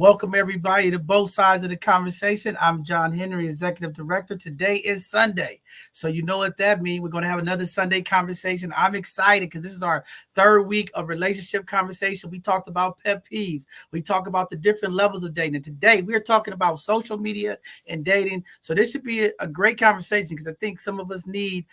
Welcome everybody to both sides of the conversation. I'm John Henry, Executive Director. Today is Sunday. So you know what that means. We're going to have another Sunday conversation. I'm excited because this is our third week of relationship conversation. We talked about pet peeves. We talked about the different levels of dating. And today we're talking about social media and dating. So this should be a great conversation because I think some of us need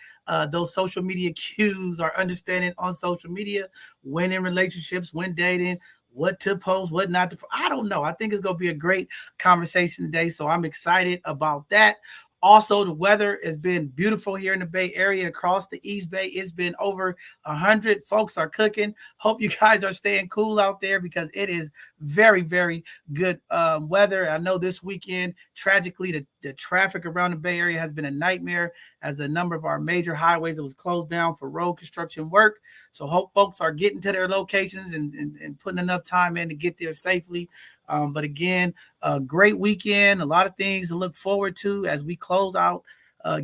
those social media cues, our understanding on social media, when in relationships, when dating, what to post, what not to. I don't know. I think it's going to be a great conversation today. So I'm excited about that. Also, the weather has been beautiful here in the Bay Area, across the East Bay. It's been over 100. Folks are cooking. Hope you guys are staying cool out there because it is very, very good weather. I know this weekend, tragically, the traffic around the Bay Area has been a nightmare as a number of our major highways that was closed down for road construction work. So hope folks are getting to their locations and putting enough time in to get there safely. But again, a great weekend, a lot of things to look forward to as we close out,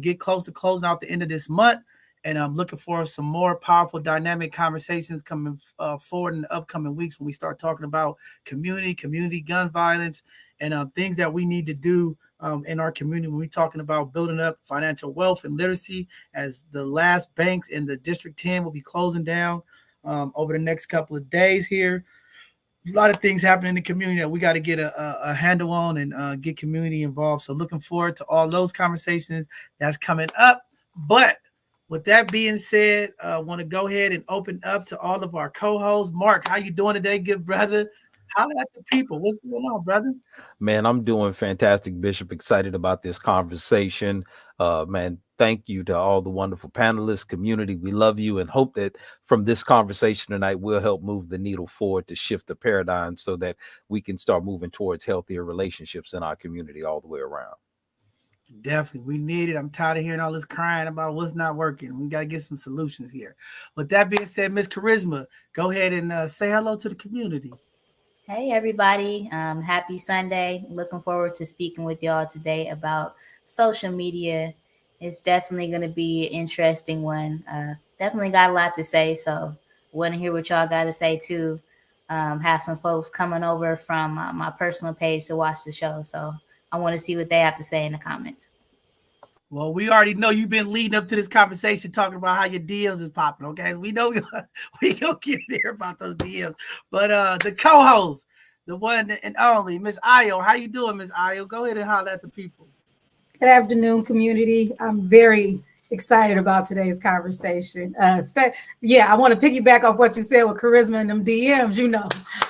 get close to closing out the end of this month. And I'm looking for some more powerful, dynamic conversations coming forward in the upcoming weeks when we start talking about community gun violence, and things that we need to do in our community when we're talking about building up financial wealth and literacy, as the last banks in the District 10 will be closing down over the next couple of days here. A lot of things happening in the community that we got to get a handle on and get community involved. So looking forward to all those conversations that's coming up. But with that being said, I want to go ahead and open up to all of our co-hosts. Mark, how you doing today, good brother? Holla at the people. What's going on, brother? Man, I'm doing fantastic, Bishop. Excited about this conversation. Man, thank you to all the wonderful panelists, community. We love you and hope that from this conversation tonight, we'll help move the needle forward to shift the paradigm so that we can start moving towards healthier relationships in our community all the way around. Definitely. We need it. I'm tired of hearing all this crying about what's not working. We got to get some solutions here. With that being said, Miss Charisma, go ahead and say hello to the community. Hey everybody, happy Sunday. Looking forward to speaking with y'all today about social media. It's definitely going to be an interesting one. Definitely got a lot to say, so want to hear what y'all got to say too. Have some folks coming over from my personal page to watch the show, so I want to see what they have to say in the comments. Well, we already know you've been leading up to this conversation talking about how your DMs is popping, okay? We know we gonna get there about those DMs. But the co-host, the one and only, Miss Ayo. How you doing, Miss Ayo? Go ahead and holler at the people. Good afternoon, community. I'm very excited about today's conversation. Yeah, I want to piggyback off what you said with charisma and them DMs.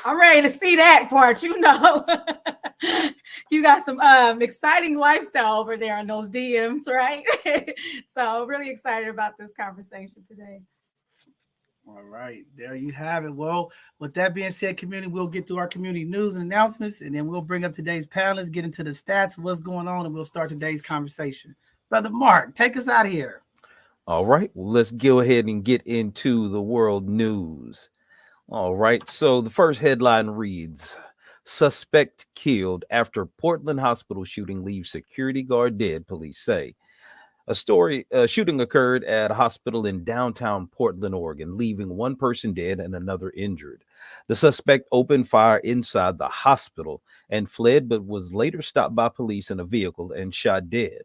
I'm ready to see that part. You got some exciting lifestyle over there in those DMs, right? So really excited about this conversation today. All right, there you have it. Well, with that being said, community, we'll get through our community news and announcements, and then we'll bring up today's panelists, get into the stats of what's going on, and we'll start today's conversation. Brother Mark, take us out of here. All right, well, let's go ahead and get into the world news. All right, so the first headline reads, suspect killed after Portland hospital shooting leaves security guard dead, police say. A shooting occurred at a hospital in downtown Portland, Oregon, leaving one person dead and another injured. The suspect opened fire inside the hospital and fled, but was later stopped by police in a vehicle and shot dead.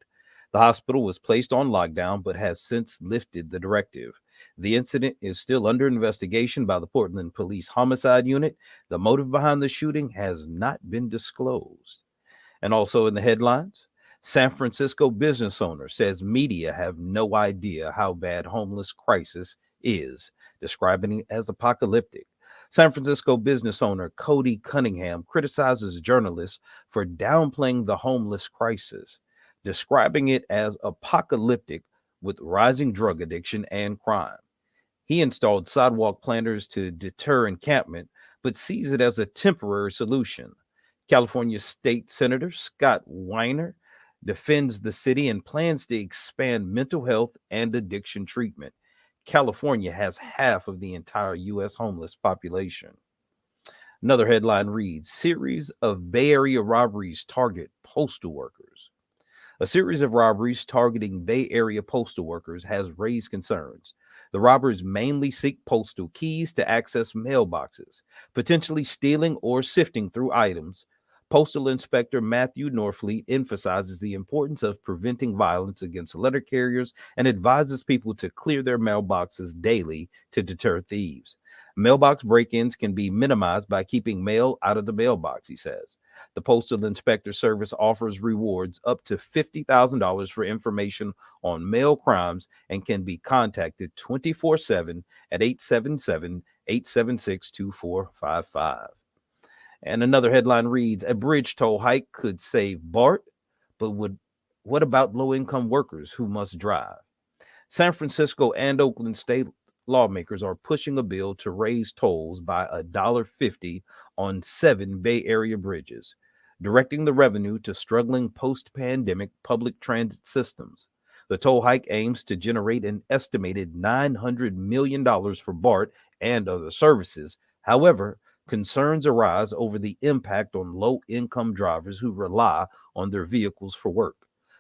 The hospital was placed on lockdown, but has since lifted the directive. The incident is still under investigation by the Portland Police Homicide Unit. The motive behind the shooting has not been disclosed. And also in the headlines, San Francisco business owner says media have no idea how bad homeless crisis is, describing it as apocalyptic. San Francisco business owner Cody Cunningham criticizes journalists for downplaying the homeless crisis, describing it as apocalyptic with rising drug addiction and crime. He installed sidewalk planters to deter encampment, but sees it as a temporary solution. California State Senator Scott Weiner defends the city and plans to expand mental health and addiction treatment. California has half of the entire U.S. homeless population. Another headline reads, series of Bay Area robberies target postal workers. A series of robberies targeting Bay Area postal workers has raised concerns. The robbers mainly seek postal keys to access mailboxes, potentially stealing or sifting through items. Postal Inspector Matthew Norfleet emphasizes the importance of preventing violence against letter carriers and advises people to clear their mailboxes daily to deter thieves. Mailbox break-ins can be minimized by keeping mail out of the mailbox, he says. The Postal Inspector Service offers rewards up to $50,000 for information on mail crimes and can be contacted 24/7 at 877-876-2455. And another headline reads, a bridge toll hike could save BART, but what about low-income workers who must drive? San Francisco and Oakland state lawmakers are pushing a bill to raise tolls by $1.50 on 7 Bay Area bridges, directing the revenue to struggling post-pandemic public transit systems. The toll hike aims to generate an estimated $900 million for BART and other services. However, concerns arise over the impact on low-income drivers who rely on their vehicles for work.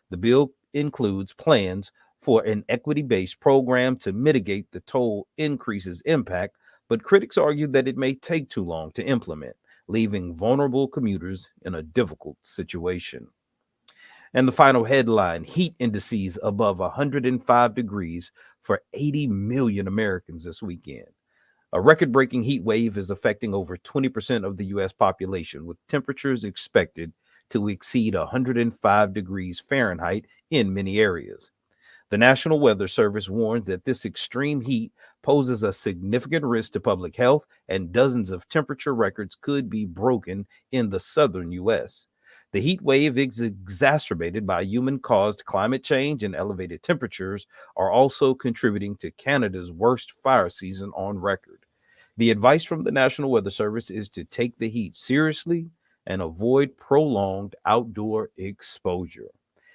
The bill includes plans for an equity-based program to mitigate the toll increase's impact, but critics argue that it may take too long to implement, leaving vulnerable commuters in a difficult situation. And the final headline, heat indices above 105 degrees for 80 million Americans this weekend. A record-breaking heat wave is affecting over 20% of the U.S. population, with temperatures expected to exceed 105 degrees Fahrenheit in many areas. The National Weather Service warns that this extreme heat poses a significant risk to public health, and dozens of temperature records could be broken in the southern U.S. The heat wave is exacerbated by human-caused climate change, and elevated temperatures are also contributing to Canada's worst fire season on record. The advice from the National Weather Service is to take the heat seriously and avoid prolonged outdoor exposure.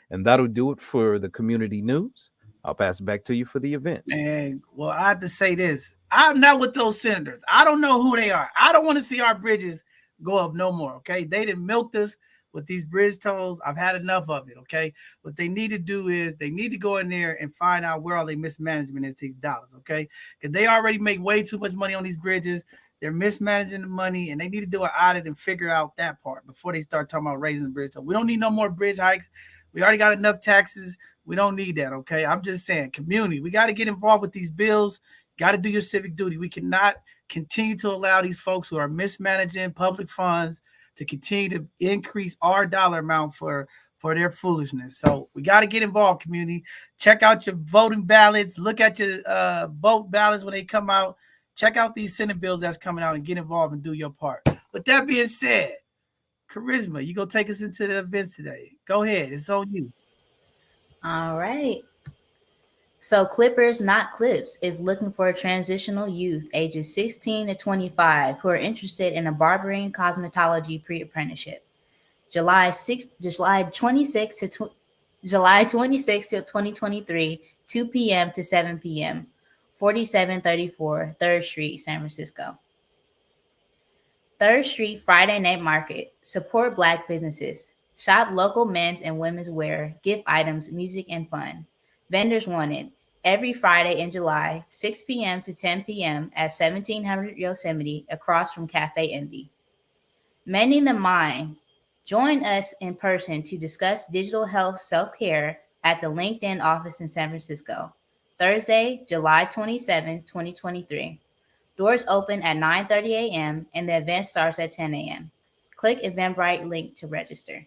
And that'll do it for the community news. I'll pass it back to you for the event. And well, I have to say this. I'm not with those senators. I don't know who they are. I don't want to see our bridges go up no more. Okay. They didn't milk us with these bridge tolls. I've had enough of it. Okay. What they need to do is they need to go in there and find out where all their mismanagement is to these dollars. Okay. Because they already make way too much money on these bridges. They're mismanaging the money, and they need to do an audit and figure out that part before they start talking about raising the bridge. So we don't need no more bridge hikes. We already got enough taxes. We don't need that, okay? I'm just saying, community, we got to get involved with these bills. Got to do your civic duty. We cannot continue to allow these folks who are mismanaging public funds to continue to increase our dollar amount for their foolishness. So we got to get involved, community. Check out your voting ballots. Look at your vote ballots when they come out. Check out these Senate bills that's coming out and get involved and do your part. With that being said, Charisma, you gonna take us into the events today. Go ahead, it's on you. All right. So Clippers Not Clips is looking for a transitional youth ages 16 to 25 who are interested in a barbering cosmetology pre-apprenticeship. July 26 to 2023, 2 p.m. to 7 p.m. 4734 3rd Street, San Francisco. 3rd Street Friday Night Market. Support Black businesses. Shop local men's and women's wear, gift items, music, and fun. Vendors wanted. Every Friday in July, 6 p.m. to 10 p.m. at 1700 Yosemite, across from Cafe Envy. Mending the Mind. Join us in person to discuss digital health self-care at the LinkedIn office in San Francisco. Thursday, July 27, 2023. Doors open at 9:30 a.m. and the event starts at 10 a.m. Click Eventbrite link to register.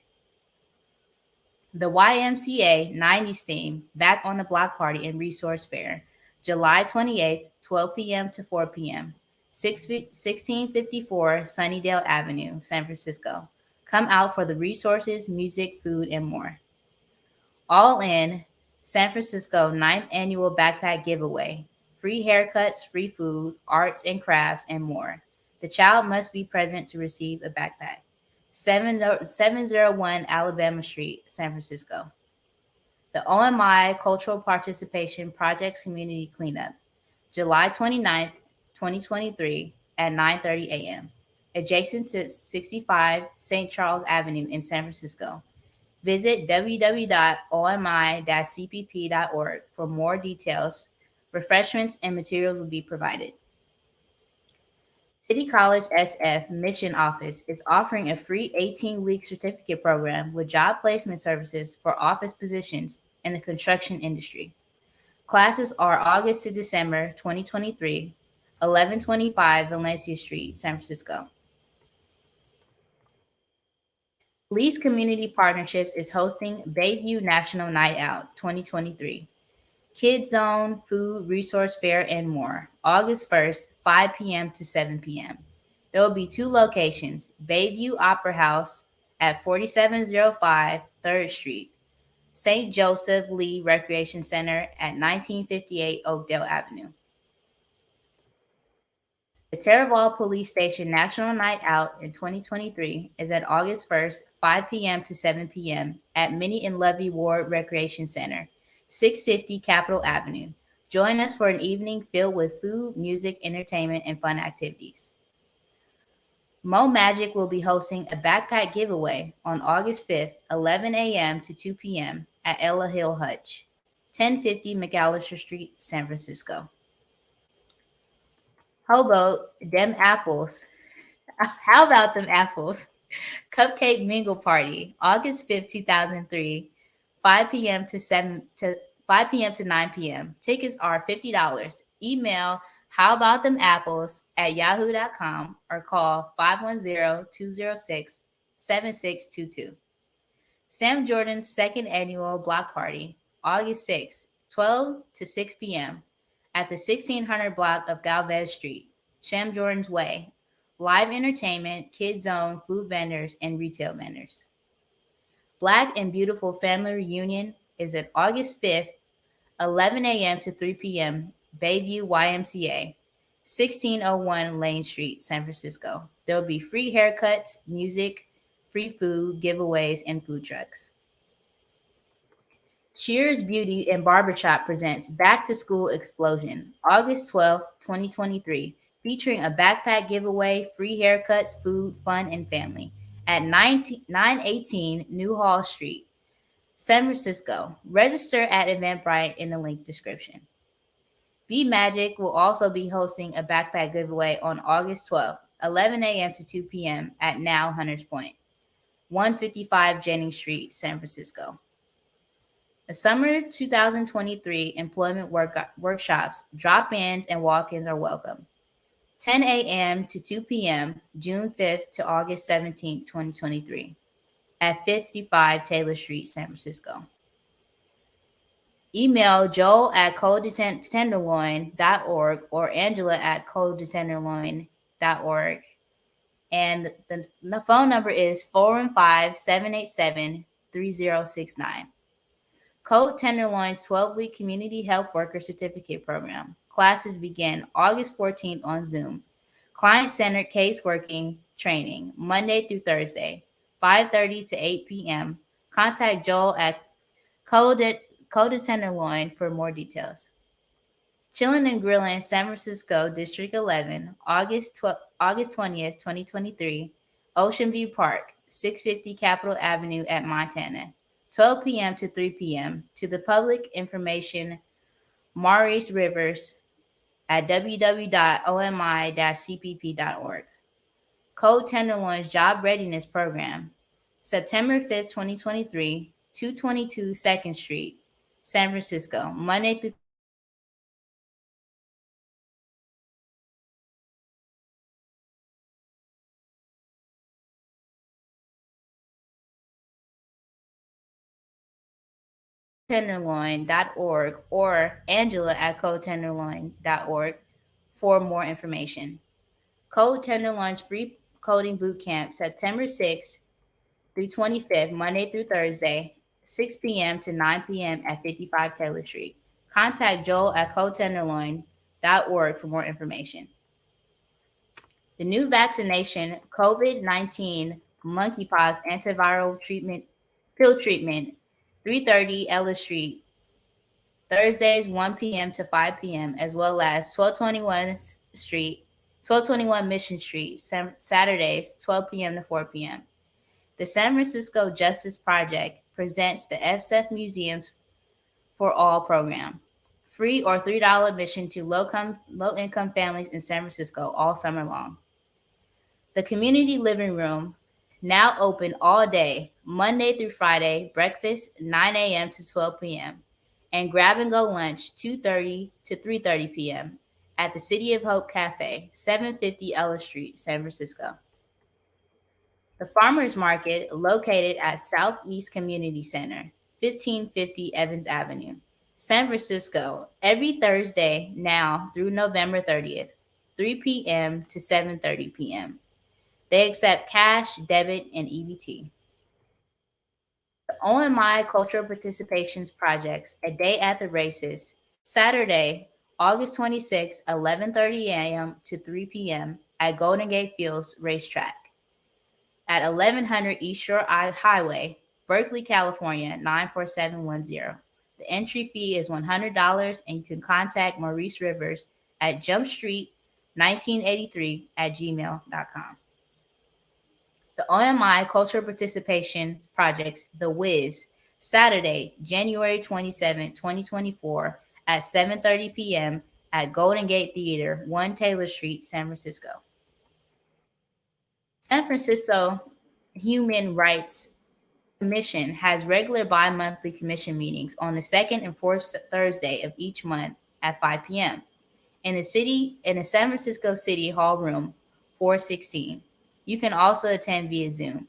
The YMCA 90s theme, Back on the Block Party and Resource Fair, July 28th, 12 p.m. to 4 p.m. 1654 Sunnydale Avenue, San Francisco. Come out for the resources, music, food, and more. All in San Francisco 9th Annual Backpack Giveaway. Free haircuts, free food, arts and crafts, and more. The child must be present to receive a backpack. 701 Alabama Street, San Francisco. The OMI Cultural Participation Projects Community Cleanup, July 29th, 2023 at 9:30 a.m. Adjacent to 65 St. Charles Avenue in San Francisco. Visit www.omi-cpp.org for more details. Refreshments and materials will be provided. City College SF Mission Office is offering a free 18-week certificate program with job placement services for office positions in the construction industry. Classes are August to December 2023, 1125 Valencia Street, San Francisco. Lee's Community Partnerships is hosting Bayview National Night Out 2023. Kids Zone, food, resource fair, and more. August 1st, 5 p.m. to 7 p.m. There will be 2 locations, Bayview Opera House at 4705 3rd Street, St. Joseph Lee Recreation Center at 1958 Oakdale Avenue. The Taraval Police Station National Night Out in 2023 is at August 1st, 5 p.m. to 7 p.m. at Minnie and Lovey Ward Recreation Center, 650 Capitol Avenue. Join us for an evening filled with food, music, entertainment, and fun activities. Mo Magic will be hosting a backpack giveaway on August 5th, 11 a.m. to 2 p.m. at Ella Hill Hutch, 1050 McAllister Street, San Francisco. Hobo, them apples. How about them apples? Cupcake Mingle Party, August 5th, 2003, 5 p.m. to 9 p.m. Tickets are $50. Email howabouttemapples@yahoo.com or call 510-206-7622. Sam Jordan's second annual block party, August 6th, 12 to 6 p.m. at the 1600 block of Galvez Street, Sam Jordan's Way. Live entertainment, kids zone, food vendors, and retail vendors. Black and Beautiful Family Reunion is at August 5th, 11 a.m. to 3 p.m., Bayview YMCA, 1601 Lane Street, San Francisco. There will be free haircuts, music, free food, giveaways, and food trucks. Shears Beauty and Barbershop presents Back to School Explosion, August 12th, 2023, featuring a backpack giveaway, free haircuts, food, fun, and family at 918 New Hall Street, San Francisco. Register at Eventbrite in the link description. Be Magic will also be hosting a backpack giveaway on August 12th, 11 a.m. to 2 p.m. at Now Hunters Point, 155 Jennings Street, San Francisco. The Summer 2023 Employment Workshops, drop-ins, and walk-ins are welcome. 10 a.m. to 2 p.m., June 5th to August 17th, 2023, at 55 Taylor Street, San Francisco. Email joel@coldtenderloin.org or angela@coldtenderloin.org. And the phone number is 415-787-3069. Cold Tenderloin's 12-week Community Health Worker Certificate Program. Classes begin August 14th on Zoom. Client-centered caseworking training, Monday through Thursday, 5:30 to 8 p.m. Contact Joel at Cold Tenderloin for more details. Chillin' and Grillin', San Francisco, District 11, August 20th, 2023, Ocean View Park, 650 Capitol Avenue at Montana, 12 p.m. to 3 p.m. To the public information, Maurice Rivers at www.omi-cpp.org. Cold Tenderloin's Job Readiness Program, September 5th, 2023, 222 2nd Street, San Francisco, Monday through tenderloin.org or angela@codetenderloin.org for more information. Code Tenderloin's free coding boot camp, September 6th through 25th, Monday through Thursday, 6 p.m. to 9 p.m. at 55 Taylor Street. Contact Joel at codetenderloin.org for more information. The new vaccination, COVID-19 monkeypox antiviral treatment, pill treatment, 330 Ellis Street, Thursdays 1 p.m. to 5 p.m., as well as 1221 Mission Street, Saturdays 12 p.m. to 4 p.m. The San Francisco Justice Project presents the FSF Museums for All program. Free or $3 admission to low-income families in San Francisco all summer long. The community living room, now open all day, Monday through Friday, breakfast 9 a.m. to 12 p.m., and grab and go lunch 2:30 to 3:30 p.m. at the City of Hope Cafe, 750 Ellis Street, San Francisco. The Farmers Market, located at Southeast Community Center, 1550 Evans Avenue, San Francisco, every Thursday now through November 30th, 3 p.m. to 7:30 p.m. They accept cash, debit, and EBT. The OMI Cultural Participations Projects, A Day at the Races, Saturday, August 26, 11:30 a.m. to 3 p.m. at Golden Gate Fields Racetrack at 1100 East Shore Highway, Berkeley, California, 94710. The entry fee is $100, and you can contact Maurice Rivers at jumpstreet1983@gmail.com. The OMI Cultural Participation Projects, The Wiz, Saturday, January 27, 2024 at 7:30 p.m. at Golden Gate Theater, 1 Taylor Street, San Francisco. San Francisco Human Rights Commission has regular bi-monthly commission meetings on the second and fourth Thursday of each month at 5 p.m. in the San Francisco City Hall Room 416. You can also attend via Zoom.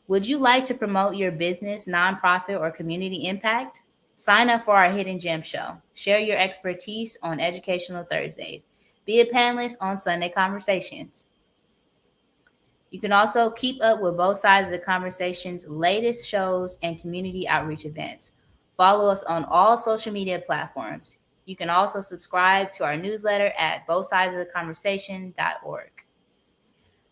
Would you like to promote your business, nonprofit, or community impact? Sign up for our Hidden Gem Show. Share your expertise on Educational Thursdays. Be a panelist on Sunday Conversations. You can also keep up with both sides of the conversation's latest shows and community outreach events. Follow us on all social media platforms. You can also subscribe to our newsletter at bothsidesoftheconversation.org.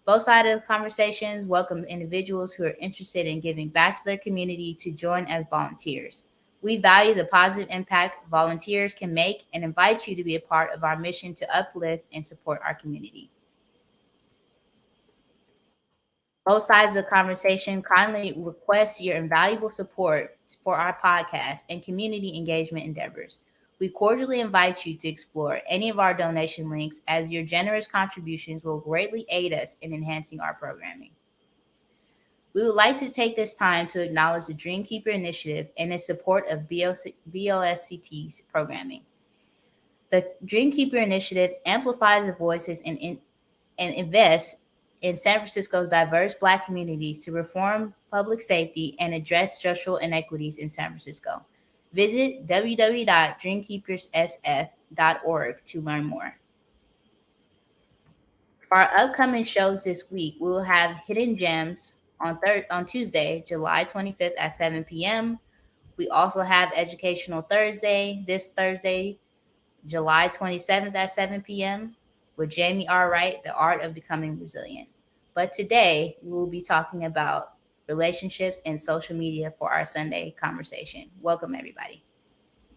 Both Sides of the Conversations welcome individuals who are interested in giving back to their community to join as volunteers. We value the positive impact volunteers can make and invite you to be a part of our mission to uplift and support our community. Both Sides of the Conversation kindly request your invaluable support for our podcast and community engagement endeavors. We cordially invite you to explore any of our donation links, as your generous contributions will greatly aid us in enhancing our programming. We would like to take this time to acknowledge the Dreamkeeper Initiative and its support of BOSCT's programming. The Dreamkeeper Initiative amplifies the voices and invests in San Francisco's diverse Black communities to reform public safety and address structural inequities in San Francisco. Visit www.dreamkeeperssf.org to learn more. For our upcoming shows this week, we will have Hidden Gems on Tuesday, July 25th at 7 p.m. We also have Educational Thursday this Thursday, July 27th at 7 p.m. with Jamie R. Wright, The Art of Becoming Resilient. But today, we will be talking about relationships and social media for our Sunday conversation. Welcome, everybody.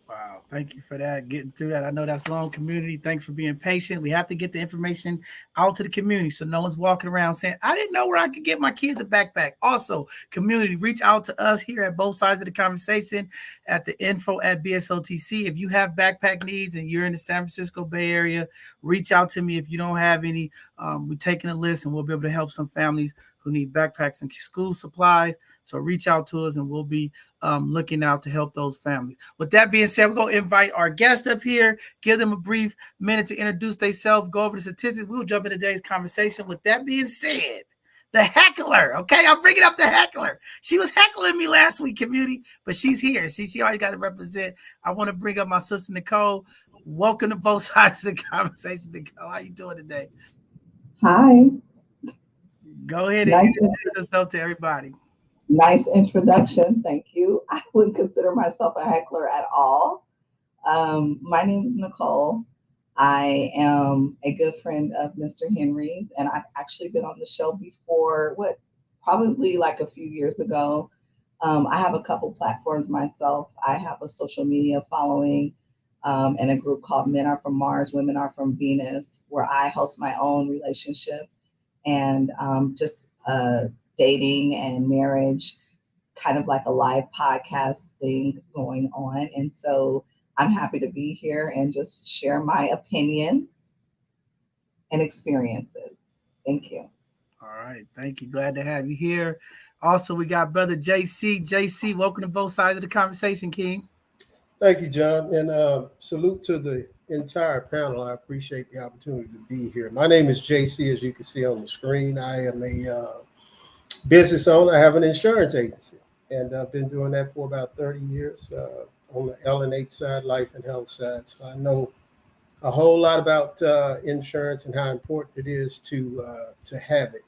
Wow, thank you for that, getting through that. I know that's long, community. Thanks for being patient. We have to get the information out to the community so no one's walking around saying, I didn't know where I could get my kids a backpack. Also, community, reach out to us here at Both Sides of the Conversation at the info@BSOTC. If you have backpack needs and you're in the San Francisco Bay Area, reach out to me. If you don't have any, we're taking a list and we'll be able to help some families who need backpacks and school supplies. So reach out to us and we'll be looking out to help those families. With that being said, we're going to invite our guest up here, give them a brief minute to introduce themselves, go over the statistics. We'll jump into today's conversation. With that being said, the heckler, okay? I'm bringing up the heckler. She was heckling me last week, community, but she's here. She always got to represent. I want to bring up my sister, Nicole. Welcome to Both Sides of the Conversation, Nicole. How you doing today? Hi. Go ahead and introduce yourself to everybody. Nice introduction. Thank you. I wouldn't consider myself a heckler at all. My name is Nicole. I am a good friend of Mr. Henry's, and I've actually been on the show before, probably like a few years ago. I have a couple platforms myself. I have a social media following and a group called Men Are From Mars, Women Are From Venus, where I host my own relationship and just dating and marriage, kind of like a live podcast thing going on. And so I'm happy to be here and just share my opinions. and experiences. Thank you. All right. Thank you. Glad to have you here. Also, we got brother JC. JC, welcome to both sides of the conversation, King. Thank you, John, and salute to the entire panel. I appreciate the opportunity to be here. My name is JC, as you can see on the screen. I am a business owner. I have an insurance agency, and I've been doing that for about 30 years on the L&H side, life and health side. So I know a whole lot about insurance and how important it is to have it.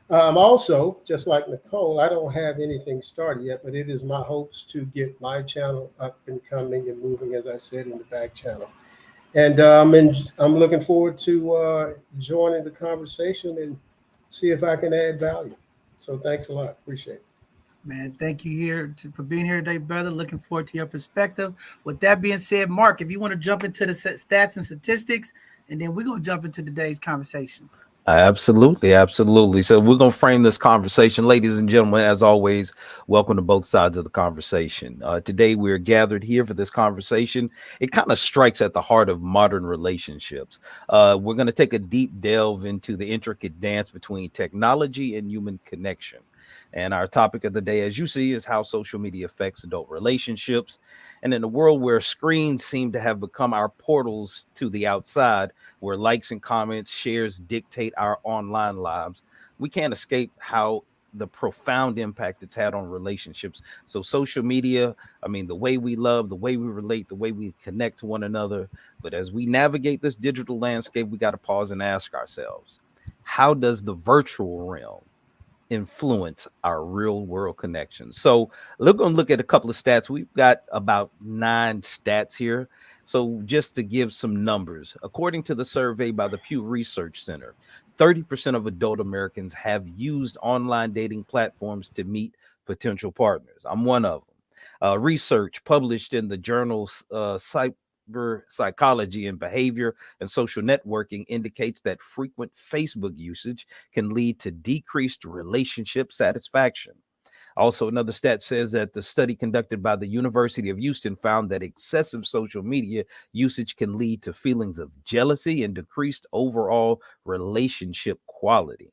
Also, just like Nicole, I don't have anything started yet, but it is my hopes to get my channel up and coming and moving, as I said, in the back channel. And I'm looking forward to joining the conversation and see if I can add value. So thanks a lot. Appreciate it. Man, thank you for being here today, brother. Looking forward to your perspective. With that being said, Mark, if you want to jump into the stats and statistics, and then we're going to jump into today's conversation. Absolutely. So we're going to frame this conversation. Ladies and gentlemen, as always, welcome to both sides of the conversation. Today, we're gathered here for this conversation. It kind of strikes at the heart of modern relationships. We're going to take a deep delve into the intricate dance between technology and human connection. And our topic of the day, as you see, is how social media affects adult relationships. And in a world where screens seem to have become our portals to the outside, where likes and comments, shares dictate our online lives, we can't escape how the profound impact it's had on relationships. So social media, I mean, the way we love, the way we relate, the way we connect to one another. But as we navigate this digital landscape, we got to pause and ask ourselves, how does the virtual realm influence our real world connections? So we're going to look at a couple of stats. We've got about 9 stats here. So just to give some numbers, according to the survey by the Pew Research Center, 30% of adult Americans have used online dating platforms to meet potential partners. I'm one of them. Research published in the journal Psychology and Behavior and Social Networking indicates that frequent Facebook usage can lead to decreased relationship satisfaction. Also, another stat says that the study conducted by the University of Houston found that excessive social media usage can lead to feelings of jealousy and decreased overall relationship quality.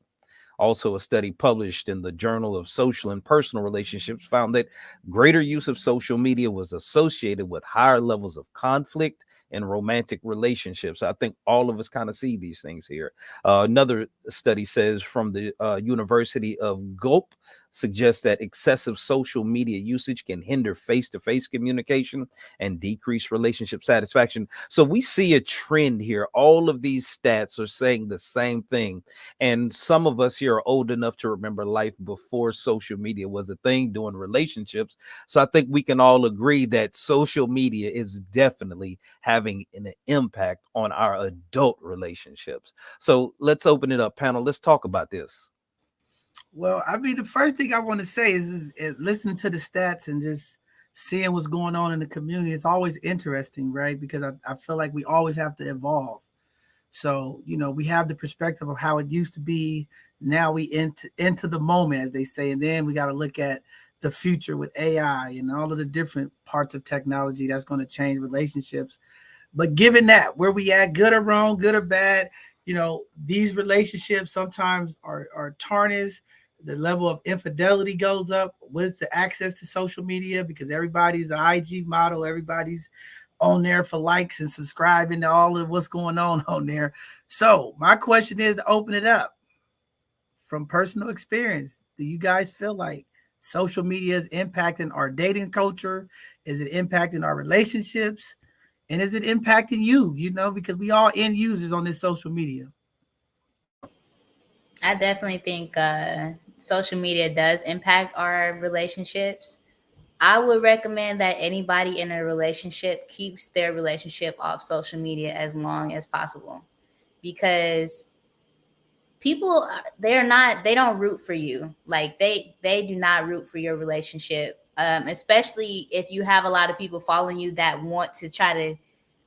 Also, a study published in the Journal of Social and Personal Relationships found that greater use of social media was associated with higher levels of conflict in romantic relationships. I think all of us kind of see these things here. Another study says from the University of Gulp suggests that excessive social media usage can hinder face-to-face communication and decrease relationship satisfaction. So we see a trend here. All of these stats are saying the same thing. And some of us here are old enough to remember life before social media was a thing during relationships. So I think we can all agree that social media is definitely having an impact on our adult relationships. So let's open it up, panel. Let's talk about this. Well, I mean, the first thing I want to say is listening to the stats and just seeing what's going on in the community. It's always interesting, right? Because I feel like we always have to evolve. So, we have the perspective of how it used to be. Now we into the moment, as they say, and then we got to look at the future with AI and all of the different parts of technology that's going to change relationships. But given that, where we at, good or wrong, good or bad, these relationships sometimes are tarnished. The level of infidelity goes up with the access to social media because everybody's an IG model. Everybody's on there for likes and subscribing to all of what's going on there. So my question is to open it up from personal experience. Do you guys feel like social media is impacting our dating culture? Is it impacting our relationships? And is it impacting you, because we all end users on this social media? I definitely think social media does impact our relationships. I would recommend that anybody in a relationship keeps their relationship off social media as long as possible, because people, they don't root for you. Like they do not root for your relationship. Especially if you have a lot of people following you that want to try to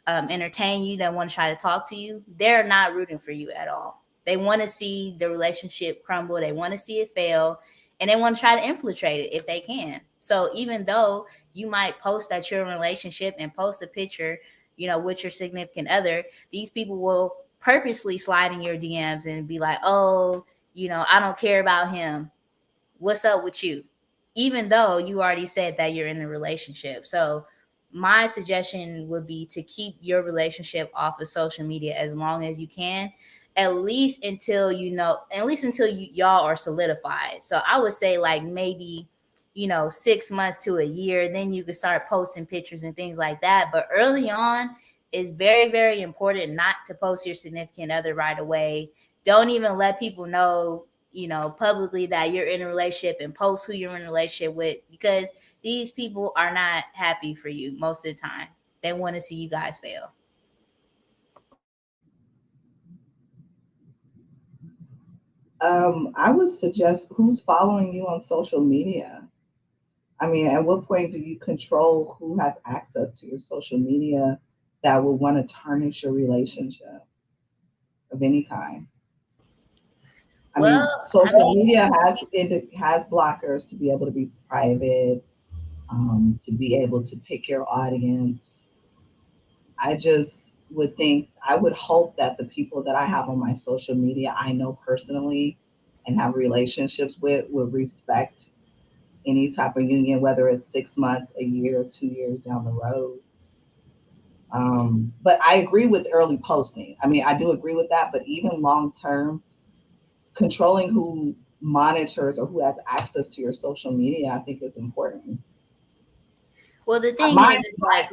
entertain you, that want to try to talk to you. They're not rooting for you at all. They want to see the relationship crumble. They want to see it fail, and they want to try to infiltrate it if they can. So even though you might post that you're in a relationship and post a picture, with your significant other, these people will purposely slide in your DMs and be like, oh, I don't care about him. What's up with you? Even though you already said that you're in a relationship. So my suggestion would be to keep your relationship off of social media as long as you can, at least until y'all are solidified. So I would say like maybe 6 months to a year, then you can start posting pictures and things like that. But early on, it's very, very important not to post your significant other right away. Don't even let people know publicly that you're in a relationship and post who you're in a relationship with, because these people are not happy for you most of the time. They want to see you guys fail. I would suggest who's following you on social media. I mean, at what point do you control who has access to your social media that would want to tarnish your relationship of any kind? I mean, social media has blockers to be able to be private, to be able to pick your audience. I just I would hope that the people that I have on my social media, I know personally and have relationships with, would respect any type of union, whether it's 6 months, a year, 2 years down the road. But I agree with early posting. I mean, I do agree with that, but even long term, controlling who monitors or who has access to your social media, I think is important. Well, the thing is like,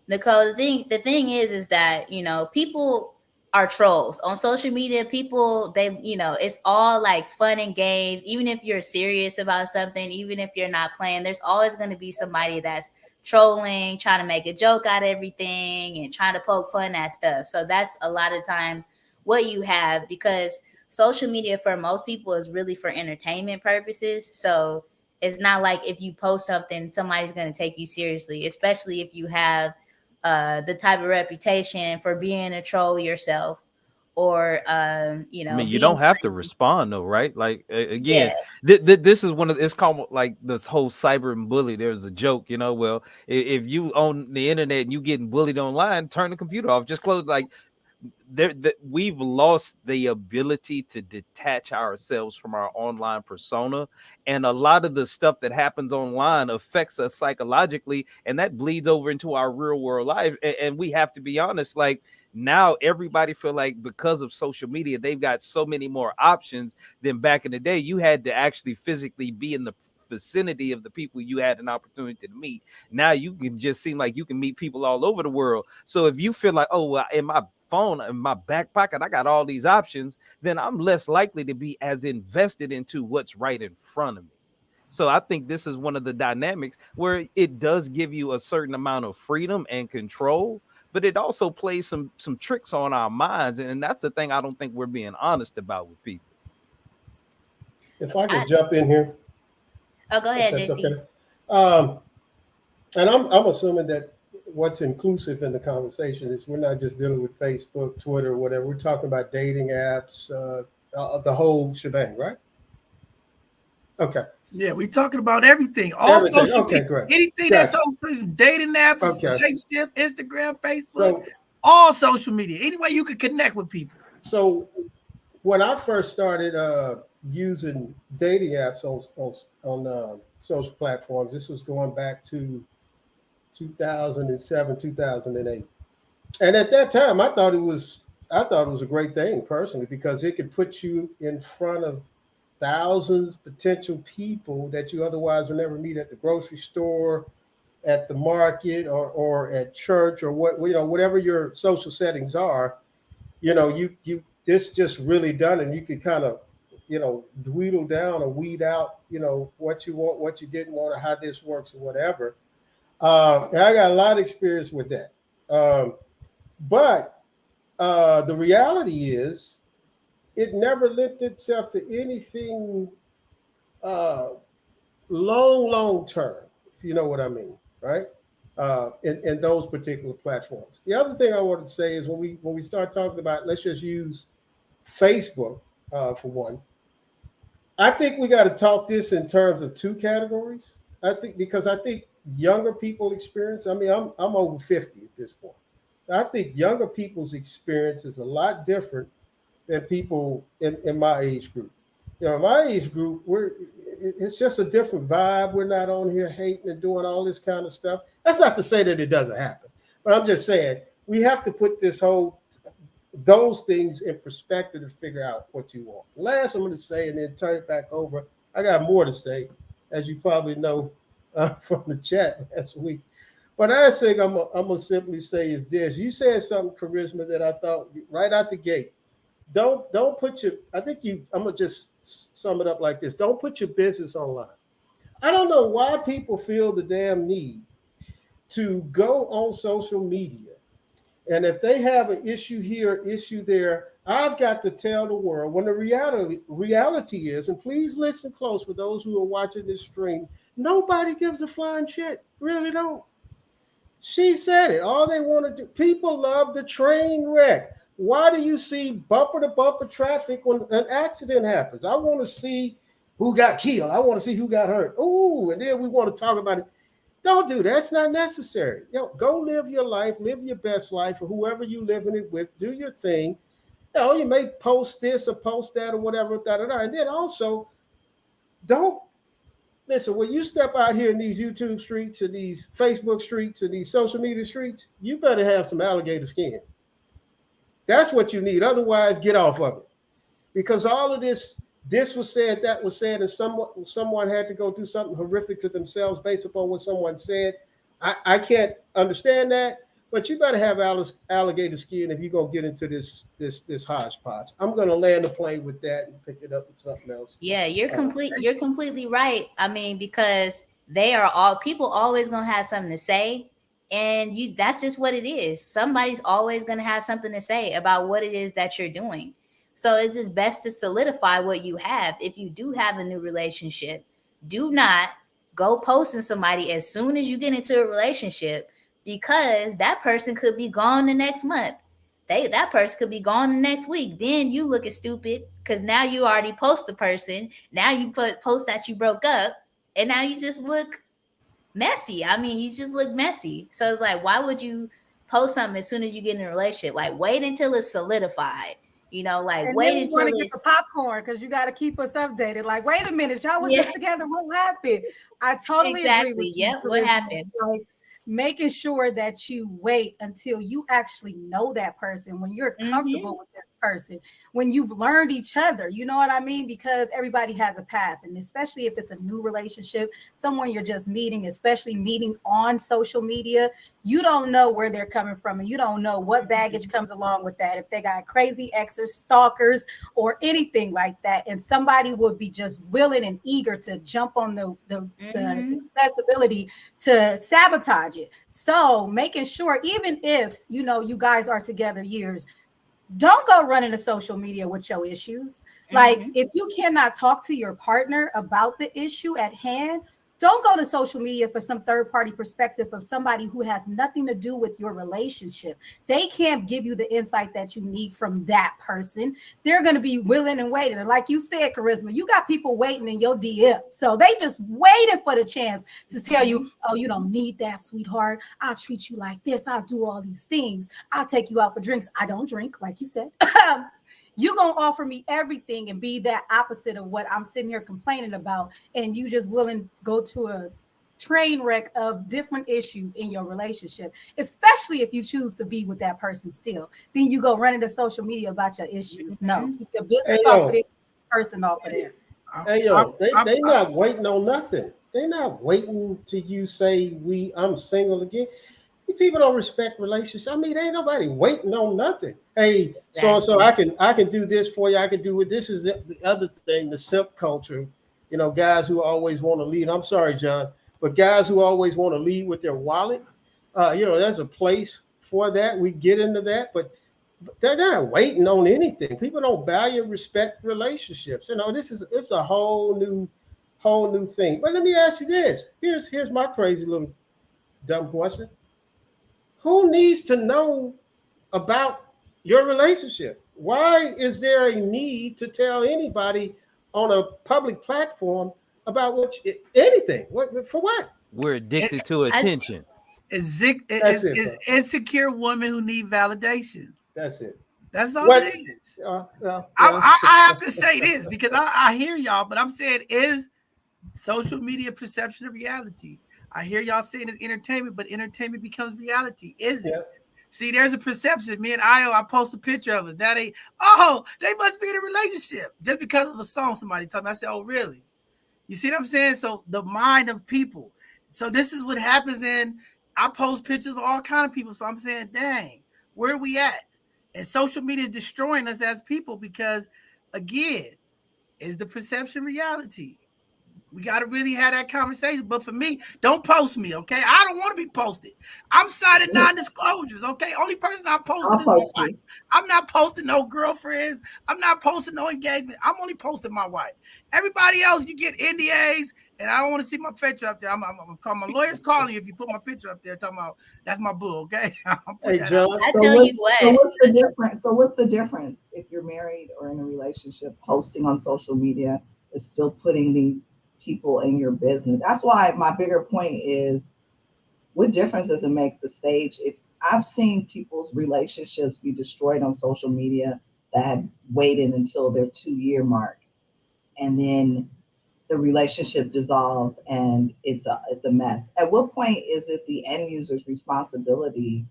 Nicole, the thing is that, people are trolls on social media. People, it's all like fun and games. Even if you're serious about something, even if you're not playing, there's always going to be somebody that's trolling, trying to make a joke out of everything and trying to poke fun at stuff. So that's a lot of time what you have, because social media for most people is really for entertainment purposes. So it's not like if you post something, somebody's going to take you seriously, especially if you have the type of reputation for being a troll yourself, or I mean, you don't have to respond though, right? Like again, yeah. This is one of, it's called like this whole cyber and bully. There's a joke, well, if you on the internet and you getting bullied online, turn the computer off, just close. Like we've lost the ability to detach ourselves from our online persona, and a lot of the stuff that happens online affects us psychologically, and that bleeds over into our real world life. And we have to be honest, like now everybody feel like because of social media they've got so many more options than back in the day. You had to actually physically be in the vicinity of the people you had an opportunity to meet. Now you can just seem like you can meet people all over the world. So if you feel like, oh, well, in my phone, in my back pocket, I got all these options, then I'm less likely to be as invested into what's right in front of me. So I think this is one of the dynamics where it does give you a certain amount of freedom and control, but it also plays some tricks on our minds. And that's the thing I don't think we're being honest about with people. If I could jump in here. Oh, go ahead, JC. Okay. And I'm assuming that what's inclusive in the conversation is we're not just dealing with Facebook, Twitter, whatever. We're talking about dating apps, the whole shebang, right? Okay. Yeah, we're talking about everything. All social media. Great. Anything that's on dating apps, relationship, Instagram, Facebook, all social media. Any way you could connect with people. So when I first started using dating apps on social platforms, this was going back to 2007, 2008. And at that time, I thought it was a great thing personally, because it could put you in front of thousands of potential people that you otherwise would never meet at the grocery store, at the market, or at church, or whatever your social settings are. This just really done, and you could kind of, dwindle down or weed out, what you want, what you didn't want, or how this works, or whatever. And I got a lot of experience with that. But the reality is, it never lent itself to anything long term, if you know what I mean, right? In those particular platforms. The other thing I wanted to say is when we start talking about, let's just use Facebook for one. I think we got to talk this in terms of two categories. I think younger people experience. I mean, I'm over 50 at this point. I think younger people's experience is a lot different than people in my age group. My age group, it's just a different vibe. We're not on here hating and doing all this kind of stuff. That's not to say that it doesn't happen, but I'm just saying we have to put those things in perspective to figure out what you want. Last, I'm going to say, and then turn it back over. I got more to say, as you probably know from the chat last week. But I think I'm going to simply say is this. You said something, Charisma, that I thought right out the gate. Don't put I'm going to just sum it up like this. Don't put your business online. I don't know why people feel the damn need to go on social media. And if they have an issue here, issue there, I've got to tell the world when the reality is, and please listen close for those who are watching this stream, nobody gives a flying shit. Really don't. She said it. All they want to do, people love the train wreck. Why do you see bumper to bumper traffic when an accident happens? I want to see who got killed. I want to see who got hurt. Ooh, and then we want to talk about it. Don't do that. It's not necessary. Go live your life, live your best life, or whoever you living it with. Do your thing. You may post this or post that or whatever, and then also don't listen. When you step out here in these YouTube streets and these Facebook streets and these social media streets, you better have some alligator skin. That's what you need. Otherwise, get off of it, because all of this was said, that was said, and someone had to go do something horrific to themselves based upon what someone said. I can't understand that, but you better have alligator skin if you're gonna get into this hodgepodge. I'm gonna land the plane with that and pick it up with something else. Yeah, you're completely right. I mean, because people always gonna have something to say, and that's just what it is. Somebody's always gonna have something to say about what it is that you're doing. So it's just best to solidify what you have. If you do have a new relationship, do not go posting somebody as soon as you get into a relationship, because that person could be gone the next month. That person could be gone the next week. Then you looking stupid because now you already post the person. Now you post that you broke up, and now you just look messy. I mean, you just look messy. So it's like, why would you post something as soon as you get in a relationship? Like, wait until it's solidified. And wait until it's get the popcorn, because you got to keep us updated. Like, wait a minute, y'all was just together. What happened? I totally agree with you. Yep, what happened? Like, making sure that you wait until you actually know that person, when you're comfortable with this person, when you've learned each other, you know what I mean? Because everybody has a past, and especially if it's a new relationship, someone you're just meeting, especially meeting on social media, you don't know where they're coming from, and you don't know what baggage comes along with that. If they got crazy exes, stalkers, or anything like that, and somebody would be just willing and eager to jump on the accessibility to sabotage it. So making sure, even if you guys are together years, don't go running to social media with your issues. Like, if you cannot talk to your partner about the issue at hand, don't go to social media for some third-party perspective of somebody who has nothing to do with your relationship. They can't give you the insight that you need from that person. They're going to be willing and waiting. And like you said, Charisma, you got people waiting in your DM. So they just waiting for the chance to tell you, oh, you don't need that, sweetheart. I'll treat you like this. I'll do all these things. I'll take you out for drinks. I don't drink, like you said. You're going to offer me everything and be that opposite of what I'm sitting here complaining about. And you just willing to go to a train wreck of different issues in your relationship, especially if you choose to be with that person still. Then you go running to social media about your issues. No, keep your business off of it, person off of there. Hey, they not waiting on nothing. They're not waiting till you say I'm single again. People don't respect relationships. I mean, ain't nobody waiting on nothing. Hey, so I can do this for you. I can do it. This is the other thing, the simp culture. Guys who always want to lead. I'm sorry, John, but guys who always want to lead with their wallet. There's a place for that. We get into that, but they're not waiting on anything. People don't value and respect relationships. It's a whole new thing. But let me ask you this. Here's my crazy little dumb question. Who needs to know about your relationship? Why is there a need to tell anybody on a public platform about anything? For what? We're addicted to attention. That's it, is bro. insecure women who need validation. That's it. That's all What? it is. Yeah. I have to say this because I hear y'all, but I'm saying is social media perception of reality. I hear y'all saying it's entertainment, but entertainment becomes reality. Is it? Yeah. See, there's a perception. Me and I post a picture of it. That they must be in a relationship just because of a song somebody told me. I said, oh, really? You see what I'm saying? So the mind of people. So this is what happens I post pictures of all kind of people. So I'm saying, dang, where are we at? And social media is destroying us as people because, again, is the perception reality? We got to really have that conversation. But for me, don't post me, okay? I don't want to be posted. I'm signing non-disclosures, okay? Only person I'm posting I'll is my post wife. you. I'm not posting no girlfriends. I'm not posting no engagement. I'm only posting my wife. Everybody else, you get NDAs, and I don't want to see my picture up there. I'm call my lawyer's calling you if you put my picture up there talking about that's my boo, okay? Hey, John. I So tell you So what, what's the difference? So what's the difference if you're married or in a relationship? Posting on social media is still putting these people in your business. That's why my bigger point is, what difference does it make the stage? If I've seen people's relationships be destroyed on social media that had waited until their 2-year mark, and then the relationship dissolves and it's a mess. At what point is it the end user's responsibility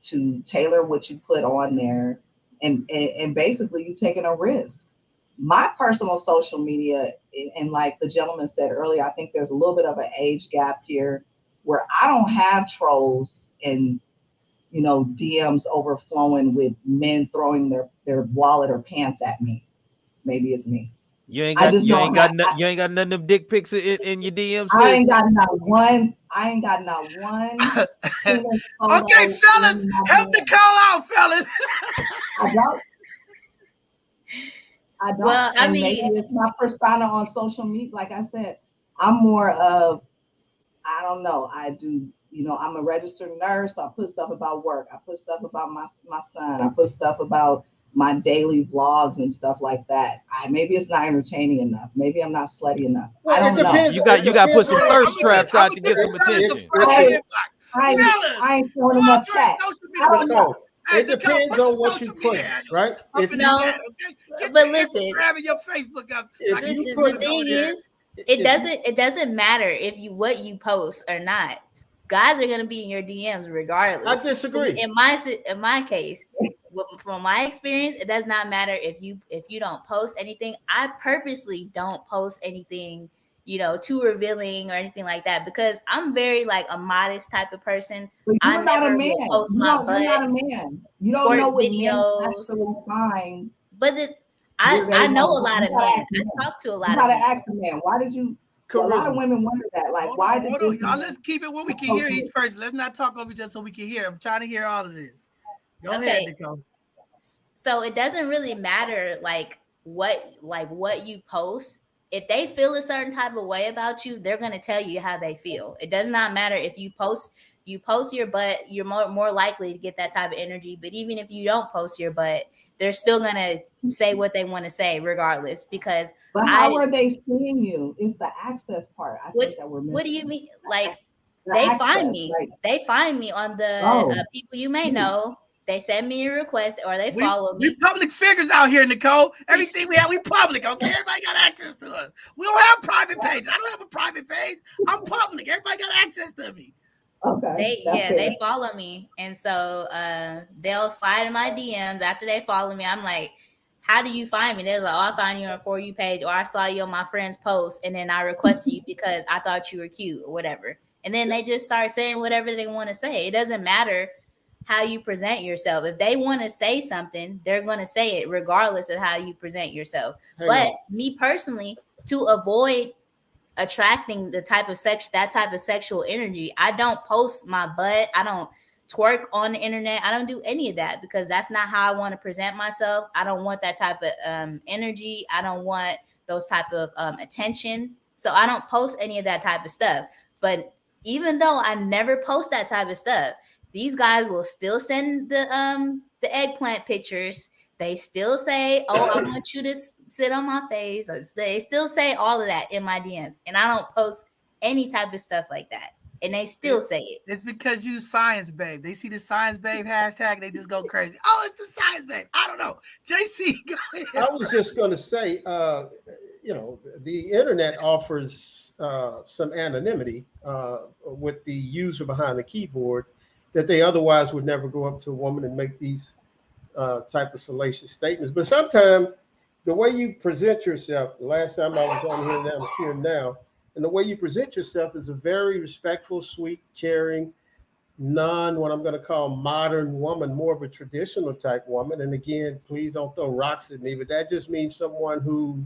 to tailor what you put on there, and basically you taking a risk? My personal social media, and like the gentleman said earlier, I think there's a little bit of an age gap here where I don't have trolls and DMs overflowing with men throwing their wallet or pants at me. Maybe it's me. You ain't I got just you don't ain't have. got no, you ain't got none of them dick pics in your DMs, I sis. ain't got not one. I ain't got not one single photo Okay, fellas, in my help DM. the call out, fellas. I don't. I don't. well, I And mean, maybe it's my persona on social media. Like I said, I'm more of, I don't know. I do, I'm a registered nurse. So I put stuff about work. I put stuff about my son. I put stuff about my daily vlogs and stuff like that. Maybe it's not entertaining enough. Maybe I'm not slutty enough. Well, I it don't know. depends. You got to put some on- thirst traps out to get some attention. Hey, I Fellas, ain't showing enough chat. I don't know. Nicole, it depends on what you put, right? If you, No, Get but your listen, Instagram and your Facebook up. if this you is put the thing is, if it doesn't matter if you what you post or not. Guys are gonna be in your DMs regardless. I disagree. In my case, from my experience, it does not matter if you don't post anything. I purposely don't post anything, too revealing or anything like that, because I'm very like a modest type of person. But I you're not a never man. will post my You're not a butt, man. You don't know twerk what men videos. actually find. But I know a lot of men. I talk to a You lot of gotta men. ask a man. Why did you? A lot of Charisma. women wonder that. Like, Hold why on, did hold this? on, y'all. man Let's keep it where we can post hear it? each person. Let's not talk over each other so we can hear. I'm trying to hear all of this. Go ahead, Okay. Nicole. So it doesn't really matter like what you post. If they feel a certain type of way about you, they're gonna tell you how they feel. It does not matter if you post your butt, you're more likely to get that type of energy. But even if you don't post your butt, they're still gonna say what they want to say regardless. Because But how are they seeing you? It's the access part. I think that we're missing. what do you mean? Like The they access, find me. like, They find me on the people you may know. They send me a request or they follow We me. public figures out here, Nicole. Everything we have, we public, okay? Everybody got access to us. We don't have private pages. I don't have a private page. I'm public. Everybody got access to me. okay. They follow me. And so they'll slide in my DMs after they follow me. I'm like, how do you find me? They're like, oh, I found you on a For You page, or I saw you on my friend's post and then I requested you because I thought you were cute or whatever. And then they just start saying whatever they want to say. It doesn't matter how you present yourself. If they want to say something, they're going to say it regardless of how you present yourself. But me personally, to avoid attracting that type of sexual energy, I don't post my butt. I don't twerk on the internet. I don't do any of that because that's not how I want to present myself. I don't want that type of energy. I don't want those type of attention. So I don't post any of that type of stuff. But even though I never post that type of stuff, these guys will still send the eggplant pictures. They still say, oh, I want you to sit on my face. They still say all of that in my DMs. And I don't post any type of stuff like that. and they still say it. It's because you science babe. They see the science babe hashtag and they just go crazy. Oh, it's the science babe. I don't know. JC, go ahead. I was just going to say, the internet offers some anonymity with the user behind the keyboard that they otherwise would never go up to a woman and make these type of salacious statements. But sometimes the way you present yourself, the last time I was on here now, and the way you present yourself is a very respectful, sweet, caring, what I'm going to call modern woman, more of a traditional type woman. And again, please don't throw rocks at me, but that just means someone who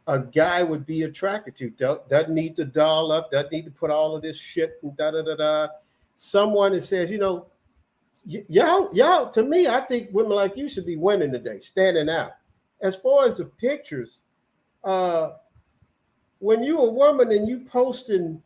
a guy would be attracted to. Doesn't need to doll up, doesn't need to put all of this shit and da-da-da-da. Someone that says, y'all, to me, I think women like you should be winning today, standing out. As far as the pictures, when you're a woman and you posting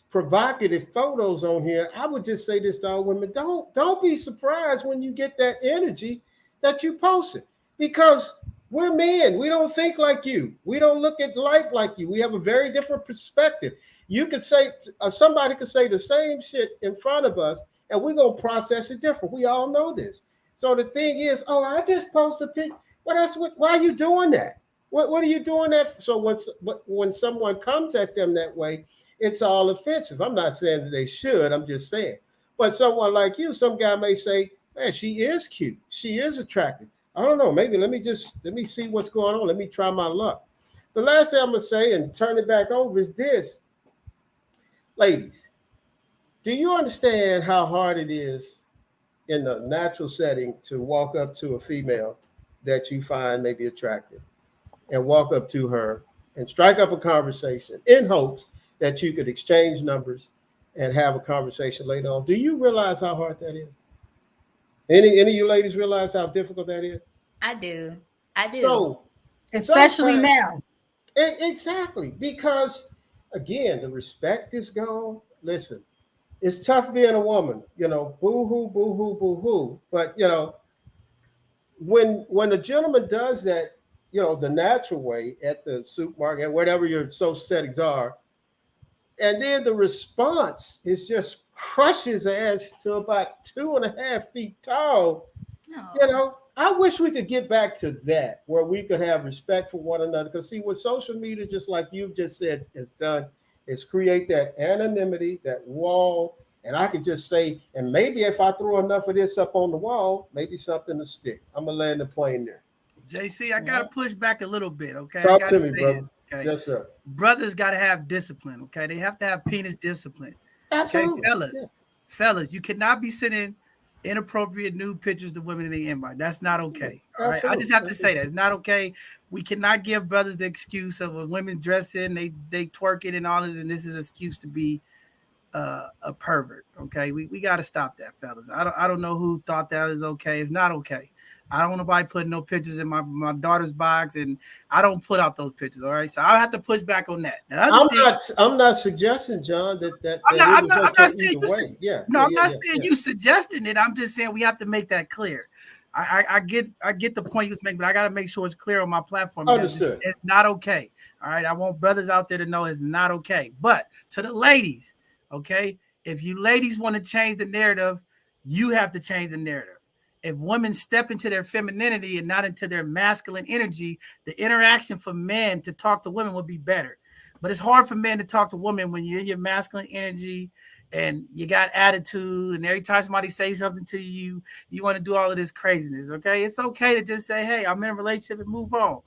provocative photos on here, I would just say this to all women: don't be surprised when you get that energy that you posted, because we're men. We don't think like you. We don't look at life like you. We have a very different perspective. You could say somebody could say the same shit in front of us, and we're gonna process it different. We all know this. So the thing is, I just posted a pic. Well, why are you doing that? What are you doing that? So when someone comes at them that way, it's all offensive. I'm not saying that they should. I'm just saying. But someone like you, some guy may say, man, she is cute. She is attractive. I don't know. Maybe let me see what's going on. Let me try my luck. The last thing I'm going to say and turn it back over is this. Ladies, do you understand how hard it is in the natural setting to walk up to a female that you find maybe attractive and walk up to her and strike up a conversation in hopes that you could exchange numbers and have a conversation later on? Do you realize how hard that is? Any of you ladies realize how difficult that is? I do. So, especially now. Exactly. Because again, the respect is gone. Listen, it's tough being a woman, boo-hoo, boo-hoo, boo-hoo. But, when a gentleman does that, the natural way at the supermarket, whatever your social settings are, and then the response is just crushes ass to about 2.5 feet tall. No. I wish we could get back to that, where we could have respect for one another. Because see, what social media, just like you've just said, has done is create that anonymity, that wall. And I could just say, and maybe if I throw enough of this up on the wall, maybe something will stick. I'm going to land the plane there. JC, I got to push back a little bit, okay? Talk to me, brother. Okay? Yes, sir. Brothers got to have discipline, okay? They have to have penis discipline. Absolutely. Okay, fellas, you cannot be sending inappropriate nude pictures to women in the inbox. That's not okay. All right. I just have to say that it's not okay. We cannot give brothers the excuse of when women dress in, they twerking and all this, and this is an excuse to be a pervert. Okay, we got to stop that, fellas. I don't know who thought that was okay. It's not okay. I don't want nobody putting no pictures in my daughter's box, and I don't put out those pictures. All right, so I have to push back on that. I'm not suggesting, John, that I'm not saying way. Yeah. No, I'm not saying you suggesting it. I'm just saying we have to make that clear. I get the point you was making, but I got to make sure it's clear on my platform. Understood. It's not okay. All right, I want brothers out there to know it's not okay. But to the ladies, okay, if you ladies want to change the narrative, you have to change the narrative. If women step into their femininity and not into their masculine energy, the interaction for men to talk to women would be better. But it's hard for men to talk to women when you're in your masculine energy and you got attitude, and every time somebody says something to you, you want to do all of this craziness, okay? It's okay to just say, hey, I'm in a relationship and move on.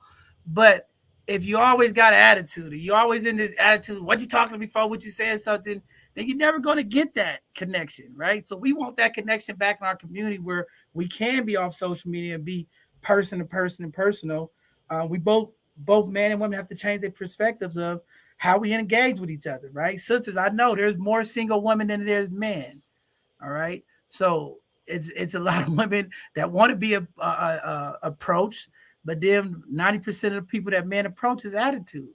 But if you always got an attitude, or you're always in this attitude, what you talking to me for, what you saying something, then you're never going to get that connection, right? So we want that connection back in our community where we can be off social media and be person to person and personal. We both men and women have to change their perspectives of how we engage with each other, right? Sisters, I know there's more single women than there's men, all right? So it's a lot of women that want to be approached, but then 90% of the people that men approach is attitude.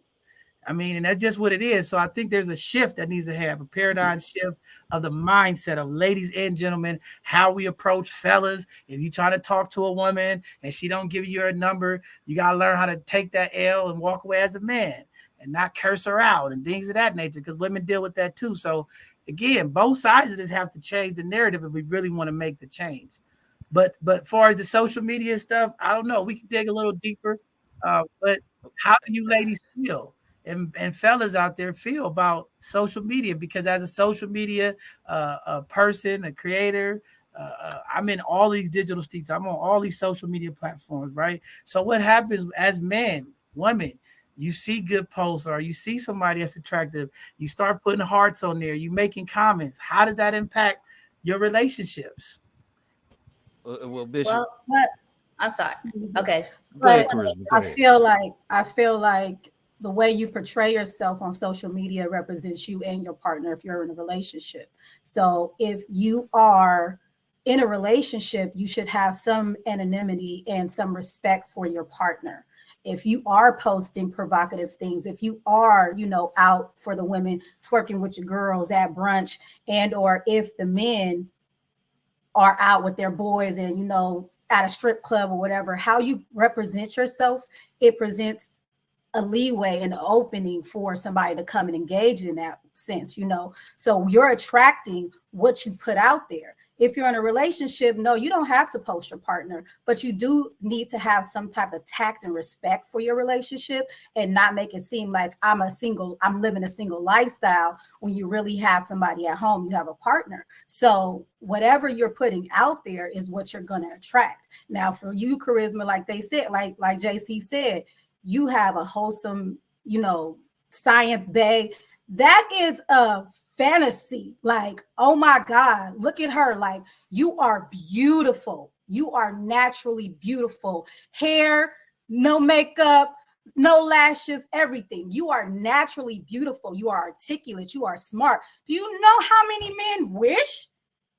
I mean, and that's just what it is. So I think there's a shift that needs to have a paradigm shift of the mindset of ladies and gentlemen, how we approach fellas. If you try to talk to a woman and she don't give you her number, you got to learn how to take that L and walk away as a man and not curse her out and things of that nature, because women deal with that too. So again, both sides of this have to change the narrative if we really want to make the change. But far as the social media stuff, I don't know. We can dig a little deeper. But how do you ladies feel? And fellas out there feel about social media? Because as a social media a person, a creator, I'm in all these digital streets. I'm on all these social media platforms, right? So what happens as men, women, you see good posts or you see somebody that's attractive, you start putting hearts on there, you making comments. How does that impact your relationships? Well, Bishop. Well, But I'm sorry. Okay. Go ahead, But Charisma. Go I ahead. feel like the way you portray yourself on social media represents you and your partner if you're in a relationship. So if you are in a relationship, you should have some anonymity and some respect for your partner. If you are posting provocative things, if you are, out for the women, twerking with your girls at brunch, and or if the men are out with their boys and, at a strip club or whatever, how you represent yourself, it presents a leeway and an opening for somebody to come and engage in that sense, So you're attracting what you put out there. If you're in a relationship, no, you don't have to post your partner, but you do need to have some type of tact and respect for your relationship and not make it seem like I'm living a single lifestyle when you really have somebody at home, you have a partner. So whatever you're putting out there is what you're going to attract. Now for you, Charisma, like they said, like JC said, you have a wholesome, science bay. That is a fantasy. Like, oh my God, look at her. Like, you are beautiful. You are naturally beautiful. Hair, no makeup, no lashes, everything. You are naturally beautiful. You are articulate. You are smart. Do you know how many men wish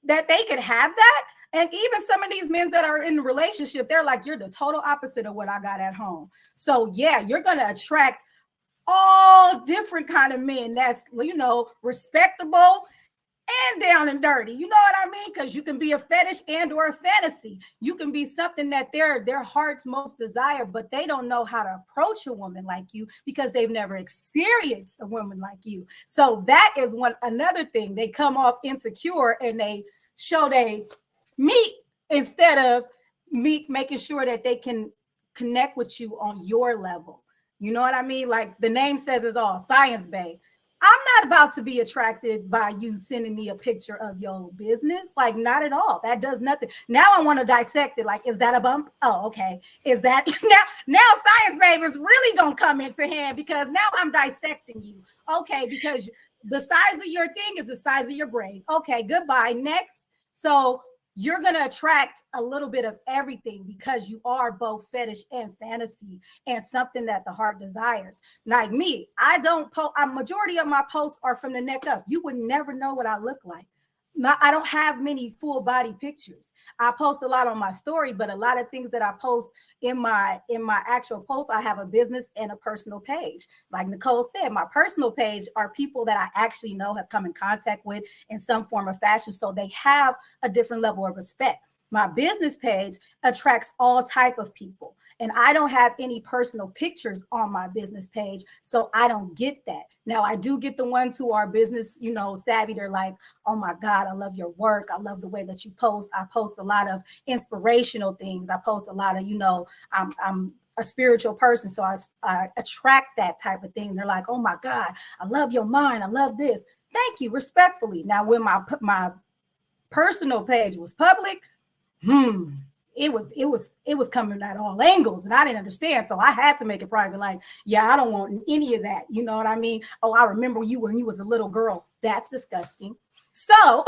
that they could have that? And even some of these men that are in a relationship, they're like, you're the total opposite of what I got at home. So yeah, you're going to attract all different kind of men that's, respectable and down and dirty. You know what I mean? Because you can be a fetish and or a fantasy. You can be something that their hearts most desire, but they don't know how to approach a woman like you because they've never experienced a woman like you. So that is another thing. They come off insecure and they show they meet instead of making sure that they can connect with you on your level. You know what I mean? Like the name says it's all, Science Bay. I'm not about to be attracted by you sending me a picture of your business. Like, not at all. That does nothing. Now I want to dissect it. Like, is that a bump? Oh, okay. Is that now Science Babe is really going to come into hand because now I'm dissecting you. Okay, because the size of your thing is the size of your brain. Okay, goodbye. Next. So you're going to attract a little bit of everything because you are both fetish and fantasy and something that the heart desires. Like me, I don't post, a majority of my posts are from the neck up. You would never know what I look like. I don't have many full body pictures. I post a lot on my story, but a lot of things that I post in my actual post, I have a business and a personal page. Like Nicole said, my personal page are people that I actually know, have come in contact with in some form or fashion. So they have a different level of respect. My business page attracts all type of people. And I don't have any personal pictures on my business page. So I don't get that. Now I do get the ones who are business, savvy. They're like, oh my God, I love your work. I love the way that you post. I post a lot of inspirational things. I post a lot of, I'm a spiritual person. So I attract that type of thing. They're like, oh my God, I love your mind. I love this. Thank you, respectfully. Now, when my personal page was public, it was coming at all angles and I didn't understand. So I had to make it private. Like, yeah, I don't want any of that. You know what I mean? Oh, I remember you when you was a little girl. That's disgusting. So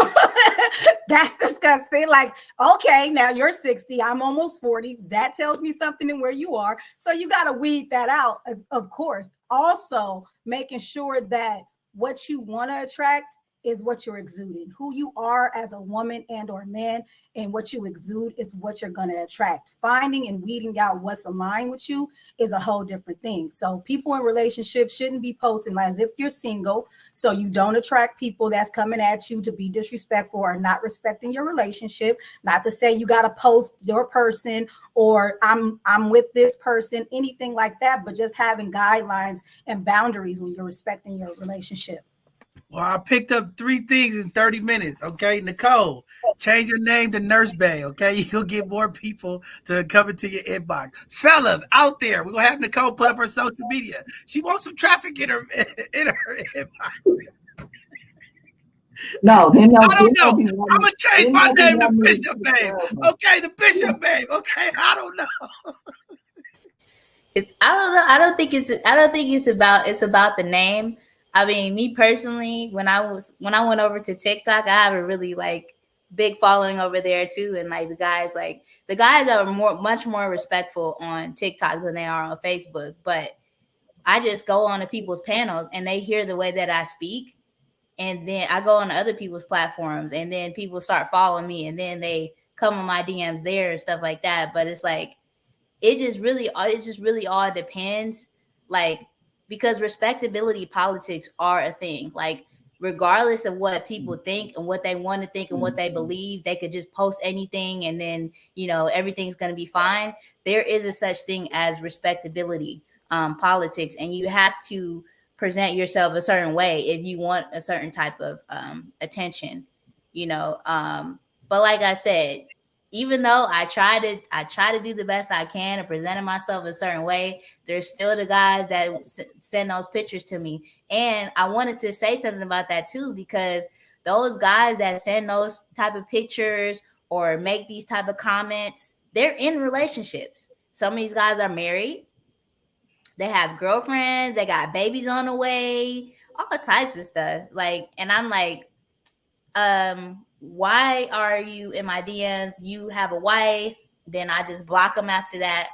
that's disgusting. Like, okay, now you're 60. I'm almost 40. That tells me something in where you are. So you got to weed that out, of course. Also making sure that what you want to attract is what you're exuding. Who you are as a woman and or man and what you exude is what you're going to attract. Finding and weeding out what's aligned with you is a whole different thing. So people in relationships shouldn't be posting as if you're single, so you don't attract people that's coming at you to be disrespectful or not respecting your relationship. Not to say you got to post your person or I'm with this person, anything like that, but just having guidelines and boundaries when you're respecting your relationship. Well, I picked up 3 things in 30 minutes. Okay, Nicole, change your name to Nurse Bay. Okay, you'll get more people to come into your inbox. Fellas out there, we're gonna have Nicole put up her social media. She wants some traffic in her inbox. No, then I don't know. I'm gonna change my name to Bishop Babe. Okay, the Bishop Babe. Okay, I don't know. I don't know. I don't think it's about the name. I mean, me personally, when I went over to TikTok, I have a really like big following over there too. And like the guys are much more respectful on TikTok than they are on Facebook. But I just go on to people's panels and they hear the way that I speak. And then I go on to other people's platforms and then people start following me and then they come on my DMs there and stuff like that. But it's like, it just really all depends. Like, because respectability politics are a thing. Like, regardless of what people think and what they want to think and what they believe, they could just post anything and then, everything's going to be fine. There is a such thing as respectability politics, and you have to present yourself a certain way if you want a certain type of attention, but like I said, even though I try to do the best I can and presenting myself a certain way, there's still the guys that send those pictures to me. And I wanted to say something about that too, because those guys that send those type of pictures or make these type of comments, they're in relationships. Some of these guys are married. They have girlfriends. They got babies on the way, all types of stuff. Like, and I'm like, why are you in my DMs? You have a wife. Then I just block them after that.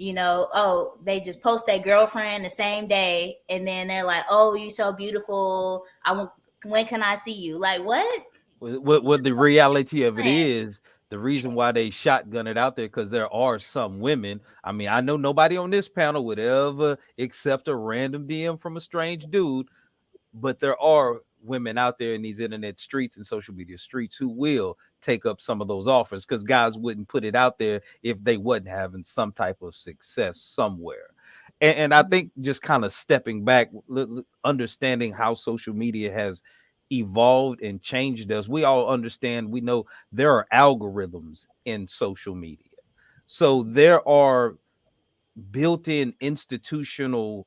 They just post their girlfriend the same day. And then they're like, oh, you so beautiful. When can I see you? Like, what? What the reality of it is, the reason why they shotgun it out there, because there are some women. I mean, I know nobody on this panel would ever accept a random DM from a strange dude, but there are women out there in these internet streets and social media streets who will take up some of those offers, because guys wouldn't put it out there if they wasn't having some type of success somewhere. And I think just kind of stepping back, understanding how social media has evolved and changed us, we all understand, we know there are algorithms in social media. So there are built-in institutional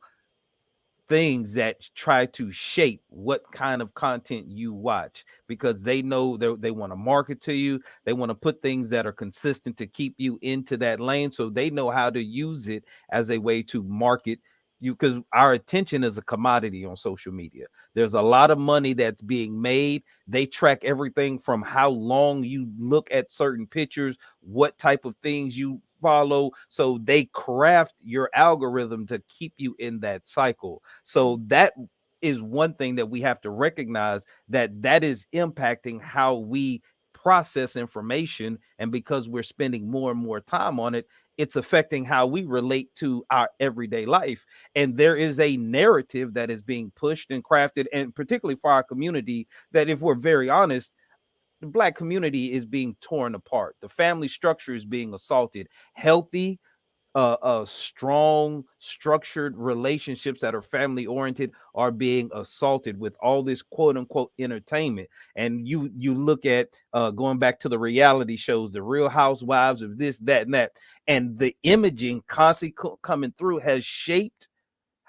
things that try to shape what kind of content you watch, because they know they want to market to you. They want to put things that are consistent to keep you into that lane. So they know how to use it as a way to market you, because our attention is a commodity on social media. There's a lot of money that's being made. They track everything from how long you look at certain pictures, what type of things you follow. So they craft your algorithm to keep you in that cycle. So that is one thing that we have to recognize, that is impacting how we process information. And because we're spending more and more time on it, it's affecting how we relate to our everyday life. And there is a narrative that is being pushed and crafted, and particularly for our community, that, if we're very honest, the Black community is being torn apart. The family structure is being assaulted. Healthy, strong, structured relationships that are family oriented are being assaulted with all this quote unquote entertainment. And you look at going back to the reality shows, the Real Housewives of this, that, and that, and the imaging constantly coming through has shaped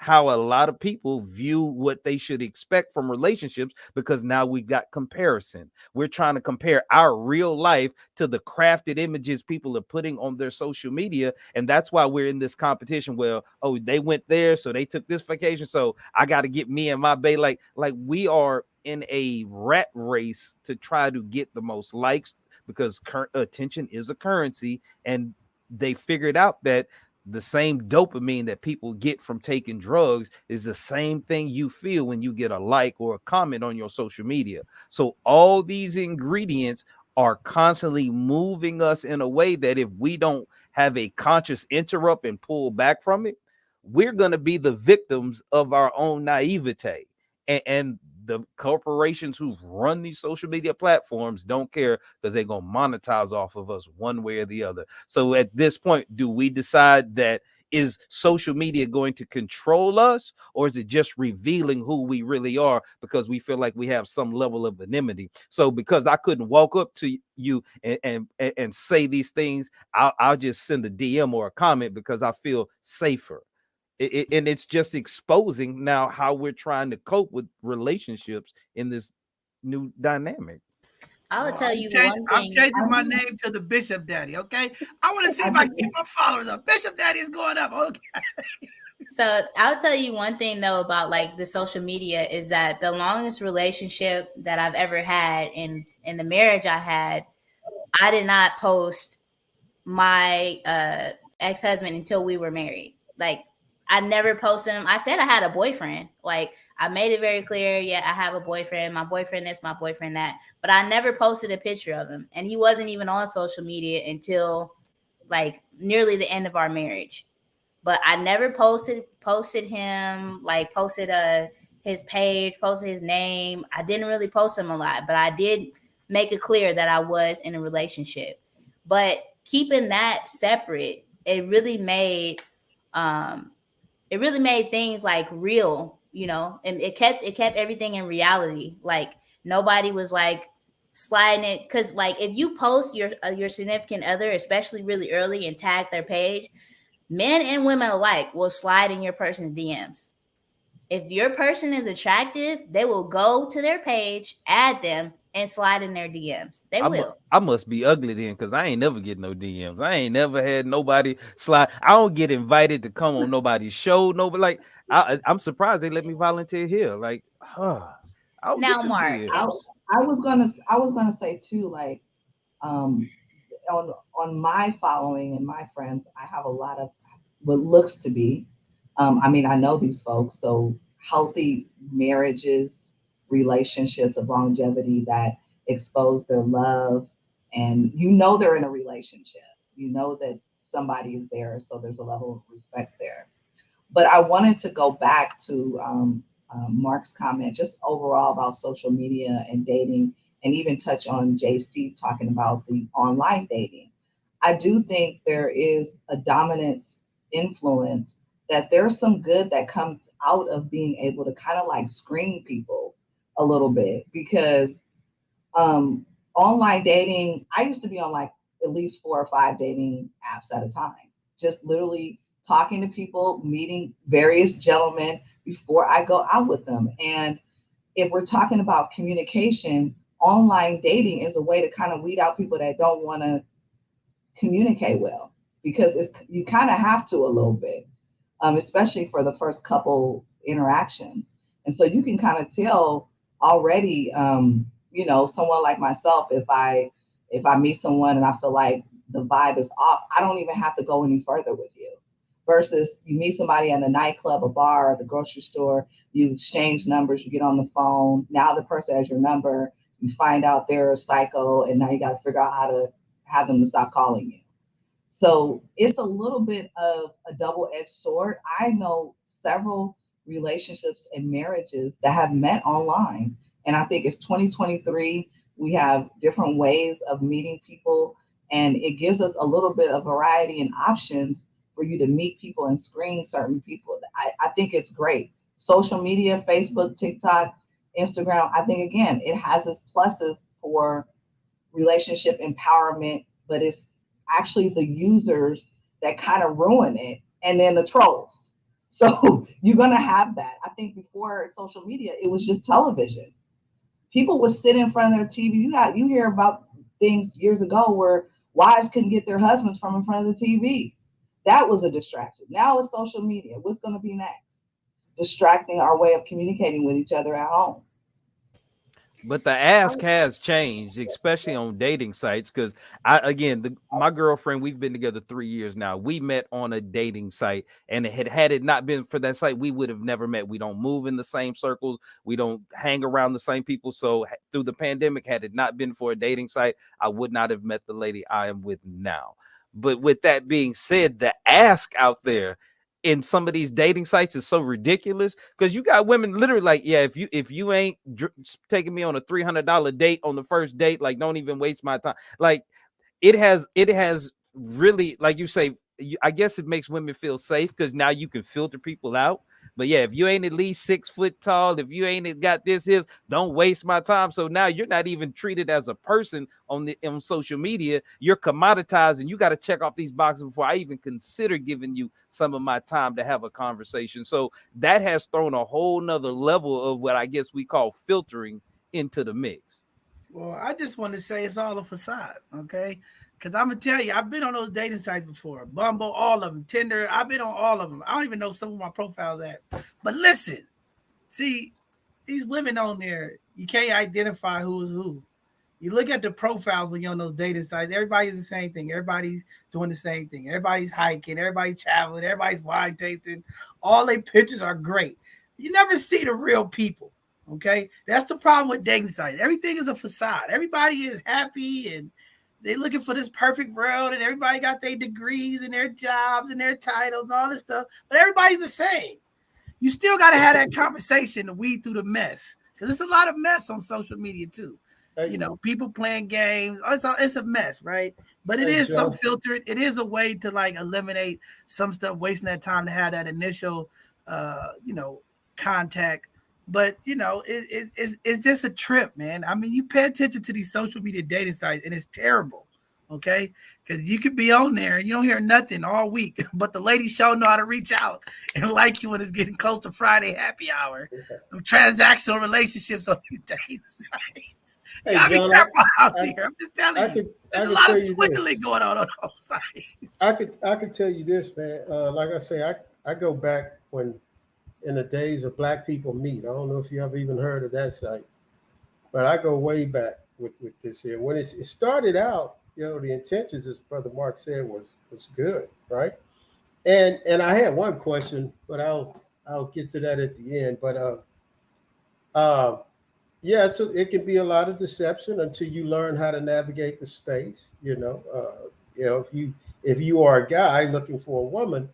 how a lot of people view what they should expect from relationships, because now we've got comparison. We're trying to compare our real life to the crafted images people are putting on their social media. And that's why we're in this competition where, oh, they went there, so they took this vacation, so I got to get me and my bae. Like we are in a rat race to try to get the most likes, because current attention is a currency. And they figured out that the same dopamine that people get from taking drugs is the same thing you feel when you get a like or a comment on your social media. So all these ingredients are constantly moving us in a way that if we don't have a conscious interrupt and pull back from it, we're going to be the victims of our own naivete. And the corporations who run these social media platforms don't care because they're going to monetize off of us one way or the other. So at this point, do we decide that is social media going to control us, or is it just revealing who we really are because we feel like we have some level of anonymity? So because I couldn't walk up to you and say these things, I'll just send a DM or a comment because I feel safer. And it's just exposing now how we're trying to cope with relationships in this new dynamic. I would tell you I'm one thing. changing my name to the Bishop Daddy. Okay, I want to see if I can get my followers up. Bishop Daddy is going up. Okay. So I'll tell you one thing though about like the social media is that the longest relationship that I've ever had in the marriage I had, I did not post my ex-husband until we were married. Like I never posted him. I said I had a boyfriend. Like I made it very clear. Yeah, I have a boyfriend. My boyfriend this, my boyfriend that. But I never posted a picture of him. And he wasn't even on social media until like nearly the end of our marriage. But I never posted him, like posted his page, posted his name. I didn't really post him a lot, but I did make it clear that I was in a relationship. But keeping that separate, it really made things like real, you know, and it kept everything in reality. Like nobody was like sliding it, because like if you post your significant other, especially really early, and tag their page, men and women alike will slide in your person's DMs. If your person is attractive, they will go to their page, add them, and slide in their DMs. They will. I must be ugly then, because I ain't never get no DMs. I ain't never had nobody slide. I don't get invited to come on nobody's show. Nobody, like I'm surprised they let me volunteer here. Like, I don't Now, get the Mark, DMs. I was gonna say too, like, on my following and my friends, I have a lot of what looks to be, I mean, I know these folks, so healthy marriages, relationships of longevity that expose their love, and you know they're in a relationship. You know that somebody is there, so there's a level of respect there. But I wanted to go back to Mark's comment, just overall about social media and dating, and even touch on JC talking about the online dating. I do think there is a dominance influence, that there's some good that comes out of being able to kind of like screen people a little bit, because online dating, I used to be on like at least 4 or 5 dating apps at a time, just literally talking to people, meeting various gentlemen before I go out with them. And if we're talking about communication, online dating is a way to kind of weed out people that don't want to communicate well, because you kind of have to a little bit, especially for the first couple interactions. And so you can kind of tell already, you know, someone like myself, if I meet someone and I feel like the vibe is off, I don't even have to go any further with you. Versus you meet somebody at a nightclub, a bar, or the grocery store, you exchange numbers, you get on the phone. Now the person has your number, you find out they're a psycho, and now you got to figure out how to have them to stop calling you. So it's a little bit of a double-edged sword. I know several relationships and marriages that have met online. And I think it's 2023. We have different ways of meeting people, and it gives us a little bit of variety and options for you to meet people and screen certain people. I think it's great. Social media, Facebook, TikTok, Instagram, I think, again, it has its pluses for relationship empowerment, but it's actually the users that kind of ruin it, and then the trolls. So you're going to have that. I think before social media, it was just television. People would sit in front of their TV. You hear about things years ago where wives couldn't get their husbands from in front of the TV. That was a distraction. Now it's social media. What's going to be next? Distracting our way of communicating with each other at home. But the ask has changed, especially on dating sites. Because my girlfriend, we've been together 3 years now. We met on a dating site, and had it not been for that site, we would have never met. We don't move in the same circles. We don't hang around the same people. So through the pandemic, had it not been for a dating site, I would not have met the lady I am with now. But with that being said, the ask out there in some of these dating sites is so ridiculous, because you got women literally like, yeah, if you ain't taking me on a $300 date on the first date, like, don't even waste my time. Like, it has really, like you say, I guess it makes women feel safe because now you can filter people out. But yeah, if you ain't at least 6 foot tall, if you ain't got this, don't waste my time. So now you're not even treated as a person on social media. You're commoditized, and you got to check off these boxes before I even consider giving you some of my time to have a conversation. So that has thrown a whole nother level of what I guess we call filtering into the mix. Well, I just want to say it's all a facade, okay? Because I'm going to tell you, I've been on those dating sites before. Bumble, all of them. Tinder, I've been on all of them. I don't even know some of my profiles at. But listen, see, these women on there, you can't identify who is who. You look at the profiles when you're on those dating sites, everybody's the same thing. Everybody's doing the same thing. Everybody's hiking. Everybody's traveling. Everybody's wine tasting. All their pictures are great. You never see the real people, okay? That's the problem with dating sites. Everything is a facade. Everybody is happy, and they're looking for this perfect world, and everybody got their degrees and their jobs and their titles and all this stuff, but everybody's the same. You still got to have that conversation to weed through the mess, because there's a lot of mess on social media too. You know, people playing games. It's a mess, right? But it is so filtered. It is a way to like eliminate some stuff, wasting that time to have that initial, contact. But, it's just a trip, man. I mean, you pay attention to these social media dating sites, and it's terrible, okay? Because you could be on there and you don't hear nothing all week, but the ladies sure know how to reach out and like you when it's getting close to Friday happy hour. Transactional relationships on these dating sites. Hey, Y'all be John, careful out there. I'm just telling you. There's a lot of squiggling going on those sites. I could tell you this, man. Like I say, I go back in the days of Black People Meet. I don't know if you ever even heard of that site, but I go way back with this here. When it started out, the intentions, as Brother Mark said, was good, right? And I had one question, but I'll get to that at the end. But it can be a lot of deception until you learn how to navigate the space. If you are a guy looking for a woman,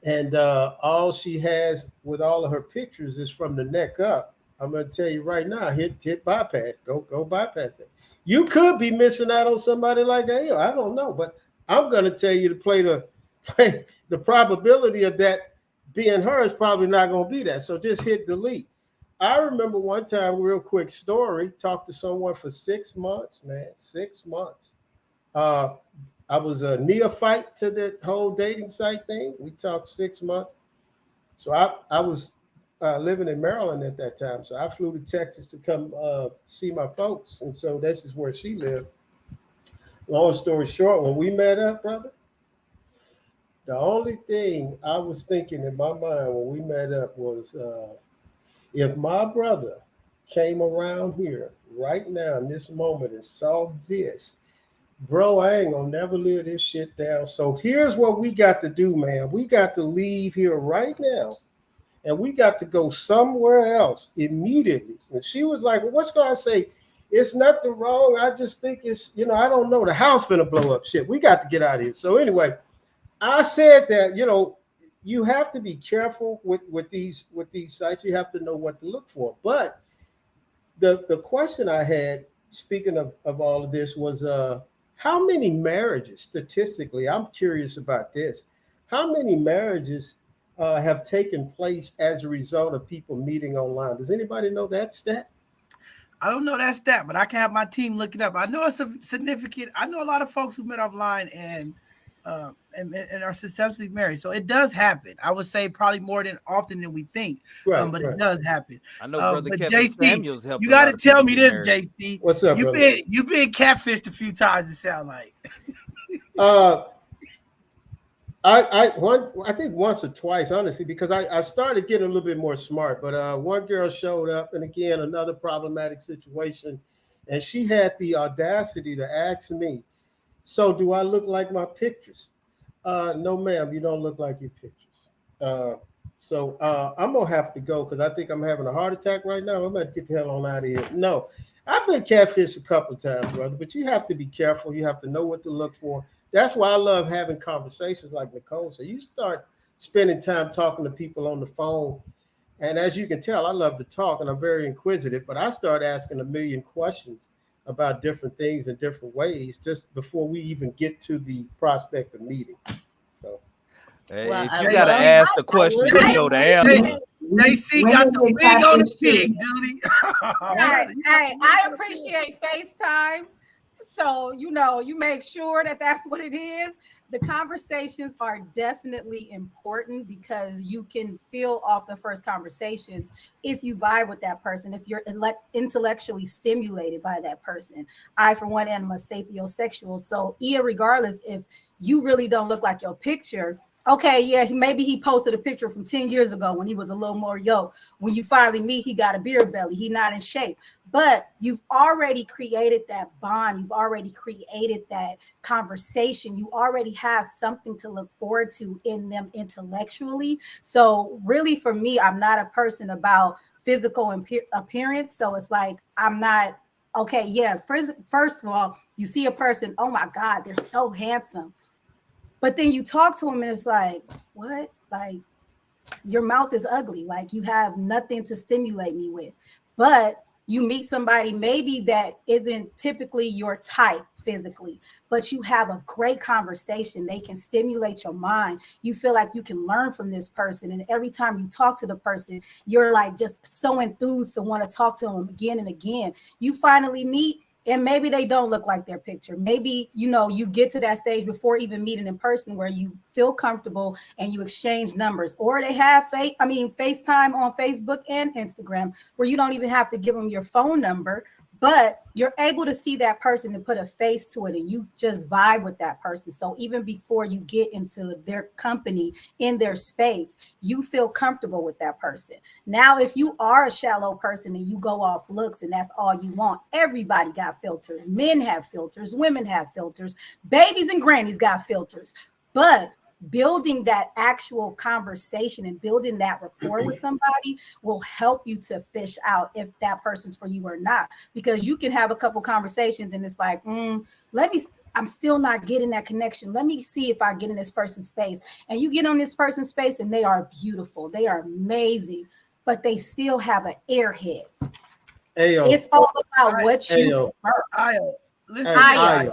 and all she has with all of her pictures is from the neck up, I'm going to tell you right now, hit bypass. Go bypass it. You could be missing out on somebody like that. I don't know, but I'm going to tell you to play the probability of that being her is probably not going to be that. So just hit delete. I remember one time, real quick story, talked to someone for 6 months, man, 6 months. I was a neophyte to the whole dating site thing. We talked 6 months. So I was living in Maryland at that time. So I flew to Texas to come see my folks. And so this is where she lived. Long story short, when we met up, brother, the only thing I was thinking in my mind when we met up was, if my brother came around here right now in this moment and saw this, bro, I ain't gonna never live this shit down. So here's what we got to do, man. We got to leave here right now, and we got to go somewhere else immediately. And she was like, well, what's going to say? It's nothing wrong. I just think it's, I don't know. The house finna blow up. Shit, we got to get out of here. So anyway, I said that, you have to be careful with these sites. You have to know what to look for. But the question I had, speaking of all of this, was how many marriages, statistically, I'm curious about this, how many marriages have taken place as a result of people meeting online? Does anybody know that stat? I don't know that stat, but I can have my team look it up. I know it's a significant. I know a lot of folks who met offline and are successfully married. So it does happen. I would say probably more often than we think, but it does happen. I know Brother Kevin JC, Samuels helped. You got to tell me this, JC. What's up, You've been catfished a few times, it sounds like. I think once or twice, honestly, because I started getting a little bit more smart. But one girl showed up, and again, another problematic situation, and she had the audacity to ask me, "So, do I look like my pictures?" No, ma'am, you don't look like your pictures. I'm gonna have to go because I think I'm having a heart attack right now. I'm about to get the hell on out of here. No, I've been catfished a couple of times, brother, but you have to be careful. You have to know what to look for. That's why I love having conversations like Nicole. So you start spending time talking to people on the phone. And as you can tell, I love to talk and I'm very inquisitive, but I start asking a million questions about different things in different ways just before we even get to the prospect of meeting. So Well, if you gotta ask the question, you know the answer. JC got the wig on the pig, duty. Hey, I appreciate FaceTime. So, you make sure that that's what it is. The conversations are definitely important because you can feel off the first conversations if you vibe with that person, if you're intellectually stimulated by that person. I, for one, am a sapiosexual. So, regardless if you really don't look like your picture, okay, yeah, maybe he posted a picture from 10 years ago when he was a little more yoked. When you finally meet, he got a beer belly. He not in shape. But you've already created that bond. You've already created that conversation. You already have something to look forward to in them intellectually. So really, for me, I'm not a person about physical appearance. So it's like, I'm not, okay, yeah, first of all, you see a person, oh my God, they're so handsome. But then you talk to them and it's like, what? Like, your mouth is ugly. Like, you have nothing to stimulate me with. But you meet somebody maybe that isn't typically your type physically, but you have a great conversation. They can stimulate your mind. You feel like you can learn from this person. And every time you talk to the person, you're like just so enthused to want to talk to them again and again. You finally meet, and maybe they don't look like their picture. Maybe, you get to that stage before even meeting in person where you feel comfortable and you exchange numbers, or they have FaceTime on Facebook and Instagram where you don't even have to give them your phone number, but you're able to see that person and put a face to it, and you just vibe with that person. So even before you get into their company, in their space, you feel comfortable with that person. Now, if you are a shallow person and you go off looks and that's all you want, everybody got filters. Men have filters, women have filters, babies and grannies got filters. But building that actual conversation and building that rapport with somebody will help you to fish out if that person's for you or not, because you can have a couple conversations and it's like, I'm still not getting that connection. Let me see if I get in this person's space. And you get on this person's space and they are beautiful. They are amazing, but they still have an airhead. Ayo. It's all about what you prefer. Listen,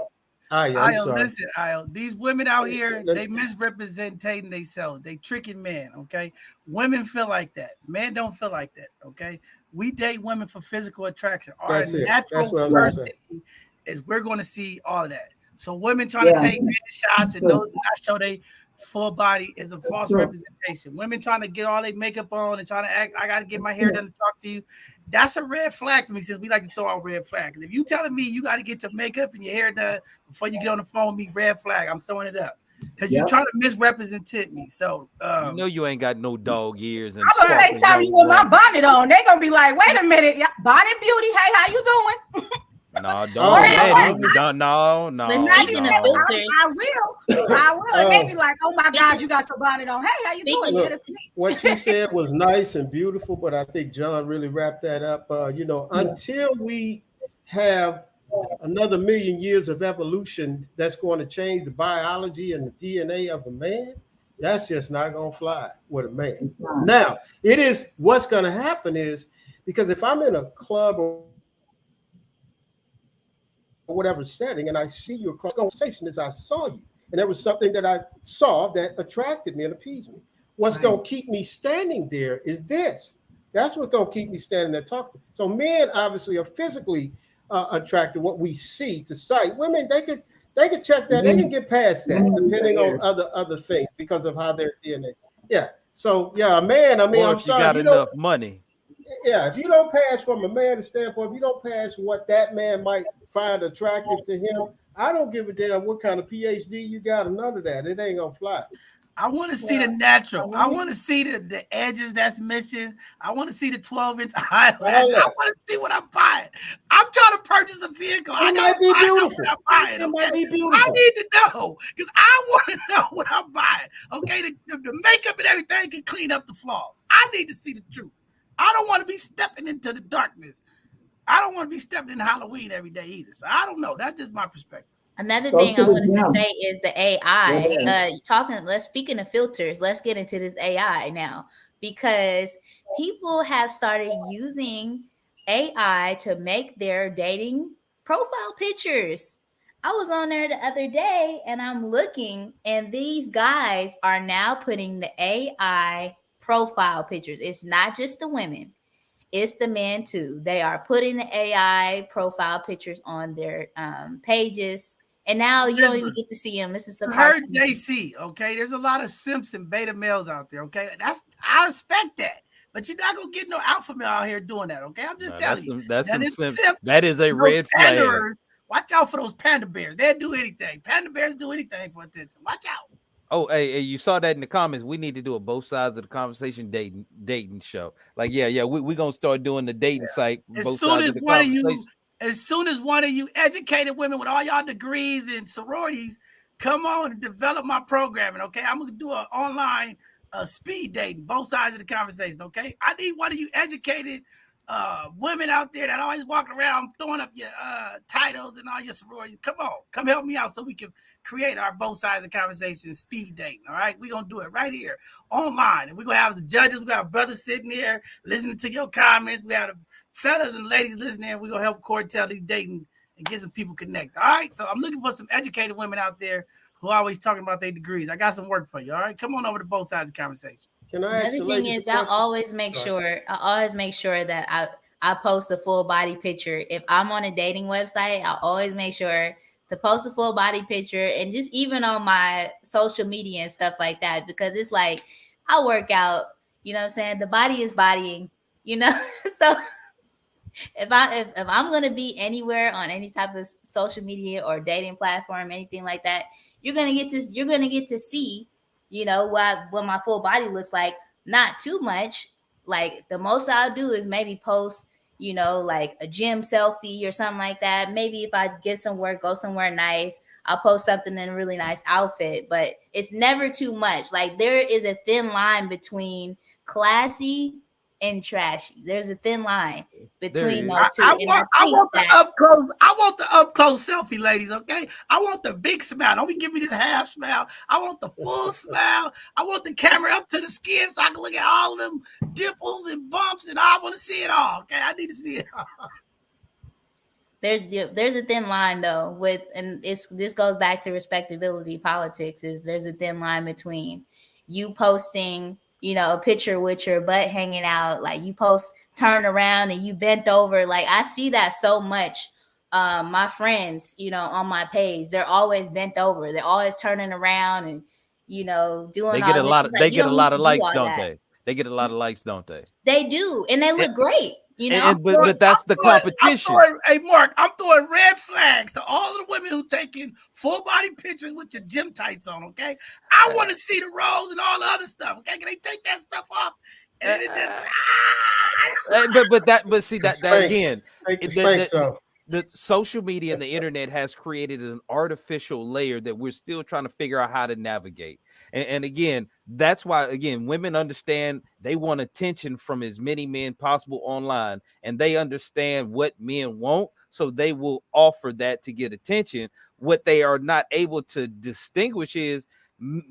these women out here, they misrepresenting themselves. They tricking men, okay? Women feel like that. Men don't feel like that, okay? We date women for physical attraction. Our natural first thing is we're going to see all of that. So women trying to take shots and those not show they full body is a false representation. Women trying to get all their makeup on and trying to act, I got to get my hair done to talk to you. That's a red flag for me, since we like to throw out red flags. If you telling me you got to get your makeup and your hair done before you get on the phone with me, red flag, I'm throwing it up. Because you're trying to misrepresent me. So you ain't got no dog ears. And I'm gonna FaceTime you with my bonnet on. They're gonna be like, wait a minute, bonnet beauty. Hey, how you doing? No, don't. No. Let's speaking of filters. I will. They be like, oh my God, you got your bonnet on. Hey, how you doing? Look, what you said was nice and beautiful, but I think John really wrapped that up. Until we have another million years of evolution that's going to change the biology and the DNA of a man, that's just not going to fly with a man. Now, it is what's going to happen is, because if I'm in a club or whatever setting and I see you across conversation as I saw you, and there was something that I saw that attracted me and appeased me. What's going to keep me standing there is this. That's what's going to keep me standing there talking. So men obviously are physically attracted, what we see to sight. Women, they could check that. They can get past that, depending on other things because of how their DNA. Yeah. So a man. I mean, I'm sorry. You got enough money. Yeah, if you don't pass from a man's standpoint, if you don't pass what that man might find attractive to him, I don't give a damn what kind of PhD you got or none of that. It ain't gonna fly. I want to see the natural. I want to see the edges that's missing. I want to see the 12-inch eyelashes. I want to see what I'm buying. I'm trying to purchase a vehicle. I might be beautiful. What I'm buying, It might okay? be beautiful. I need to know because I want to know what I'm buying. Okay, the makeup and everything can clean up the flaws. I need to see the truth. I don't want to be stepping into the darkness. I don't want to be stepping in Halloween every day either. So I don't know. That's just my perspective. Another Go thing to I the wanted to gym. say is the AI. Yeah. Speaking of filters, let's get into this AI now, because people have started using AI to make their dating profile pictures. I was on there the other day and I'm looking, and these guys are now putting the AI profile pictures. It's not just the women. It's the men too. They are putting the AI profile pictures on their pages, and now you don't even get to see them. This is a Her cartoon. JC, okay. There's a lot of simps and beta males out there, okay. I expect that, but you're not gonna get no alpha male out here doing that, okay. I'm just telling you. That's some it's simps. That is a red flag. Watch out for those panda bears. They'll do anything. Panda bears do anything for attention. Watch out. Oh, hey, you saw that in the comments. We need to do a both sides of the conversation dating show. Like, yeah, we're gonna start doing the dating site. As soon as one of you educated women with all y'all degrees and sororities come on and develop my programming, okay? I'm gonna do an online speed dating, both sides of the conversation, okay? I need one of you educated women out there that always walking around throwing up your titles and all your sororities. Come on, come help me out so we can create our both sides of the conversation speed dating. All right, we're gonna do it right here online, and we're gonna have the judges. We got brothers sitting here listening to your comments. We got the fellas and ladies listening. We're gonna help Cortell these dating and get some people connected. All right, so I'm looking for some educated women out there who are always talking about their degrees. I got some work for you. All right, come on over to both sides of the conversation. Can I ask Another thing is, I always make sure that I post a full body picture. If I'm on a dating website, I always make sure to post a full body picture, and just even on my social media and stuff like that, because it's like I work out, you know what I'm saying? The body is bodying, you know? So if I'm gonna be anywhere on any type of social media or dating platform, anything like that, you're gonna get to see, you know, what my full body looks like. Not too much. Like the most I'll do is maybe post, you know, like a gym selfie or something like that. Maybe if I get some work, go somewhere nice, I'll post something in a really nice outfit, but it's never too much. Like there is a thin line between classy and trashy. There's a thin line between those two. I want the up close selfie, ladies. Okay, I want the big smile. Don't be giving me the half smile. I want the full smile. I want the camera up to the skin so I can look at all of them dimples and bumps, and I want to see it all. Okay, I need to see it all. There's a thin line though, this goes back to respectability politics. There's a thin line between you posting, you know, a picture with your butt hanging out, like you post turn around and you bent over. Like I see that so much. My friends, you know, on my page, they're always bent over. They're always turning around and, you know, doing they all get this. a lot of, they get a lot of likes, don't that. they? They get a lot of likes, don't they? They do, and they look great. You know, but that's the competition. Hey, Mark, I'm throwing red flags to all of the women who taking full body pictures with your gym tights on. Okay, I want to see the rolls and all the other stuff. Okay, can they take that stuff off? And but see that again. The social media and the internet has created an artificial layer that we're still trying to figure out how to navigate. And again, that's why, again, women understand they want attention from as many men possible online, and they understand what men want. So they will offer that to get attention. What they are not able to distinguish is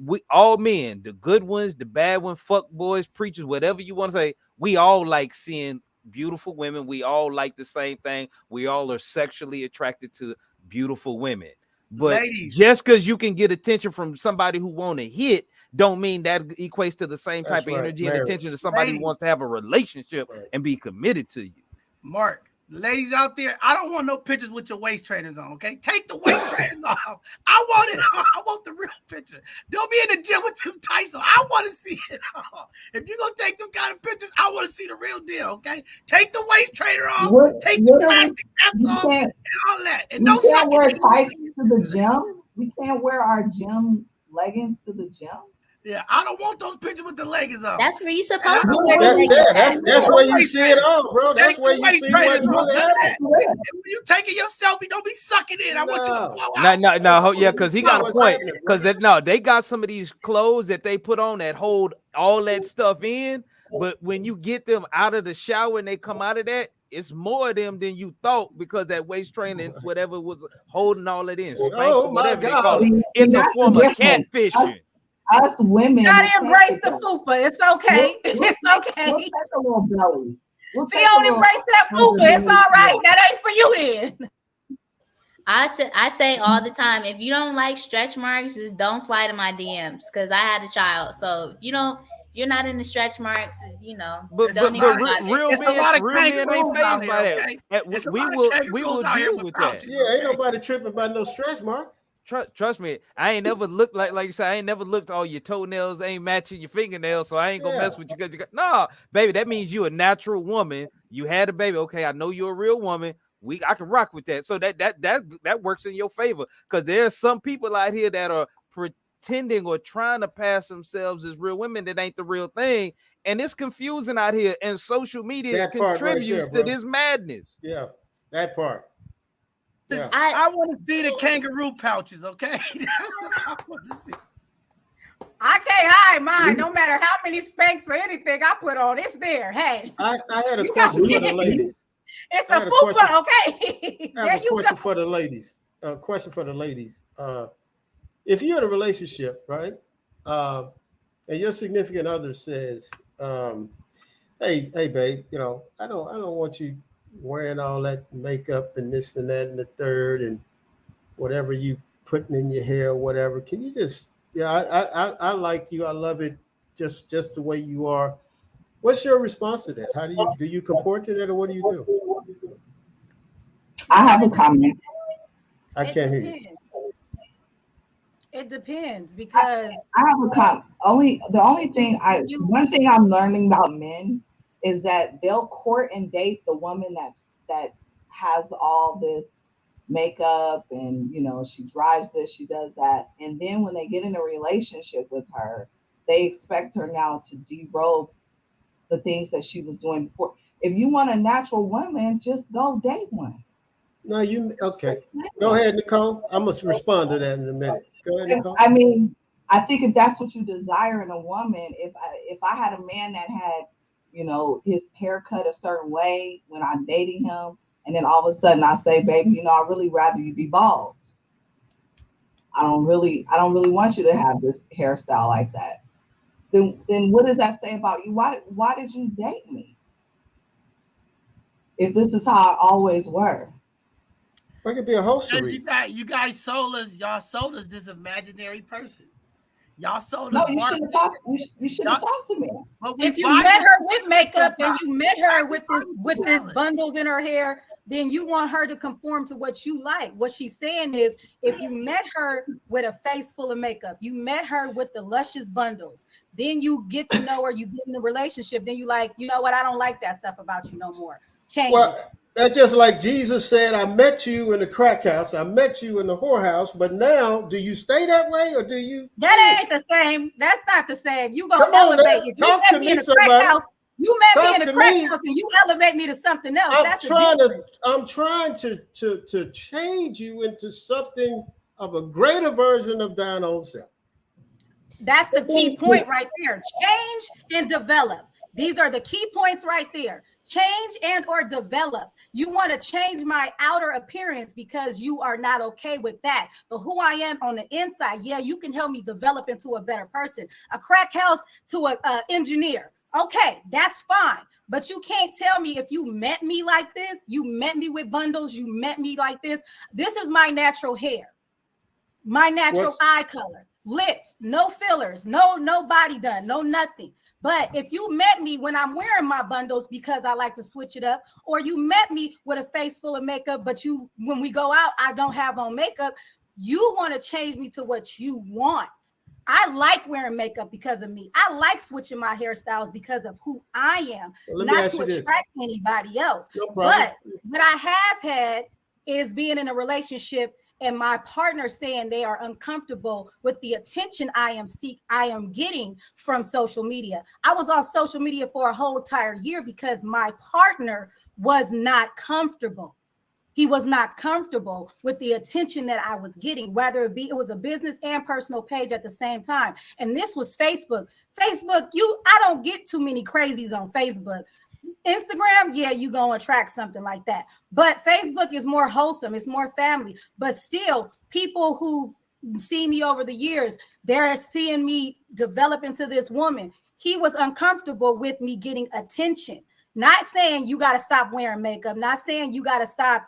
we all men, the good ones, the bad ones, fuck boys, preachers, whatever you want to say, we all like seeing beautiful women. We all like the same thing. We all are sexually attracted to beautiful women. But ladies, just because you can get attention from somebody who want to hit, don't mean that equates to the same type of energy and attention to somebody who wants to have a relationship and be committed to you. Mark, ladies out there, I don't want no pictures with your waist trainers on, okay? Take the waist trainers off. I want it all. I want the real picture. Don't be in the gym with two tights on. I want to see it all. If you're going to take them kind of pictures, I want to see the real deal, okay? Take the waist trainer off. Take the plastic caps off and all that. And we can't wear tights to the gym. We can't wear our gym leggings to the gym. Yeah, I don't want those pictures with the leggings on. That's where you supposed to wear the That's, leggings. yeah, that's where you see it all, bro. That's where you see what's really happening. When you taking your selfie, don't be sucking in. I want you to blow out. No, yeah, because he got a What's point. happening, Because they got some of these clothes that they put on that hold all that stuff in. But when you get them out of the shower and they come out of that, it's more of them than you thought because that waist training, whatever was holding all that in. Spanx Oh or my whatever they God. call it. It's a That's form the of difference. catfishing. Us women. Gotta will embrace take the it. fupa. It's okay. It's We'll okay. take a little belly. We'll If you take a don't little- embrace that fupa, it's all right. That ain't for you then. I say all the time, if you don't like stretch marks, just don't slide in my DMs because I had a child. So if you're not in the stretch marks, But don't even watch it. real It's a lot of men ain't kangaroos out phased by here, that. okay? And It's a we lot of will kangaroos out here deal with with that. pouches. Yeah, ain't nobody tripping by no stretch marks. Trust me, I ain't never looked like you said. I ain't never looked all your toenails ain't matching your fingernails, so I ain't gonna mess with you because you got no, baby. That means you a natural woman. You had a baby. Okay, I know you're a real woman. I can rock with that. So that works in your favor because there's some people out here that are pretending or trying to pass themselves as real women that ain't the real thing, and it's confusing out here. And social media That part right contributes there, to bro. this madness. Yeah, that part. Yeah. I want to see the kangaroo pouches, okay? That's what I want to see. I can't hide mine. No matter how many Spanx or anything I put on, it's there. Hey, I had a You question got for the me. ladies. it's I a had a question. fupa, okay? I There have a you question go. for the ladies. A question for the ladies. If you're in a relationship, right, and your significant other says, "Hey, babe, I don't want you wearing all that makeup and this and that and the third and whatever you putting in your hair or whatever. Can you just, I like you. I love it, just the way you are." What's your response to that? How do you comport to that, or what do you do? I have a comment. I It can't hear you. depends. It depends because I have a comment. One thing I'm learning about men is that they'll court and date the woman that has all this makeup and she drives this, she does that, and then when they get in a relationship with her, they expect her now to derobe the things that she was doing before. If you want a natural woman, just go date one. No, okay. Go ahead, Nicole. I must respond to that in a minute. Go ahead, Nicole. I mean, I think if that's what you desire in a woman, if I had a man that had, his hair cut a certain way when I'm dating him, and then all of a sudden I say, baby, I really rather you be bald. I don't really want you to have this hairstyle like that. Then what does that say about you? Why did you date me? If this is how I always were. It could be a host of And reasons. you guys sold us this imaginary person. Y'all sold No, us. you should have talked. You should have talked to me. But we if you buy met it. her with makeup and you met her with this bundles in her hair, then you want her to conform to what you like. What she's saying is, if you met her with a face full of makeup, you met her with the luscious bundles, then you get to know her, you get in a relationship, then you like, you know what, I don't like that stuff about you no more. Change. Well, that's just like Jesus said, I met you in the crack house, I met you in the whorehouse, but now do you stay that way or do you? That ain't the same. That's not the same. You gonna Come on, elevate. man. If you Talk met to me me, in a crack somebody. house, you met me Talk in a to crack me. house and you elevate me to something else. I'm trying to change you into something of a greater version of thine own self. That's the key point right there. Change and develop. These are the key points right there. Change and or develop. You want to change my outer appearance because you are not okay with that. But who I am on the inside, yeah, you can help me develop into a better person. A crack house to a engineer. Okay, that's fine. But you can't tell me if you met me like this, you met me with bundles, you met me like this. This is my natural hair, my natural eye color, lips, no fillers, no body done, no nothing. But if you met me when I'm wearing my bundles because I like to switch it up, or you met me with a face full of makeup, but when we go out, I don't have on makeup, you want to change me to what you want. I like wearing makeup because of me. I like switching my hairstyles because of who I am, not to attract anybody else. No problem. But what I have had is being in a relationship and my partner saying they are uncomfortable with the attention I am getting from social media. I was off social media for a whole entire year because my partner was not comfortable. He was not comfortable with the attention that I was getting, whether it was a business and personal page at the same time. And this was Facebook. I don't get too many crazies on Facebook. Instagram, yeah, you gonna attract something like that. But Facebook is more wholesome, it's more family. But still, people who see me over the years, they're seeing me develop into this woman. He was uncomfortable with me getting attention. Not saying you got to stop wearing makeup, not saying you got to stop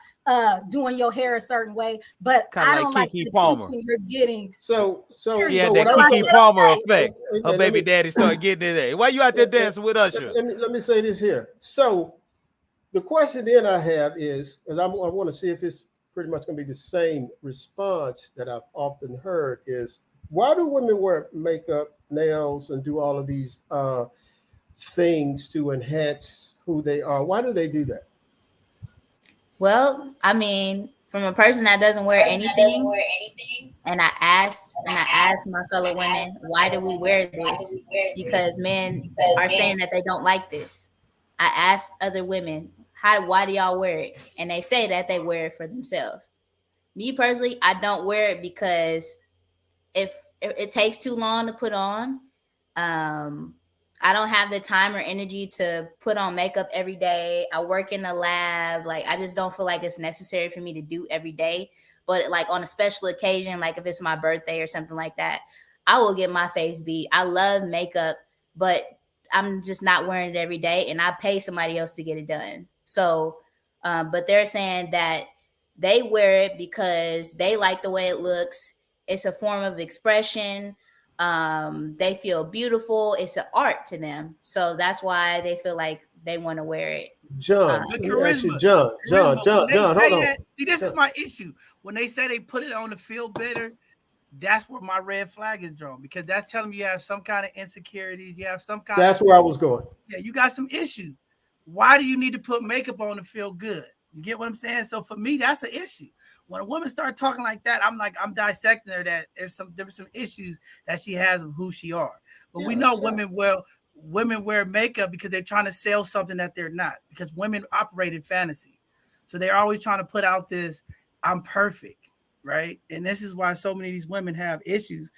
doing your hair a certain way, but Kinda I don't like Keke the Palmer. attention you're getting. So She had that what I'm Keke saying- Palmer effect. Her let baby me- daddy started getting in there. Why you out there dancing with Usher? Let me say this here. So the question then I have is, and I want to see if it's pretty much going to be the same response that I've often heard, is why do women wear makeup, nails, and do all of these things to enhance who they are? Why do they do that? Well, I mean, from a person that doesn't wear anything, and I asked my fellow women, why do we wear this? Because men are saying that they don't like this. I asked other women, why do y'all wear it? And they say that they wear it for themselves. Me personally, I don't wear it because if it takes too long to put on, I don't have the time or energy to put on makeup every day. I work in a lab. Like, I just don't feel like it's necessary for me to do every day. But like on a special occasion, like if it's my birthday or something like that, I will get my face beat. I love makeup, but I'm just not wearing it every day, and I pay somebody else to get it done. So, but they're saying that they wear it because they like the way it looks. It's a form of expression. They feel beautiful. It's an art to them. So that's why they feel like they want to wear it. John, But let me ask you, charisma. John, When they hold say on. that, see, this is my issue. When they say they put it on to feel better, that's where my red flag is drawn, because that's telling me you have some kind of insecurities. You have some kind That's of, where I was going. yeah, you got some issue. Why do you need to put makeup on to feel good? You get what I'm saying? So for me, that's an issue. When a woman starts talking like that, I'm dissecting her, that there's some issues that she has of who she are. But we know women wear makeup because they're trying to sell something that they're not, because women operate in fantasy. So they're always trying to put out this, I'm perfect, right? And this is why so many of these women have issues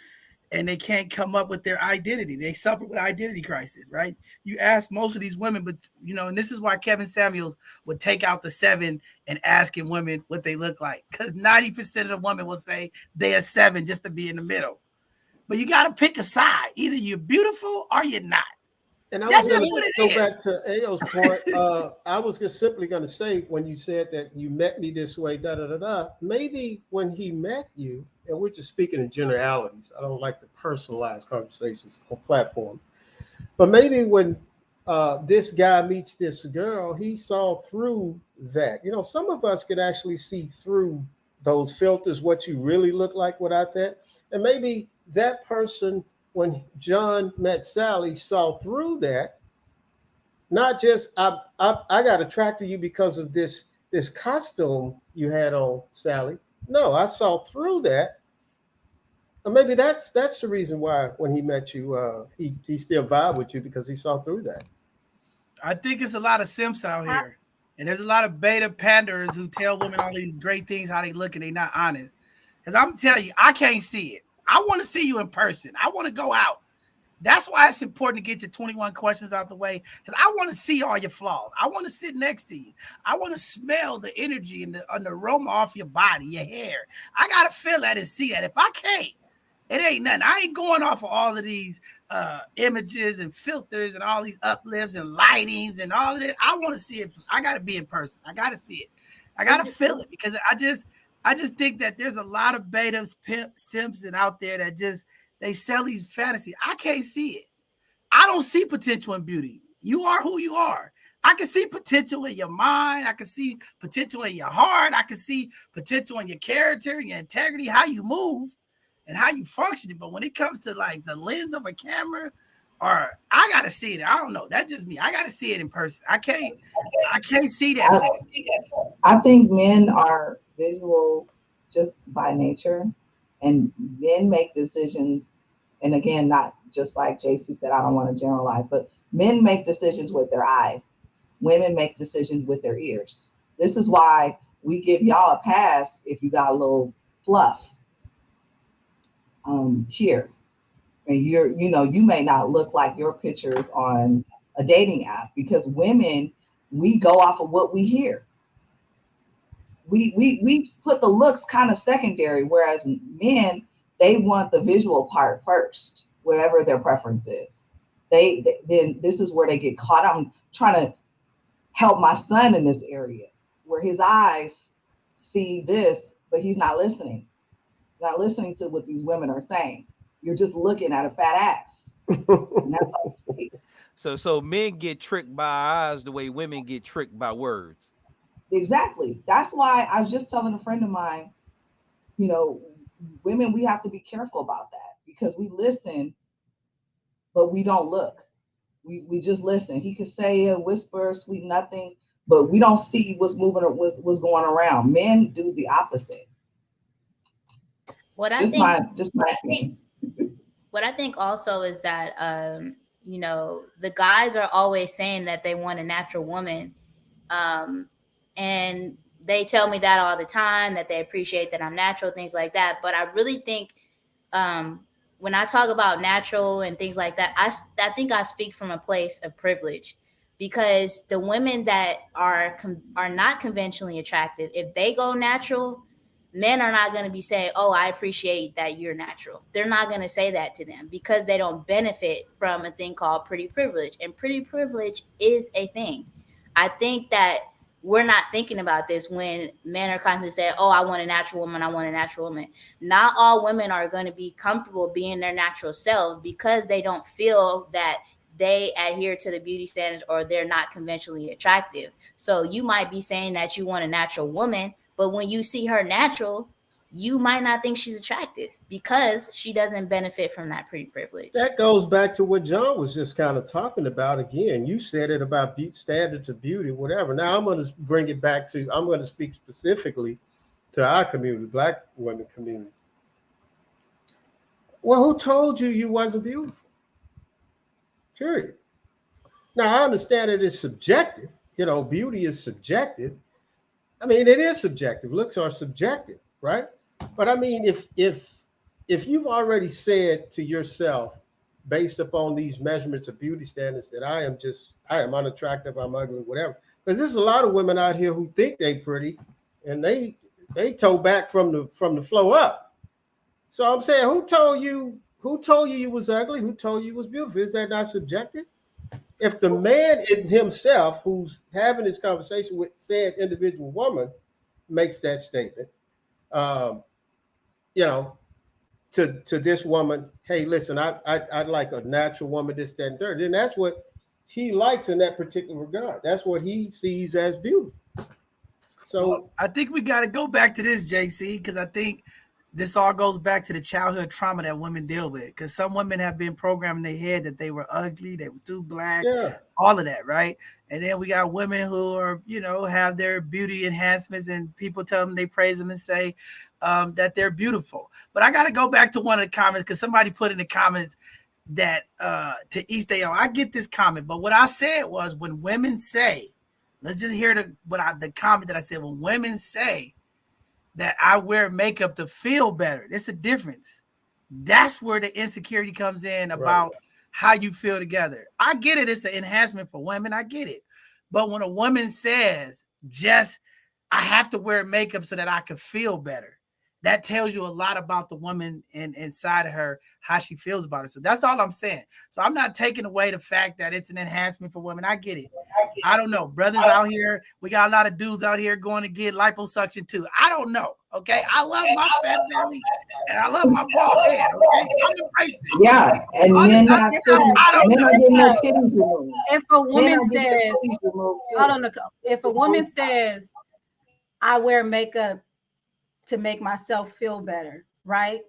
and they can't come up with their identity. They suffer with identity crisis, right? You ask most of these women, but and this is why Kevin Samuels would take out the 7 and asking women what they look like, because 90% of the women will say they are 7 just to be in the middle. But you got to pick a side. Either you're beautiful or you're not. And I That's was just going what to it go is. back to Ayo's point. I was just simply going to say, when you said that you met me this way, maybe when he met you, and we're just speaking in generalities, I don't like to personalize conversations on platform, but maybe when this guy meets this girl, he saw through that. Some of us could actually see through those filters, what you really look like without that. And maybe that person, when John met Sally, saw through that. Not just I got attracted to you because of this costume you had on, Sally. No, I saw through that. Or maybe that's the reason why when he met you, he still vibed with you, because he saw through that. I think it's a lot of simps out here. And there's a lot of beta panders who tell women all these great things, how they look, and they're not honest. Because I'm telling you, I can't see it. I want to see you in person. I want to go out. That's why it's important to get your 21 questions out the way, because I want to see all your flaws. I want to sit next to you. I want to smell the energy and the aroma off your body, your hair. I got to feel that and see that. If I can't, it ain't nothing. I ain't going off of all of these images and filters and all these uplifts and lightings and all of it. I want to see it. I got to be in person. I got to see it. I got to feel it, because I just think that there's a lot of betas, simps out there that they sell these fantasies. I can't see it. I don't see potential in beauty. You are who you are. I can see potential in your mind. I can see potential in your heart. I can see potential in your character, your integrity, how you move and how you function. But when it comes to like the lens of a camera, or I got to see it. I don't know. That's just me. I got to see it in person. I can't see that. I think men are visual just by nature, and men make decisions. And again, not just like JC said, I don't want to generalize, but men make decisions with their eyes. Women make decisions with their ears. This is why we give y'all a pass if you got a little fluff here. And you may not look like your pictures on a dating app, because women, we go off of what we hear. We put the looks kind of secondary, whereas men, they want the visual part first, wherever their preference is. Then this is where they get caught. I'm trying to help my son in this area where his eyes see this, but he's not listening. Not listening to what these women are saying. You're just looking at a fat ass. And that's all you see. So men get tricked by eyes the way women get tricked by words. Exactly. That's why I was just telling a friend of mine, women, we have to be careful about that, because we listen, but we don't look. We just listen. He could say a whisper, sweet nothings, but we don't see what's moving or what's going around. Men do the opposite. What I think also is that the guys are always saying that they want a natural woman, and they tell me that all the time, that they appreciate that I'm natural, things like that. But I really think when I talk about natural and things like that, I think I speak from a place of privilege, because the women that are not conventionally attractive, if they go natural, men are not going to be saying, oh, I appreciate that you're natural. They're not going to say that to them, because they don't benefit from a thing called pretty privilege. And pretty privilege is a thing. I think that we're not thinking about this when men are constantly saying, oh, I want a natural woman. I want a natural woman. Not all women are going to be comfortable being their natural selves, because they don't feel that they adhere to the beauty standards, or they're not conventionally attractive. So you might be saying that you want a natural woman, but when you see her natural, you might not think she's attractive, because she doesn't benefit from that pretty privilege. That goes back to what John was just kind of talking about. Again, you said it about standards of beauty, whatever. Now I'm going to bring it back to, I'm going to speak specifically to our community, Black women community. Well, who told you wasn't beautiful? Period. Now I understand it is subjective. Beauty is subjective. I mean, it is subjective. Looks are subjective, right? But I mean, if you've already said to yourself, based upon these measurements of beauty standards, that I am unattractive, I'm ugly, whatever. Because there's a lot of women out here who think they pretty, and they toe back from the flow up. So I'm saying, who told you you was ugly? Who told you you was beautiful? Is that not subjective? If the man in himself, who's having this conversation with said individual woman, makes that statement, to this woman, hey, listen, I'd like a natural woman, this, that, and third, then that's what he likes in that particular regard. That's what he sees as beautiful. So I think we got to go back to this, JC, because I think this all goes back to the childhood trauma that women deal with, because some women have been programmed in their head that they were ugly, they were too black, all of that, right? And then we got women who are, have their beauty enhancements, and people tell them, they praise them and say that they're beautiful. But I got to go back to one of the comments, because somebody put in the comments that to each day, I get this comment, but what I said was, when women say, let's just hear the comment that I said, when women say that I wear makeup to feel better, there's a difference. That's where the insecurity comes in about how you feel together. I get it. It's an enhancement for women. I get it. But when a woman says, I have to wear makeup so that I can feel better, that tells you a lot about the woman inside of her, how she feels about it. So that's all I'm saying. So I'm not taking away the fact that it's an enhancement for women. I get it. I don't know. Brothers out here, we got a lot of dudes out here going to get liposuction too. I don't know. Okay. I love my fat belly and I love my bald head. Okay. I'm embracing it. Yeah. And men are getting their titties removed. If a woman says, hold on, Nicole. If a woman says, I wear makeup to make myself feel better, right?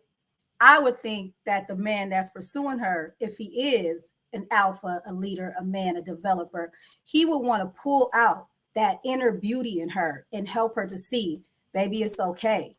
I would think that the man that's pursuing her, if he is an alpha, a leader, a man, a developer, he would want to pull out that inner beauty in her and help her to see, baby, it's okay.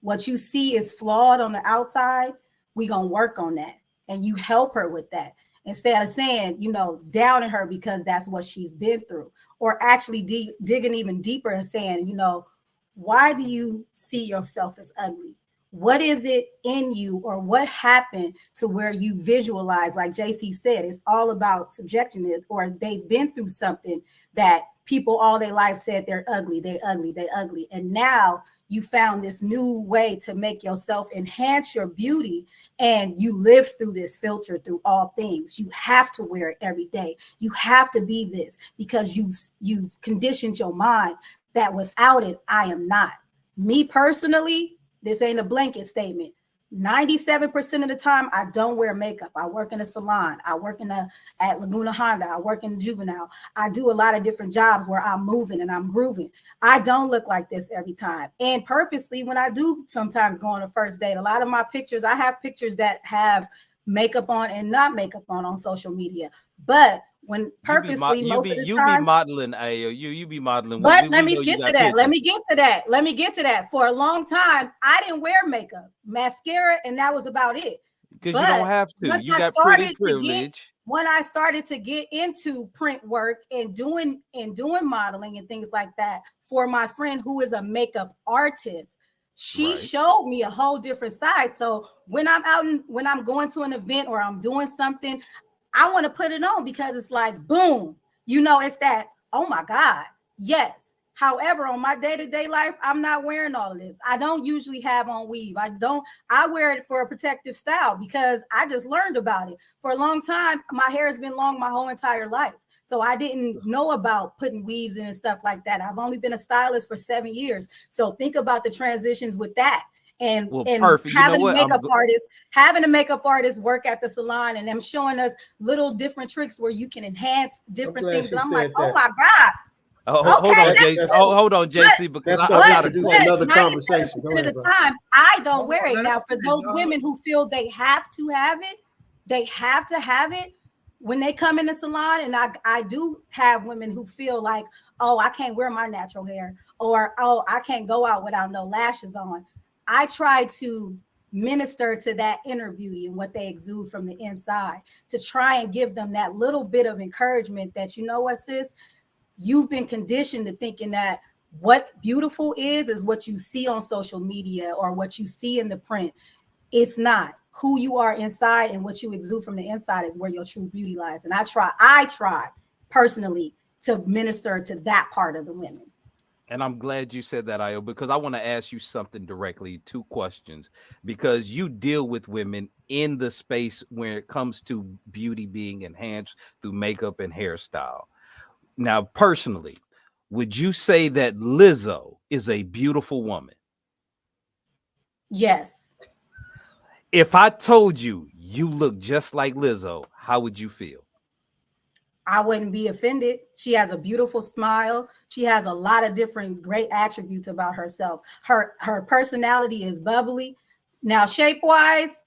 what you see is flawed on the outside, we gonna work on that. And you help her with that. Instead of saying, you know, downing her because that's what she's been through, or actually digging even deeper and saying, you know, why do you see yourself as ugly? What is it in you, or what happened to where you visualize, like JC said, it's all about subjection, or they've been through something that people all their life said they're ugly, they ugly, they ugly. And now you found this new way to make yourself enhance your beauty, and you live through this filter through all things. You have to wear it every day. You have to be this because you've conditioned your mind that without it, I am not. Me personally, this ain't a blanket statement. 97% of the time, I don't wear makeup. I work in a salon. I work at Laguna Honda. I work in juvenile. I do a lot of different jobs where I'm moving and I'm grooving. I don't look like this every time. And purposely, when I do sometimes go on a first date, a lot of my pictures, I have pictures that have makeup on and not makeup on social media. But when purposely, most of the time, you be modeling, Ayo. You be modeling. But let me get to that. Let me get to that. For a long time, I didn't wear makeup, mascara, and that was about it. Because you don't have to. You got pretty privilege. When I started to get into print work and doing modeling and things like that, for my friend who is a makeup artist, she showed me a whole different side. So when I'm out and when I'm going to an event or I'm doing something, I want to put it on because it's like, boom, you know, it's that, oh my God, yes. However, on my day-to-day life, I'm not wearing all of this. I don't usually have on weave. I wear it for a protective style because I just learned about it. For a long time, my hair has been long my whole entire life. So I didn't know about putting weaves in and stuff like that. I've only been a stylist for 7 years. So think about the transitions with that. And having a makeup artist work at the salon and them showing us little different tricks where you can enhance different things. And I'm like, oh my God. Hold on, JC, because I got to do another conversation. At the time, I don't wear it. Now, for those women who feel they have to have it, they have to have it when they come in the salon. And I do have women who feel like, oh, I can't wear my natural hair, or, oh, I can't go out without no lashes on. I try to minister to that inner beauty and what they exude from the inside to try and give them that little bit of encouragement that, you know what, sis, you've been conditioned to thinking that what beautiful is what you see on social media or what you see in the print. It's not. Who you are inside and what you exude from the inside is where your true beauty lies. And I try personally to minister to that part of the women. And I'm glad you said that, Ayo, because I want to ask you something directly, 2 questions, because you deal with women in the space when it comes to beauty being enhanced through makeup and hairstyle. Now, personally, would you say that Lizzo is a beautiful woman? Yes. If I told you you look just like Lizzo, how would you feel? I wouldn't be offended. She has a beautiful smile. She has a lot of different great attributes about herself. Her personality is bubbly. Now, shape-wise,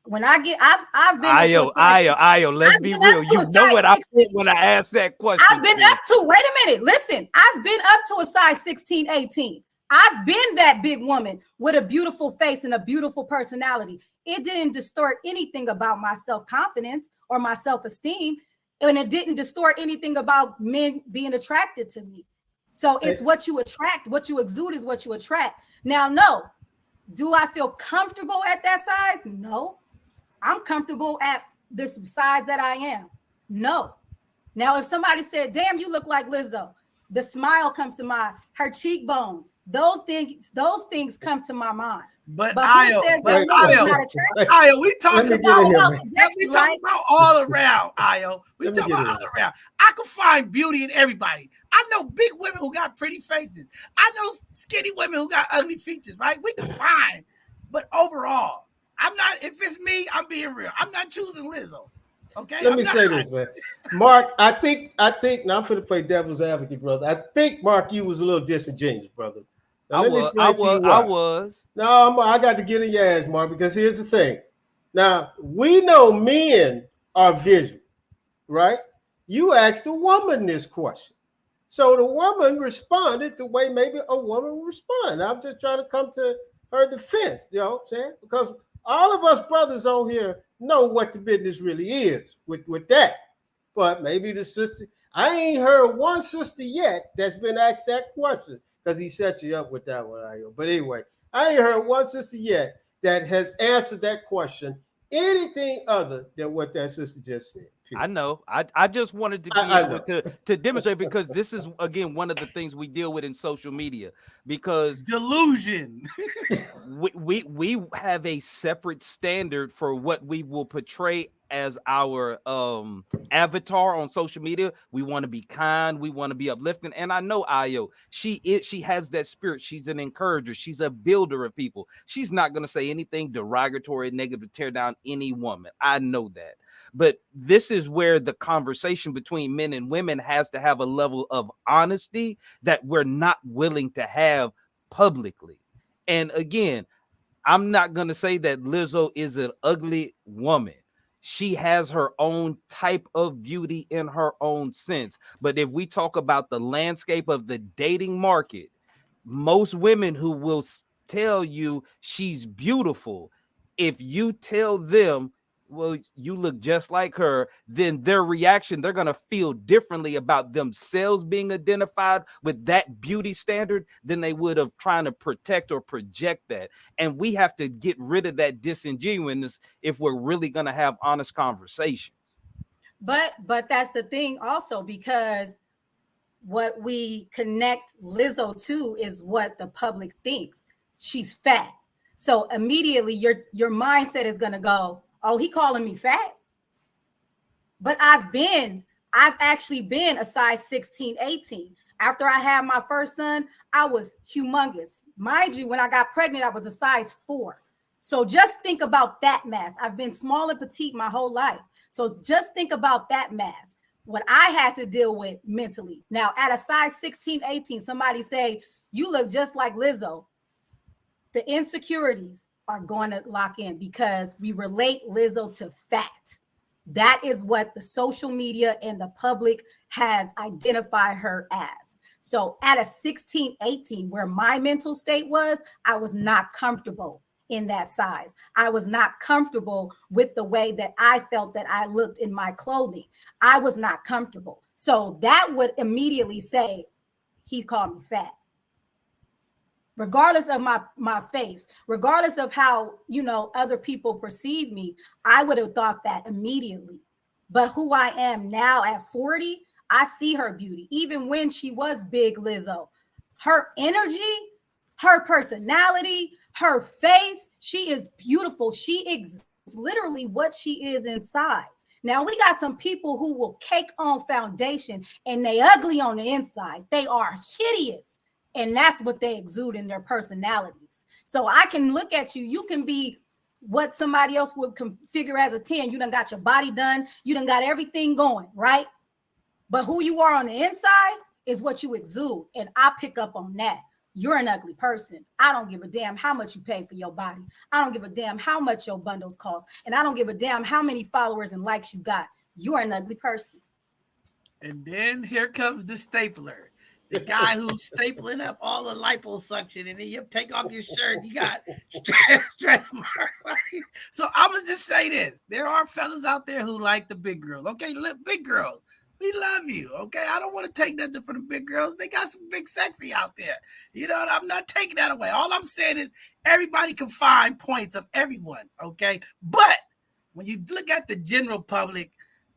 when I've been Ayo, let's be real. You know what I said when I asked that question. I've been up to, wait a minute, listen, I've been up to a size 16, 18. I've been that big woman with a beautiful face and a beautiful personality. It didn't distort anything about my self-confidence or my self-esteem. And it didn't distort anything about men being attracted to me. So it's what you attract, what you exude is what you attract. Now, no, do I feel comfortable at that size? No, I'm comfortable at this size that I am. No. Now, if somebody said, damn, you look like Lizzo, the smile comes to mind, her cheekbones, those things come to my mind. But Ayo, we talking about all around, Ayo. We talking about all around. I can find beauty in everybody. I know big women who got pretty faces. I know skinny women who got ugly features, right? We can find. But overall, I'm not, if it's me, I'm being real. I'm not choosing Lizzo. Okay. Let me say this, man. Mark, I think now I'm going to play devil's advocate, brother. I think, Mark, you was a little disingenuous, brother. Now, I was. No, I got to get in your ass, Mark, because here's the thing. Now, we know men are visual, right? You asked a woman this question. So the woman responded the way maybe a woman would respond. I'm just trying to come to her defense. You know what I'm saying? Because all of us brothers on here know what the business really is with that. But maybe the sister, I ain't heard one sister yet that's been asked that question, because he set you up with that one, Ayo. But anyway, I ain't heard one sister yet that has answered that question anything other than what that sister just said. I know. I just wanted to be able to demonstrate, because this is, again, one of the things we deal with in social media, because delusion. we have a separate standard for what we will portray as our avatar on social media. We want to be kind, we want to be uplifting, and I know Ayo, she has that spirit. She's an encourager, she's a builder of people. She's not going to say anything derogatory, negative to tear down any woman. I know that. But this is where the conversation between men and women has to have a level of honesty that we're not willing to have publicly. And again, I'm not going to say that Lizzo is an ugly woman. She has her own type of beauty in her own sense. But if we talk about the landscape of the dating market, most women who will tell you she's beautiful, if you tell them, well, you look just like her, then their reaction, they're going to feel differently about themselves being identified with that beauty standard than they would have trying to protect or project that. And we have to get rid of that disingenuousness if we're really going to have honest conversations. But that's the thing also, because what we connect Lizzo to is what the public thinks. She's fat. So immediately your mindset is going to go, oh, he calling me fat. But I've actually been a size 16, 18. After I had my first son, I was humongous. Mind you, when I got pregnant, I was a size 4. So just think about that mass. I've been small and petite my whole life. So just think about that mass, what I had to deal with mentally. Now, at a size 16, 18, somebody say, you look just like Lizzo. The insecurities are going to lock in, because we relate Lizzo to fat. That is what the social media and the public has identified her as. So at a 16, 18, where my mental state was, I was not comfortable in that size. I was not comfortable with the way that I felt that I looked in my clothing. I was not comfortable. So that would immediately say, he called me fat. Regardless of my face, regardless of how, other people perceive me, I would have thought that immediately. But who I am now at 40, I see her beauty. Even when she was big Lizzo, her energy, her personality, her face, she is beautiful. She is literally what she is inside. Now, we got some people who will cake on foundation and they ugly on the inside. They are hideous. And that's what they exude in their personalities. So I can look at you. You can be what somebody else would configure as a 10. You done got your body done. You done got everything going, right? But who you are on the inside is what you exude. And I pick up on that. You're an ugly person. I don't give a damn how much you pay for your body. I don't give a damn how much your bundles cost. And I don't give a damn how many followers and likes you got. You're an ugly person. And then here comes the stapler. The guy who's stapling up all the liposuction, and then you take off your shirt, you got stretch mark. So I'm gonna just say this: there are fellas out there who like the big girls. Okay, big girls, we love you. Okay, I don't want to take nothing from the big girls. They got some big sexy out there. I'm not taking that away. All I'm saying is everybody can find points of everyone. Okay, but when you look at the general public,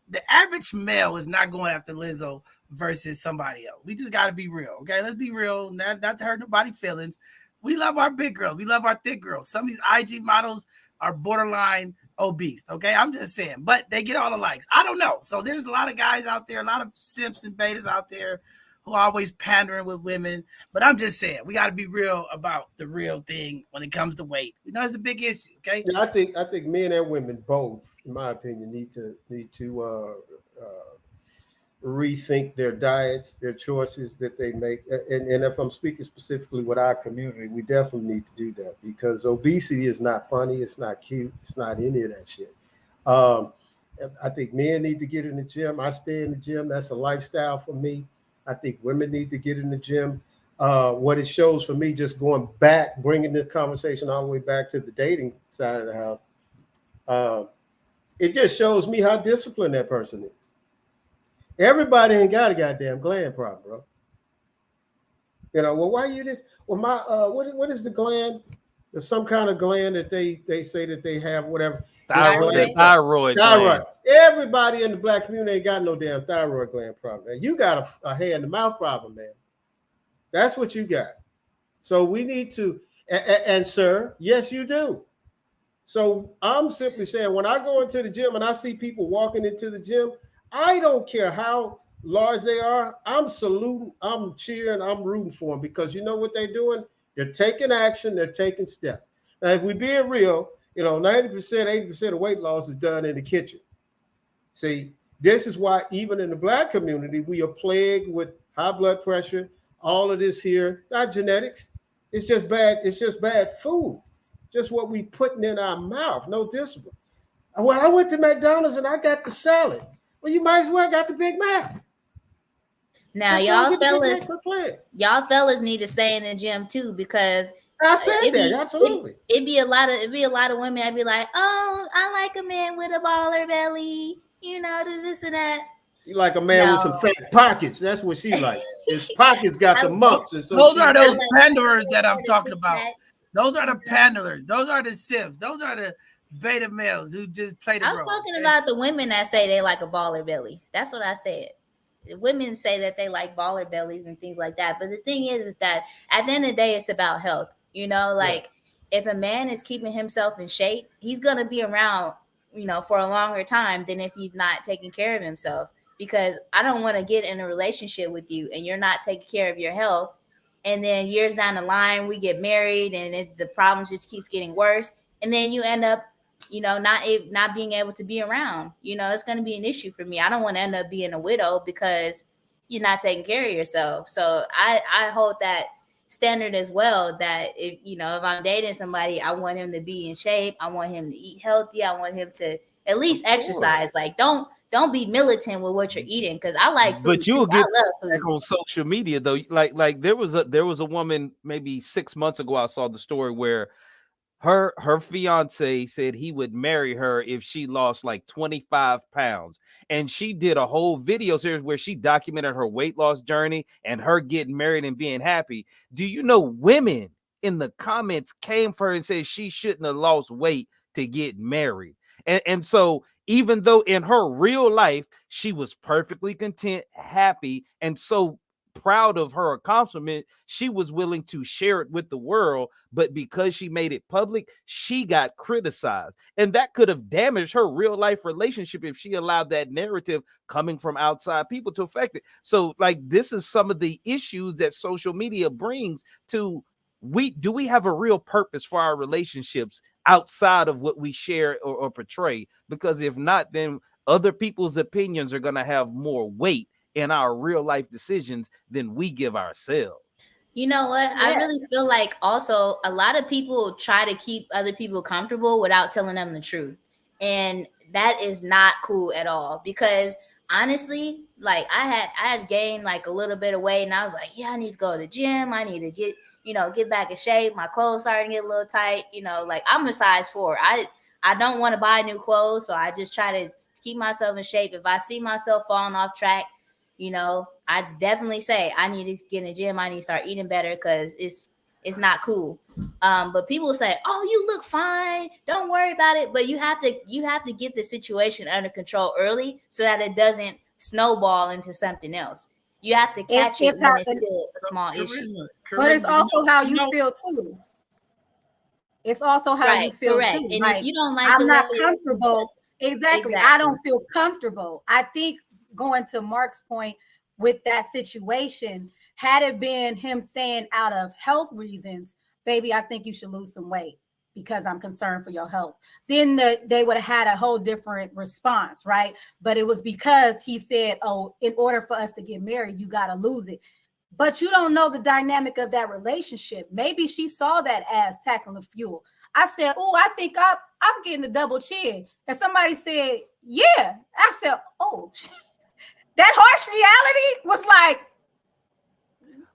the average male is not going after Lizzo versus somebody else. We just got to be real. Okay, let's be real. Not to hurt nobody's feelings. We love our big girls. We love our thick girls. Some of these IG models are borderline obese. Okay, I'm just saying, but they get all the likes. I don't know. So there's a lot of guys out there, a lot of simps and betas out there who are always pandering with women. But I'm just saying, we got to be real about the real thing when it comes to weight. We know it's a big issue. Okay. Yeah, I think men and women both, in my opinion, need to rethink their diets, their choices that they make. And if I'm speaking specifically with our community, we definitely need to do that, because obesity is not funny. It's not cute. It's not any of that shit. I think men need to get in the gym. I stay in the gym. That's a lifestyle for me. I think women need to get in the gym. What it shows for me, just going back, bringing this conversation all the way back to the dating side of the house, it just shows me how disciplined that person is. Everybody ain't got a goddamn gland problem, bro. You know, well, why you this? Well, my what is the gland? There's some kind of gland that they say that they have, whatever. Thyroid. Everybody in the black community ain't got no damn thyroid gland problem. Man. You got a hand to mouth problem, man. That's what you got. So we need to, and sir, yes, you do. So I'm simply saying, when I go into the gym and I see people walking into the gym, I don't care how large they are. I'm saluting, I'm cheering, I'm rooting for them, because you know what they're doing? They're taking action, they're taking steps. Now, if we being real, 90%, 80% of weight loss is done in the kitchen. See, this is why even in the black community, we are plagued with high blood pressure, all of this here, not genetics. It's just bad. It's just bad food. Just what we putting in our mouth, no discipline. Well, I went to McDonald's and I got the salad. Well, you might as well got the Big Mac. Now, y'all fellas need to stay in the gym too, because I said that absolutely. It'd be a lot of women. I'd be like, oh, I like a man with a baller belly, this and that. You like a man with some fake pockets. That's what she like. His pockets got the mumps. And so those are those panderers that I'm talking about. Those are the panderers. Those are the simps. Those are the beta males who just play the role. I was talking about the women that say they like a baller belly. That's what I said. Women say that they like baller bellies and things like that. But the thing is that at the end of the day, it's about health. If a man is keeping himself in shape, he's going to be around, for a longer time than if he's not taking care of himself. Because I don't want to get in a relationship with you and you're not taking care of your health. And then years down the line, we get married and the problems just keeps getting worse. And then you end up, not being able to be around. It's going to be an issue for me. I don't want to end up being a widow because you're not taking care of yourself. So I hold that standard as well, that if I'm dating somebody, I want him to be in shape. I want him to eat healthy. I want him to at least exercise. Like, don't be militant with what you're eating, because I like food. But you'll get I love food. back on social media though. Like there was a woman maybe 6 months ago. I saw the story where her fiance said he would marry her if she lost like 25 pounds. And she did a whole video series where she documented her weight loss journey and her getting married and being happy. Do you know women in the comments came for her and said she shouldn't have lost weight to get married? And so even though in her real life, she was perfectly content, happy, and so proud of her accomplishment, she was willing to share it with the world. But because she made it public, she got criticized. And that could have damaged her real life relationship if she allowed that narrative coming from outside people to affect it. So this is some of the issues that social media brings to do we have a real purpose for our relationships outside of what we share or portray? Because if not, then other people's opinions are going to have more weight in our real life decisions than we give ourselves. You know what? Yeah. I really feel like also a lot of people try to keep other people comfortable without telling them the truth. And that is not cool at all, because honestly, I had gained a little bit of weight and I was like, yeah, I need to go to the gym. I need to get back in shape. My clothes starting to get a little tight. I'm a size 4. I don't want to buy new clothes. So I just try to keep myself in shape. If I see myself falling off track, I definitely say I need to get in the gym. I need to start eating better, because it's not cool. But people say, oh, you look fine. Don't worry about it. But you have to get the situation under control early so that it doesn't snowball into something else. You have to catch it when it's still a small issue. But it's also how you feel too. It's also how you feel correct. too. And if you don't like, I'm not comfortable. Exactly. I don't feel comfortable. I think, going to Mark's point with that situation, had it been him saying out of health reasons, baby, I think you should lose some weight because I'm concerned for your health, then they would have had a whole different response, right? But it was because he said, oh, in order for us to get married, you got to lose it. But you don't know the dynamic of that relationship. Maybe she saw that as tackling fuel. I said, oh, I think I'm getting a double chin. And somebody said, yeah. I said, oh, that harsh reality was like,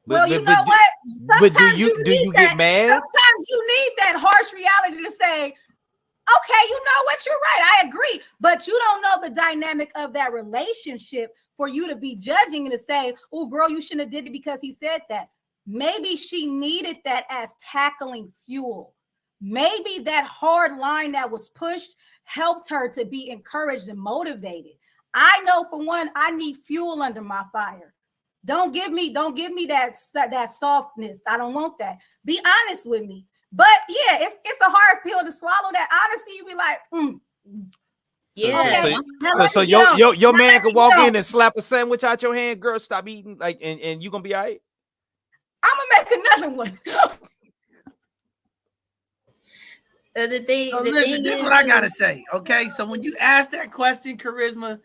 Well, you know but what? but Sometimes do you need get that. mad? Sometimes you need that harsh reality to say, okay, you know what? You're right. I agree. But you don't know the dynamic of that relationship for you to be judging and to say, oh, girl, you shouldn't have did it because he said that. Maybe she needed that as tackling fuel. Maybe that hard line that was pushed helped her to be encouraged and motivated. I know for one, I need fuel under my fire. Don't give me that softness. I don't want that. Be honest with me. But yeah, it's a hard pill to swallow. That honesty, you be like, Yeah. okay. So your man could walk in and slap a sandwich out your hand, girl. Stop eating, like, and you gonna be all right. I'm gonna make another one. The thing This is what I gotta say. Okay, so when you ask that question, Charisma,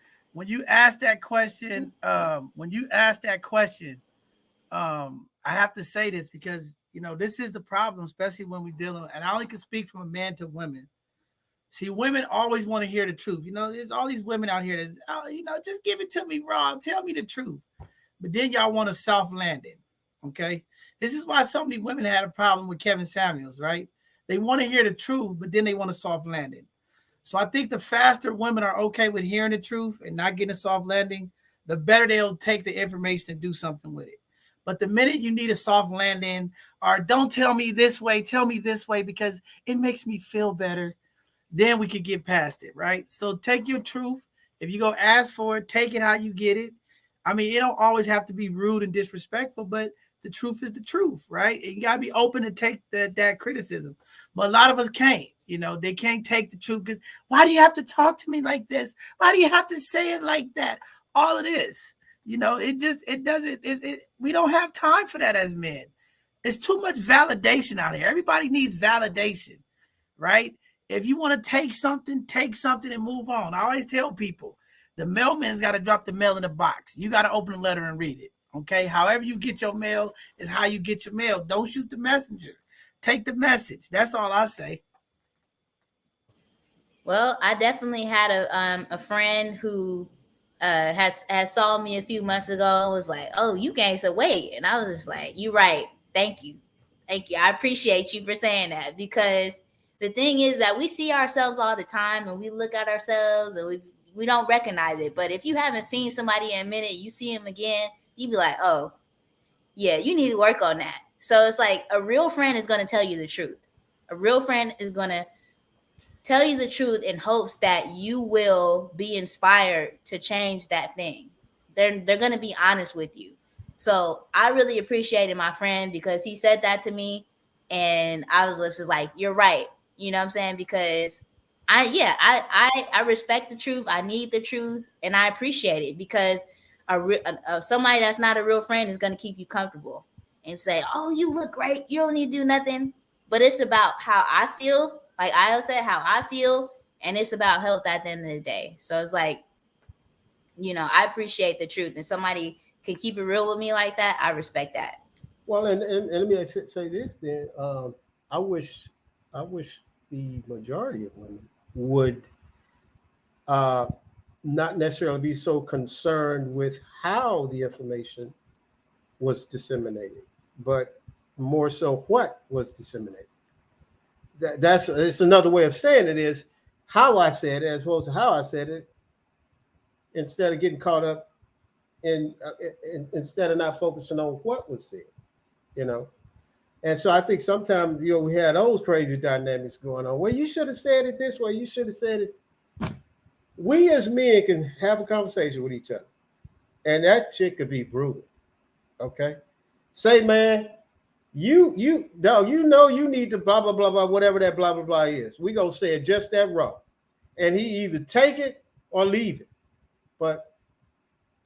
I have to say this because this is the problem, especially when we dealing. And I only can speak from a man to women. See, women always want to hear the truth. There's all these women out here that's, just give it to me raw, tell me the truth. But then y'all want a soft landing. Okay, this is why so many women had a problem with Kevin Samuels, right? They want to hear the truth, but then they want a soft landing. So I think the faster women are okay with hearing the truth and not getting a soft landing, the better they'll take the information and do something with it. But the minute you need a soft landing, or don't tell me this way, tell me this way because it makes me feel better, then we could get past it, right? So take your truth. If you go ask for it, take it how you get it. I mean, it don't always have to be rude and disrespectful, but the truth is the truth, right? And you got to be open to take that criticism. But a lot of us can't, they can't take the truth. Because why do you have to talk to me like this? Why do you have to say it like that? All of this, we don't have time for that as men. It's too much validation out here. Everybody needs validation, right? If you want to take something and move on. I always tell people, the mailman's got to drop the mail in the box. You got to open the letter and read it. Okay, however you get your mail is how you get your mail. Don't shoot the messenger. Take the message. That's all I say. Well, I definitely had a friend who has saw me a few months ago and was like, "Oh, you gained some weight," and I was just like, "You're right. Thank you. I appreciate you for saying that." Because the thing is that we see ourselves all the time, and we look at ourselves, and we don't recognize it. But if you haven't seen somebody in a minute, you see them again. You'd be like, oh, yeah, you need to work on that. So it's like a real friend is going to tell you the truth. A real friend is going to tell you the truth in hopes that you will be inspired to change that thing. They're going to be honest with you. So I really appreciated my friend because he said that to me. And I was just like, you're right. You know what I'm saying? Because I respect the truth. I need the truth. And I appreciate it because somebody that's not a real friend is going to keep you comfortable and say, oh, you look great. You don't need to do nothing. But it's about how I feel. Like I said, how I feel. And it's about health at the end of the day. So it's like, I appreciate the truth. And somebody can keep it real with me like that. I respect that. Well, and let me say this then. I wish the majority of women would not necessarily be so concerned with how the information was disseminated, but more so what was disseminated. It's another way of saying it is how I said it as opposed to how I said it, instead of getting caught up in instead of not focusing on what was said, And so I think sometimes, we had those crazy dynamics going on. Well, you should have said it this way. You should have said it. We as men can have a conversation with each other. And that chick could be brutal. Okay? Say, man, you need to blah, blah, blah, blah, whatever that blah, blah, blah is. We're going to say it just that raw. And he either take it or leave it. But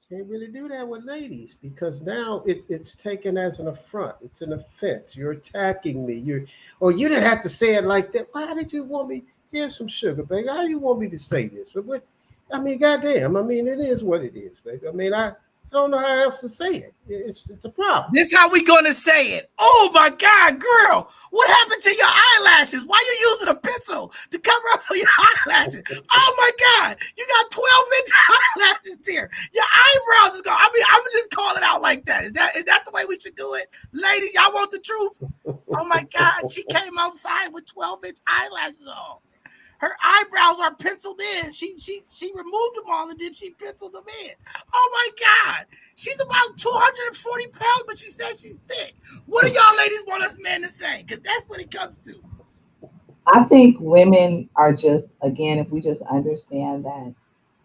can't really do that with ladies because now it's taken as an affront. It's an offense. You're attacking me. You didn't have to say it like that. Why did you want me? Here's some sugar, baby. How do you want me to say this? Goddamn. It is what it is, baby. I don't know how else to say it. It's a problem. This is how we gonna say it. Oh my God, girl, What happened to your eyelashes? Why you using a pencil to cover up for your eyelashes? Oh my God, you got 12-inch eyelashes there. Your eyebrows is gone. I mean, I'm just calling it out like that. Is that the way we should do it? Ladies, y'all want the truth? Oh my God, she came outside with 12-inch eyelashes on. Her eyebrows are penciled in. She removed them all and then she penciled them in. Oh my God. She's about 240 pounds, but she said she's thick. What do y'all ladies want us men to say? Because that's what it comes to. I think women are just, again, if we just understand that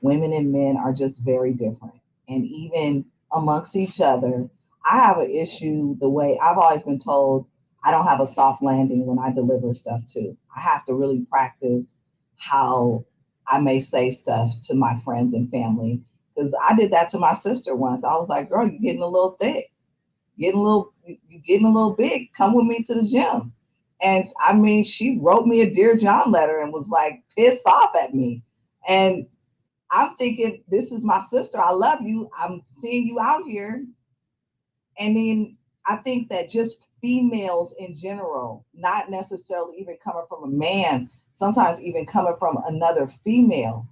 women and men are just very different. And even amongst each other, I have an issue the way I've always been told I don't have a soft landing when I deliver stuff too. I have to really practice how I may say stuff to my friends and family. Because I did that to my sister once. I was like, girl, you're getting a little thick. You're getting a little big. Come with me to the gym. And I mean, she wrote me a Dear John letter and was like pissed off at me. And I'm thinking, this is my sister. I love you. I'm seeing you out here. And then I think that just females in general, not necessarily even coming from a man, sometimes even coming from another female,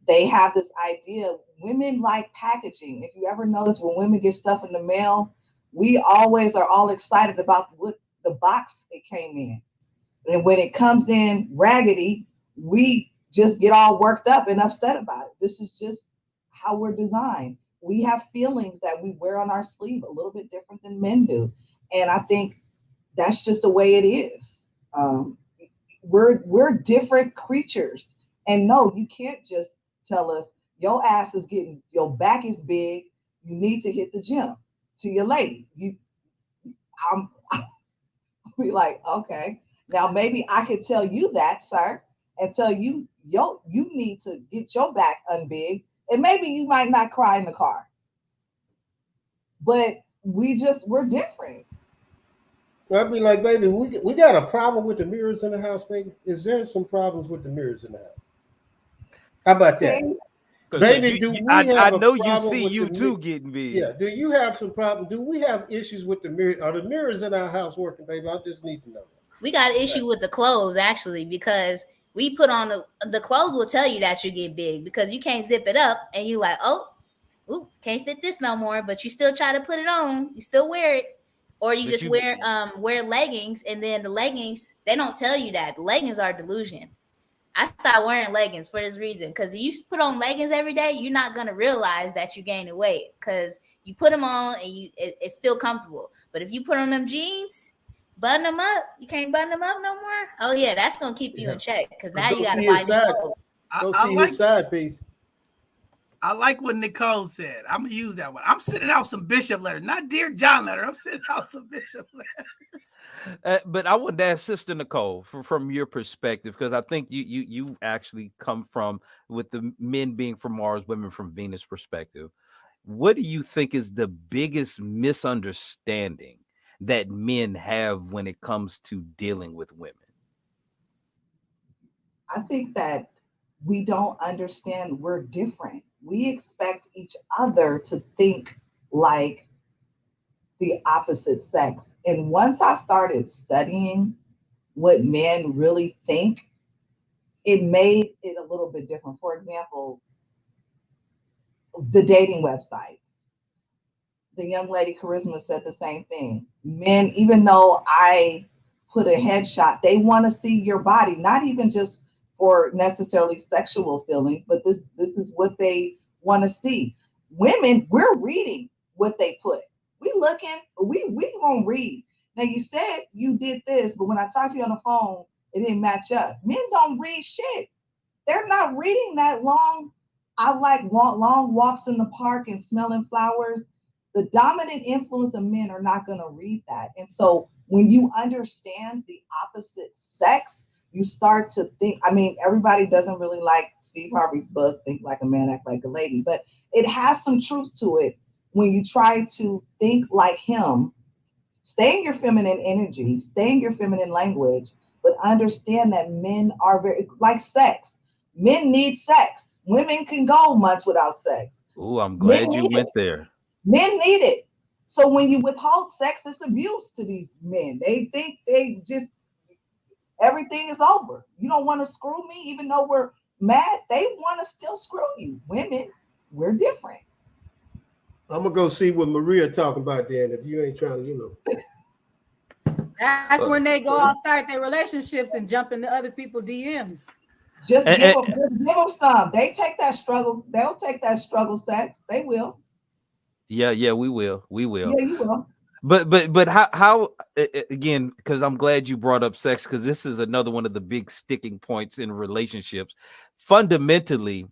they have this idea. Women like packaging. If you ever notice, when women get stuff in the mail, we always are all excited about what the box it came in. And when it comes in raggedy, we just get all worked up and upset about it. This is just how we're designed. We have feelings that we wear on our sleeve a little bit different than men do. And I think that's just the way it is. We're different creatures. And no, you can't just tell us your ass is getting, your back is big, you need to hit the gym to your lady. I'll be like, okay, now maybe I could tell you that, sir, and tell you, you need to get your back unbig, and maybe you might not cry in the car. But we're different. I'd be like, baby, we got a problem with the mirrors in the house, baby. Is there some problems with the mirrors in the house? How about that? Baby, I know you see you too getting big. Yeah. Do you have some problem? Do we have issues with the mirror? Are the mirrors in our house working, baby? I just need to know. We got an issue with the clothes actually, because we put on the clothes will tell you that you get big because you can't zip it up and you like, ooh, can't fit this no more, but you still try to put it on. You still wear it. Or you just wear leggings, and then the leggings, they don't tell you that. The leggings are delusion. I stopped wearing leggings for this reason, because if you put on leggings every day, you're not going to realize that you're gaining weight, because you put them on and it's still comfortable. But if you put on them jeans, button them up, you can't button them up no more. Oh, yeah, that's going to keep you in check, because now you got to buy new clothes. Go see his side piece. I like what Nicole said. I'm going to use that one. I'm sending out some Bishop letters, not Dear John letter. I'm sending out some Bishop letters. But I want to ask Sister Nicole from your perspective, because I think you actually come from, with the men being from Mars, women from Venus perspective. What do you think is the biggest misunderstanding that men have when it comes to dealing with women? I think that we don't understand we're different. We expect each other to think like the opposite sex. And once I started studying what men really think, it made it a little bit different. For example, the dating websites. The young lady Charisma said the same thing. Men, even though I put a headshot, they want to see your body, not even just for necessarily sexual feelings, but this is what they want to see. Women, we're reading what they put. We looking, we gonna read. Now you said you did this, but when I talked to you on the phone, it didn't match up. Men don't read shit. They're not reading that long. I like long walks in the park and smelling flowers. The dominant influence of men are not gonna read that. And so when you understand the opposite sex, you start to think, I mean, everybody doesn't really like Steve Harvey's book, Think Like a Man, Act Like a Lady, but it has some truth to it. When you try to think like him, stay in your feminine energy, stay in your feminine language, but understand that men are very, like sex. Men need sex. Women can go months without sex. Oh, I'm glad you went there. Men need it. So when you withhold sex, it's abuse to these men. They think they just everything is over. You don't want to screw me, even though we're mad. They want to still screw you. Women, we're different. I'm gonna go see what Maria talking about then. If you ain't trying to, you know. That's when they go out, start their relationships and jump into other people's DMs. Just give them some. They take that struggle. They'll take that struggle sex. They will. Yeah, we will. Yeah, you will. But how again, because I'm glad you brought up sex, because this is another one of the big sticking points in relationships. Fundamentally,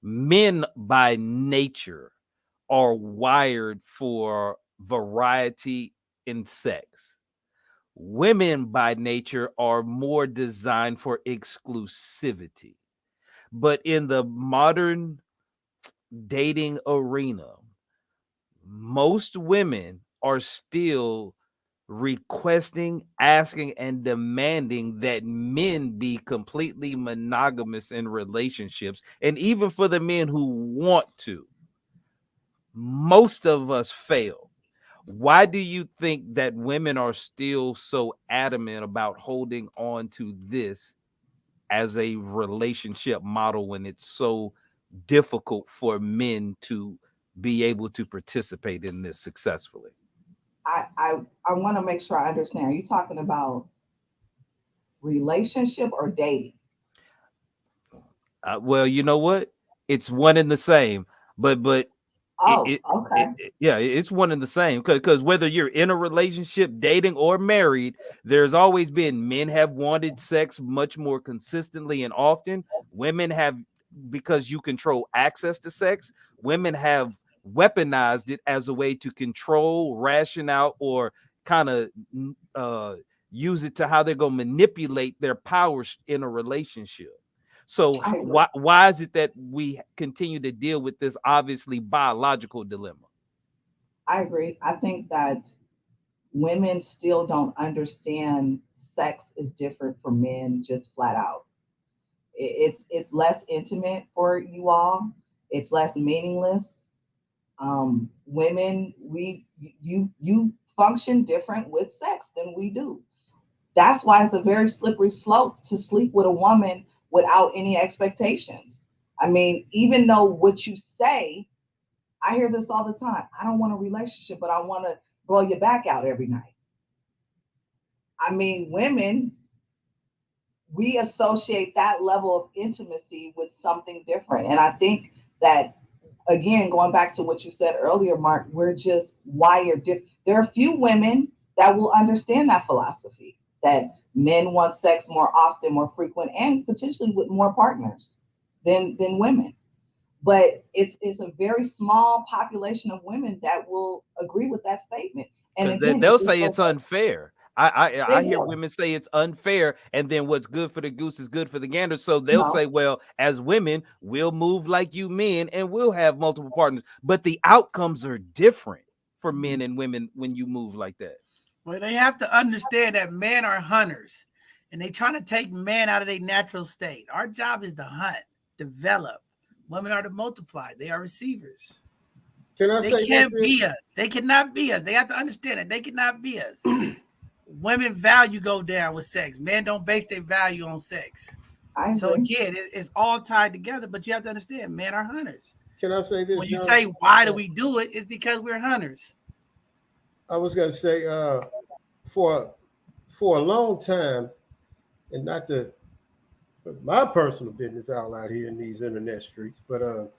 men by nature are wired for variety in sex. Women by nature are more designed for exclusivity. But in the modern dating arena, most women are still requesting, asking, and demanding that men be completely monogamous in relationships. And even for the men who want to, most of us fail. Why do you think that women are still so adamant about holding on to this as a relationship model when it's so difficult for men to be able to participate in this successfully? I want to make sure I understand. Are you talking about relationship or dating? Well, you know what? It's one and the same, but okay. It's one and the same, because whether you're in a relationship, dating, or married, there's always been men have wanted sex much more consistently and often. Women have, because you control access to sex, women have weaponized it as a way to control, ration out, or kind of use it to how they're going to manipulate their powers in a relationship. So why is it that we continue to deal with this obviously biological dilemma? I agree. I think that women still don't understand sex is different for men, just flat out. It's less intimate for you all. It's less meaningless. Women, you function different with sex than we do. That's why it's a very slippery slope to sleep with a woman without any expectations. I mean, even though what you say, I hear this all the time. I don't want a relationship, but I want to blow your back out every night. I mean, women, we associate that level of intimacy with something different. And I think that, again, going back to what you said earlier, Mark, we're just wired different. There are a few women that will understand that philosophy, that men want sex more often, more frequent, and potentially with more partners than women. But it's a very small population of women that will agree with that statement. And again, they'll say it's unfair. I hear women say it's unfair, and then what's good for the goose is good for the gander. So they'll say, well, as women, we'll move like you men and we'll have multiple partners. But the outcomes are different for men and women when you move like that. Well, they have to understand that men are hunters, and they're trying to take men out of their natural state. Our job is to hunt, develop. Women are to multiply. They are receivers. They can't be us. They cannot be us. They have to understand that they cannot be us. Women value go down with sex. Men don't base their value on sex. So again, it's all tied together, but you have to understand men are hunters. Can I say this? When you say, why do we do it? It's because we're hunters. I was going to say, for a long time, and not to put my personal business out here in these internet streets, but a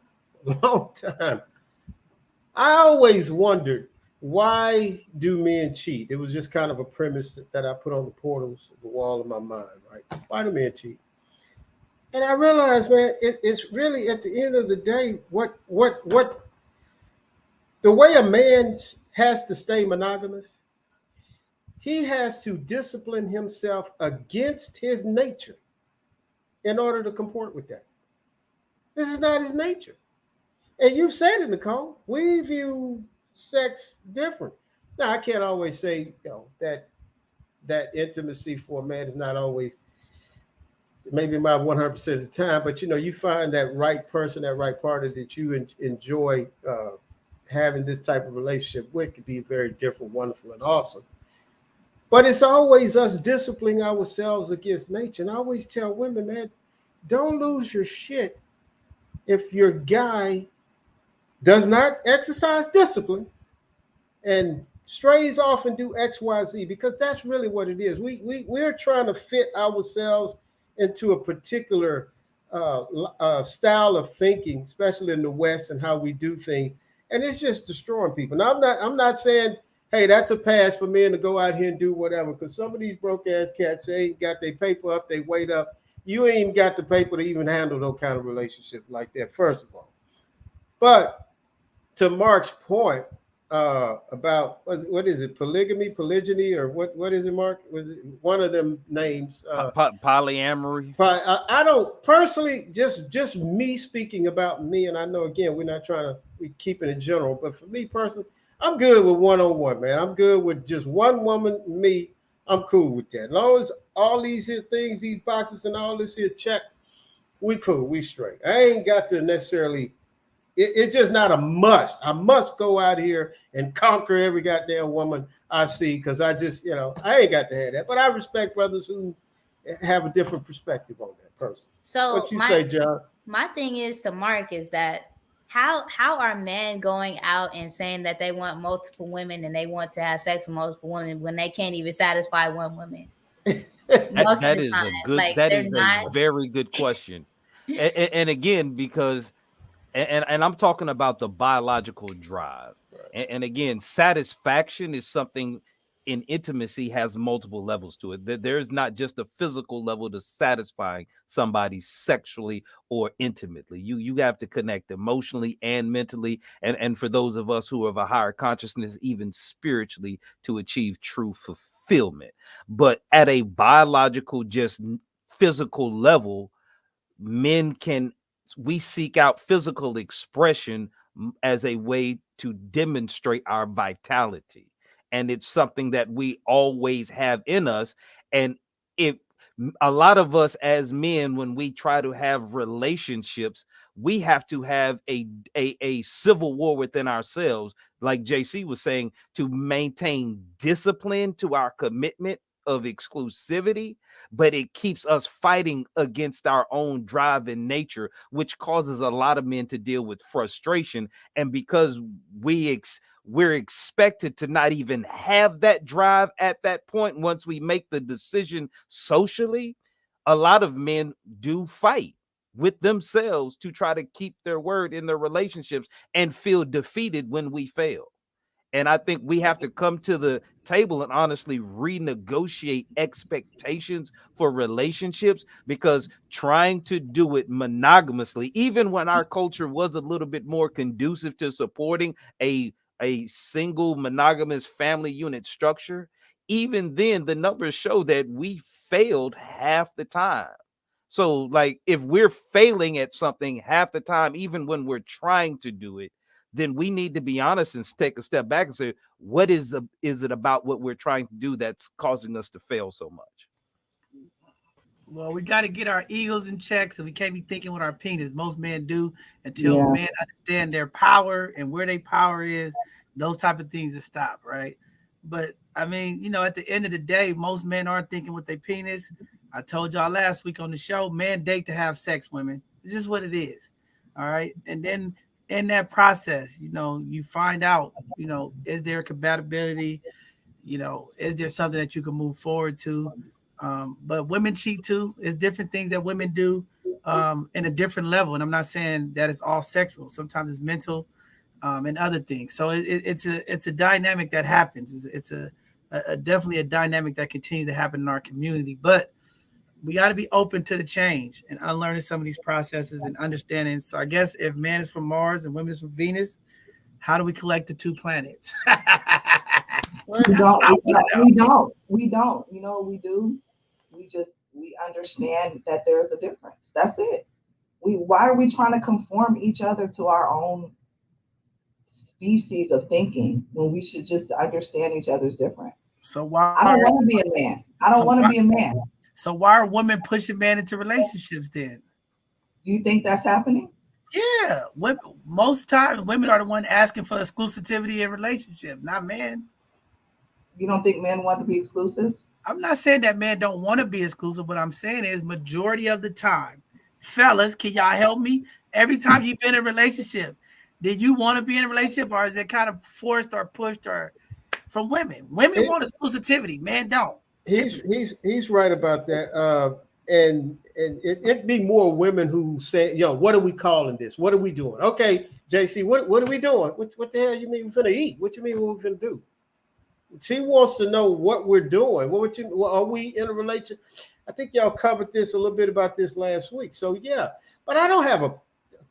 long time, I always wondered, why do men cheat? It was just kind of a premise that I put on the portals of the wall of my mind, right? Why do men cheat? And I realized, man, it's really at the end of the day, what the way a man has to stay monogamous, he has to discipline himself against his nature in order to comport with that. This is not his nature. And you've said it, Nicole, we view sex different. Now, I can't always say, that intimacy for a man is not always maybe about 100% of the time, but you find that right person, that right partner that you enjoy having this type of relationship with could be very different, wonderful, and awesome. But it's always us disciplining ourselves against nature. And I always tell women, man, don't lose your shit if your guy does not exercise discipline and strays off and do X, Y, Z, because that's really what it is. We're trying to fit ourselves into a particular style of thinking, especially in the West and how we do things, and it's just destroying people. Now, I'm not saying, hey, that's a pass for men to go out here and do whatever, because some of these broke ass cats, they ain't got their paper up, they weight up. You ain't even got the paper to even handle those kind of relationships like that, first of all. But to Mark's point about what is it, polygyny, or what is it, Mark? Was it one of them names? Polyamory. I don't personally, just me speaking about me, and I know again we keeping it general, but for me personally, I'm good with one-on-one, man. I'm good with just one woman, me. I'm cool with that. As long as all these here things, these boxes and all this here check, we cool, we straight. I ain't got to necessarily, it's just not a must. I must go out here and conquer every goddamn woman I see, because I just, I ain't got to have that. But I respect brothers who have a different perspective on that person. So what you say, John? My thing is to Mark is that how are men going out and saying that they want multiple women and they want to have sex with multiple women when they can't even satisfy one woman? That is a very good question. and again, because and I'm talking about the biological drive. And again, satisfaction is something in intimacy has multiple levels to it. There's not just a physical level to satisfying somebody sexually or intimately. You have to connect emotionally and mentally, and for those of us who have a higher consciousness, even spiritually, to achieve true fulfillment. But at a biological, just physical level, we seek out physical expression as a way to demonstrate our vitality. And it's something that we always have in us. And a lot of us as men, when we try to have relationships, we have to have a civil war within ourselves, like JC was saying, to maintain discipline to our commitment of exclusivity, but it keeps us fighting against our own drive in nature, which causes a lot of men to deal with frustration. And because we're expected to not even have that drive at that point, once we make the decision socially, a lot of men do fight with themselves to try to keep their word in their relationships and feel defeated when we fail. And I think we have to come to the table and honestly renegotiate expectations for relationships, because trying to do it monogamously, even when our culture was a little bit more conducive to supporting a single monogamous family unit structure, even then the numbers show that we failed half the time. So like, if we're failing at something half the time, even when we're trying to do it, then we need to be honest and take a step back and say, what is it about what we're trying to do that's causing us to fail so much? Well, we got to get our egos in check, so we can't be thinking with our penis. Most men do, until men understand their power and where their power is. Those type of things to stop, right? But I mean, at the end of the day, most men aren't thinking with their penis. I told y'all last week on the show, men date to have sex, women. It's just what it is. All right. And then in that process, you find out, is there compatibility? Is there something that you can move forward to? But women cheat too. It's different things that women do in a different level. And I'm not saying that it's all sexual. Sometimes it's mental and other things. So it's a dynamic that happens. It's a definitely a dynamic that continues to happen in our community. But we got to be open to the change and unlearning some of these processes and understanding. So I guess if man is from Mars and women is from Venus, how do we collect the two planets? We don't. We do. We understand that there's a difference. That's it. Why are we trying to conform each other to our own species of thinking when we should just understand each other's different? So why? I don't want to be a man. I don't want to be a man. So why are women pushing men into relationships then? Do you think that's happening? Yeah, most times women are the one asking for exclusivity in relationship, not men. You don't think men want to be exclusive? I'm not saying that men don't want to be exclusive. What I'm saying is majority of the time, fellas, can y'all help me? Every time you've been in a relationship, did you want to be in a relationship, or is it kind of forced or pushed or from women? Women want exclusivity, men don't. He's right about that. And it'd be more women who say, "Yo, what are we calling this? What are we doing?" Okay, JC, what are we doing? What the hell you mean we're finna eat? What you mean what we're finna do? She wants to know what we're doing. Are we in a relationship? I think y'all covered this a little bit about this last week. So yeah, but I don't have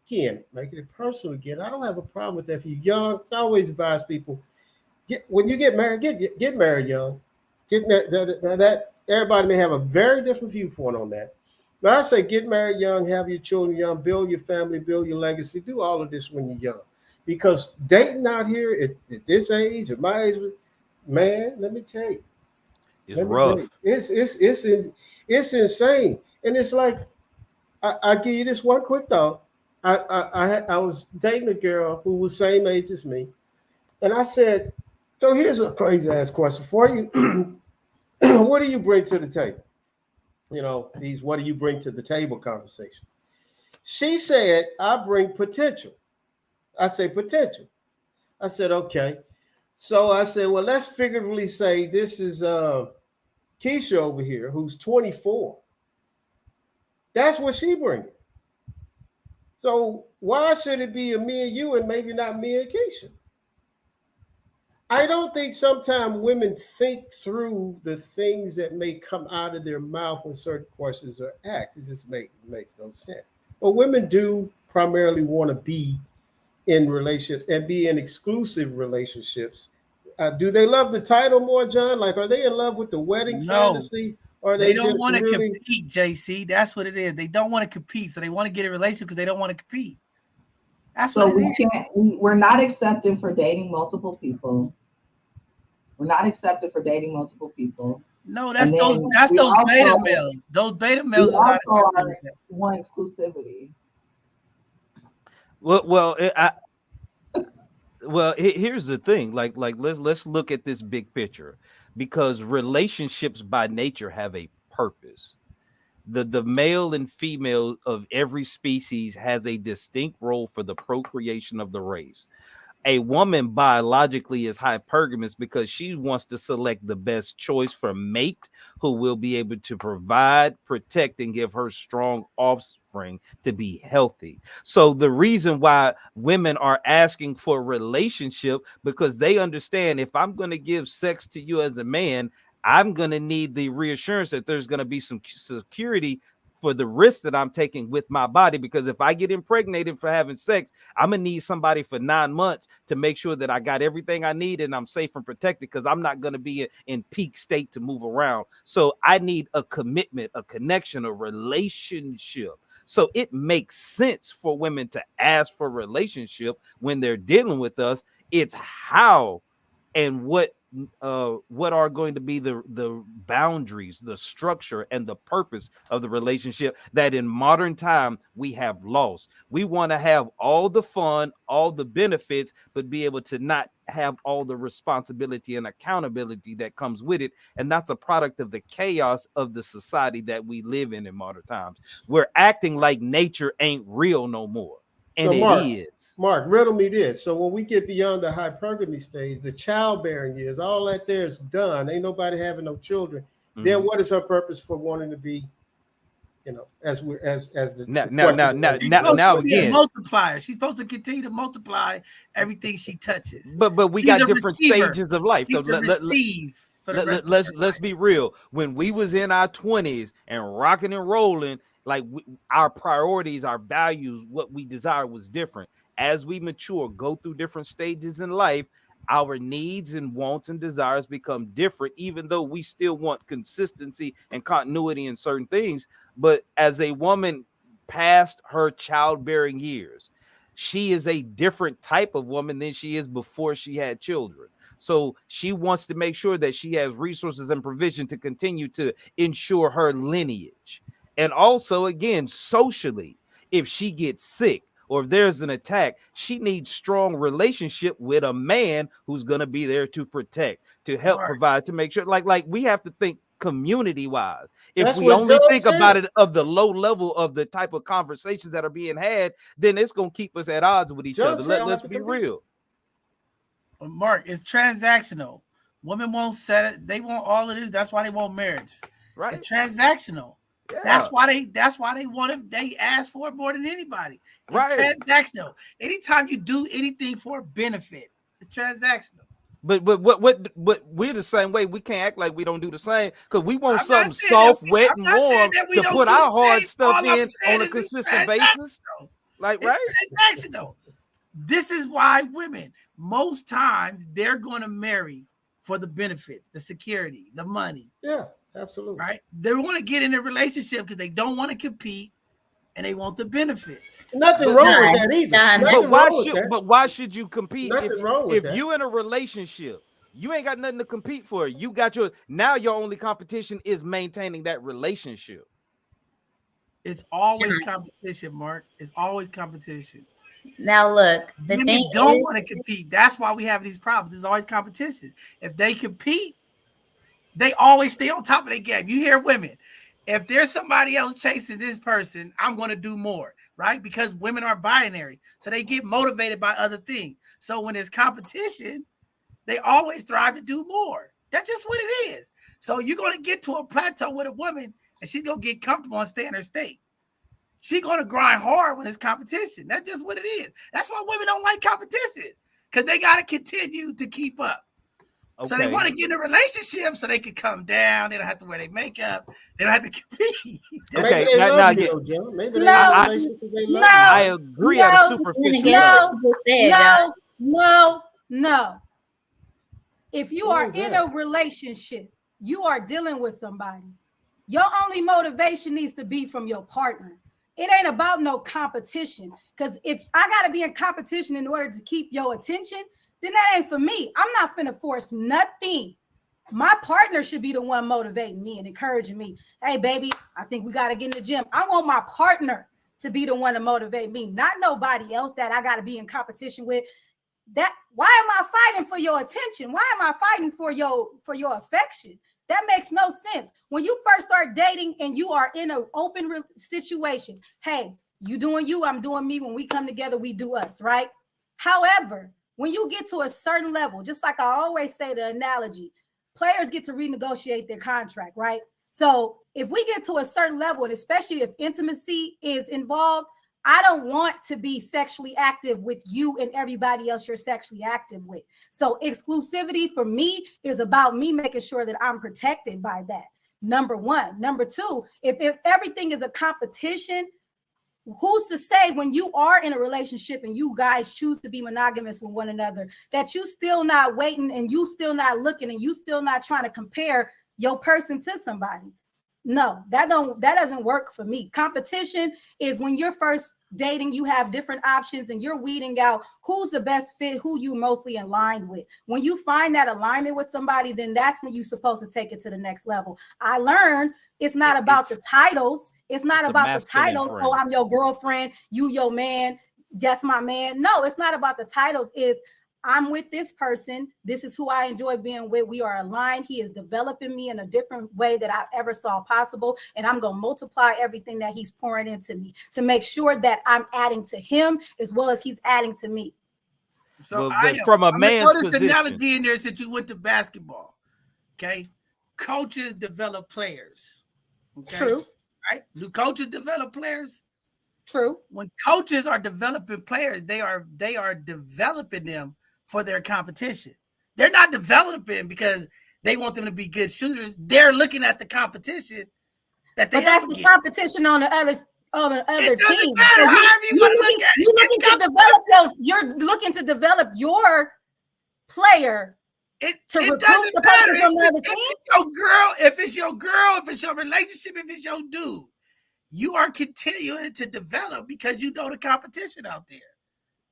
again, making it personal again. I don't have a problem with that. If you're young, I always advise people when you get married, get married young. Get that everybody may have a very different viewpoint on that. But I say get married young, have your children young, build your family, build your legacy, do all of this when you're young. Because dating out here at this age, at my age, man, let me tell you, it's rough. It's insane, and it's like I give you this one quick thought. I was dating a girl who was same age as me, and I said, "So here's a crazy ass question for you. What do you bring to the table? You know, these what do you bring to the table conversation." She said, "I bring potential." I say potential. I said, okay. So I said, well, let's figuratively say this is Keisha over here, who's 24. That's what she brings. So why should it be a me and you and maybe not me and Keisha? I don't think sometimes women think through the things that may come out of their mouth when certain questions are asked. It just makes no sense. But women do primarily want to be in relationship and be in exclusive relationships. Do they love the title more, John? Like, are they in love with the wedding fantasy? Or they don't want to compete, JC. That's what it is. They don't want to compete. So they want to get a relationship because they don't want to compete. That's so we're not accepted for dating multiple people. We're not accepted for dating multiple people. No, that's those beta males. Those beta males are not accepted. Want exclusivity. Well, here's the thing. Like let's look at this big picture, because relationships by nature have a purpose. The male and female of every species has a distinct role for the procreation of the race. A woman biologically is hypergamous because she wants to select the best choice for mate who will be able to provide, protect, and give her strong offspring to be healthy. So the reason why women are asking for a relationship, because they understand if I'm going to give sex to you as a man, I'm going to need the reassurance that there's going to be some security for the risk that I'm taking with my body. Because if I get impregnated for having sex, I'm gonna need somebody for 9 months to make sure that I got everything I need and I'm safe and protected, because I'm not gonna be in peak state to move around. So I need a commitment, a connection, a relationship. So it makes sense for women to ask for a relationship when they're dealing with us. It's how and what are going to be the boundaries, the structure, and the purpose of the relationship that in modern time we have lost. We want to have all the fun, all the benefits, but be able to not have all the responsibility and accountability that comes with it. And that's a product of the chaos of the society that we live in modern times. We're acting like nature ain't real no more. And so it is. Mark, riddle me this. So when we get beyond the hypergamy stage, the childbearing years, all that there is done. Ain't nobody having no children. Mm-hmm. Then what is her purpose for wanting to be, you know, as the now again, multiplier. She's supposed to continue to multiply everything she touches. But we got different stages of life. Let's be real. When we was in our 20s and rocking and rolling, like our priorities, our values, what we desire was different. As we mature, go through different stages in life, our needs and wants and desires become different, even though we still want consistency and continuity in certain things. But as a woman past her childbearing years, she is a different type of woman than she is before she had children. So she wants to make sure that she has resources and provision to continue to ensure her lineage. And also, again, socially, if she gets sick, or if there's an attack, she needs strong relationship with a man who's going to be there to protect, to help Right. provide, to make sure, like we have to think community wise. If That's we what only Doug think said. about it of the low level of the type of conversations that are being had, then it's going to keep us at odds with each Doug other. said Let's have to be compete. real. Mark, it's transactional. Women won't set it. They want all of this. That's why they want marriage. Right. It's transactional. Yeah. That's why they want it. They ask for it more than anybody. It's Right. transactional. Anytime you do anything for a benefit, it's transactional. But what we're the same way. We can't act like we don't do the same because we want I'm not something saying that soft, we- wet, I'm and not saying warm that we to don't put do our the hard same. stuff All I'm in saying on a is it's consistent basis. Like, right? It's transactional. This is why women, most times, they're going to marry for the benefits, the security, the money, Yeah, absolutely. right? They want to get in a relationship because they don't want to compete and they want the benefits. Nothing But- wrong with that either. John, Nothing wrong with that. But why should you compete Nothing wrong with if that. you in a relationship? You ain't got nothing to compete for. You got your only competition is maintaining that relationship. It's always John. competition, Mark. It's always competition. Now look, the Women thing don't is, want to compete. That's why we have these problems. There's always competition. If they compete, they always stay on top of their game. You hear women. If there's somebody else chasing this person, I'm going to do more, right? Because women are binary. So they get motivated by other things. So when there's competition, they always strive to do more. That's just what it is. So you're going to get to a plateau with a woman and she's going to get comfortable and stay in her state. She's going to grind hard when it's competition. That's just what it is. That's why women don't like competition, because they got to continue to keep up. Okay. So they want to get in a relationship so they can come down. They don't have to wear their makeup. They don't have to compete. Okay, Maybe they now love get- you, though, John. Maybe they No, have a relationship because they love no. I you. agree at a No, then superficial again, level. what you said, John. No. If you What are is in that? a relationship, you are dealing with somebody. Your only motivation needs to be from your partner. It ain't about no competition. Because if I got to be in competition in order to keep your attention, then that ain't for me. I'm not finna force nothing. My partner should be the one motivating me and encouraging me. Hey, baby, I think we got to get in the gym. I want my partner to be the one to motivate me, not nobody else that I got to be in competition with. That why am I fighting for your attention? Why am I fighting for your affection? That makes no sense. When you first start dating and you are in an open situation, hey, you doing you, I'm doing me. When we come together, we do us, right? However, when you get to a certain level, just like I always say the analogy, players get to renegotiate their contract, right? So if we get to a certain level, and especially if intimacy is involved, I don't want to be sexually active with you and everybody else you're sexually active with. So exclusivity for me is about me making sure that I'm protected by that. Number one. Number two, if everything is a competition, who's to say when you are in a relationship and you guys choose to be monogamous with one another, that you still not waiting and you still not looking and you still not trying to compare your person to somebody? No, that doesn't work for me. Competition is when you're first dating, you have different options and you're weeding out who's the best fit, who you mostly aligned with. When you find that alignment with somebody, then that's when you're supposed to take it to the next level. I learned it's not about the titles. It's not it's a about the masculine titles. frame. Oh, I'm your girlfriend, you your man, that's my man. No, it's not about the titles. It's I'm with this person. This is who I enjoy being with. We are aligned. He is developing me in a different way that I ever saw possible. And I'm going to multiply everything that he's pouring into me to make sure that I'm adding to him as well as he's adding to me. So But from a I'm gonna man's throw this position. analogy in there since you went to basketball. Okay. Coaches develop players. Okay? True. Right? Do coaches develop players? True. When coaches are developing players, they are developing them for their competition. They're not developing because they want them to be good shooters. They're looking at the competition that they But that's have the against. competition on the other It doesn't team. matter however you want to look at it. You're looking It's to develop you're looking to develop your player It to recruit doesn't the person matter from the other if team. it's your girl, if it's your girl, if it's your relationship, if it's your dude. You are continuing to develop because you know the competition out there.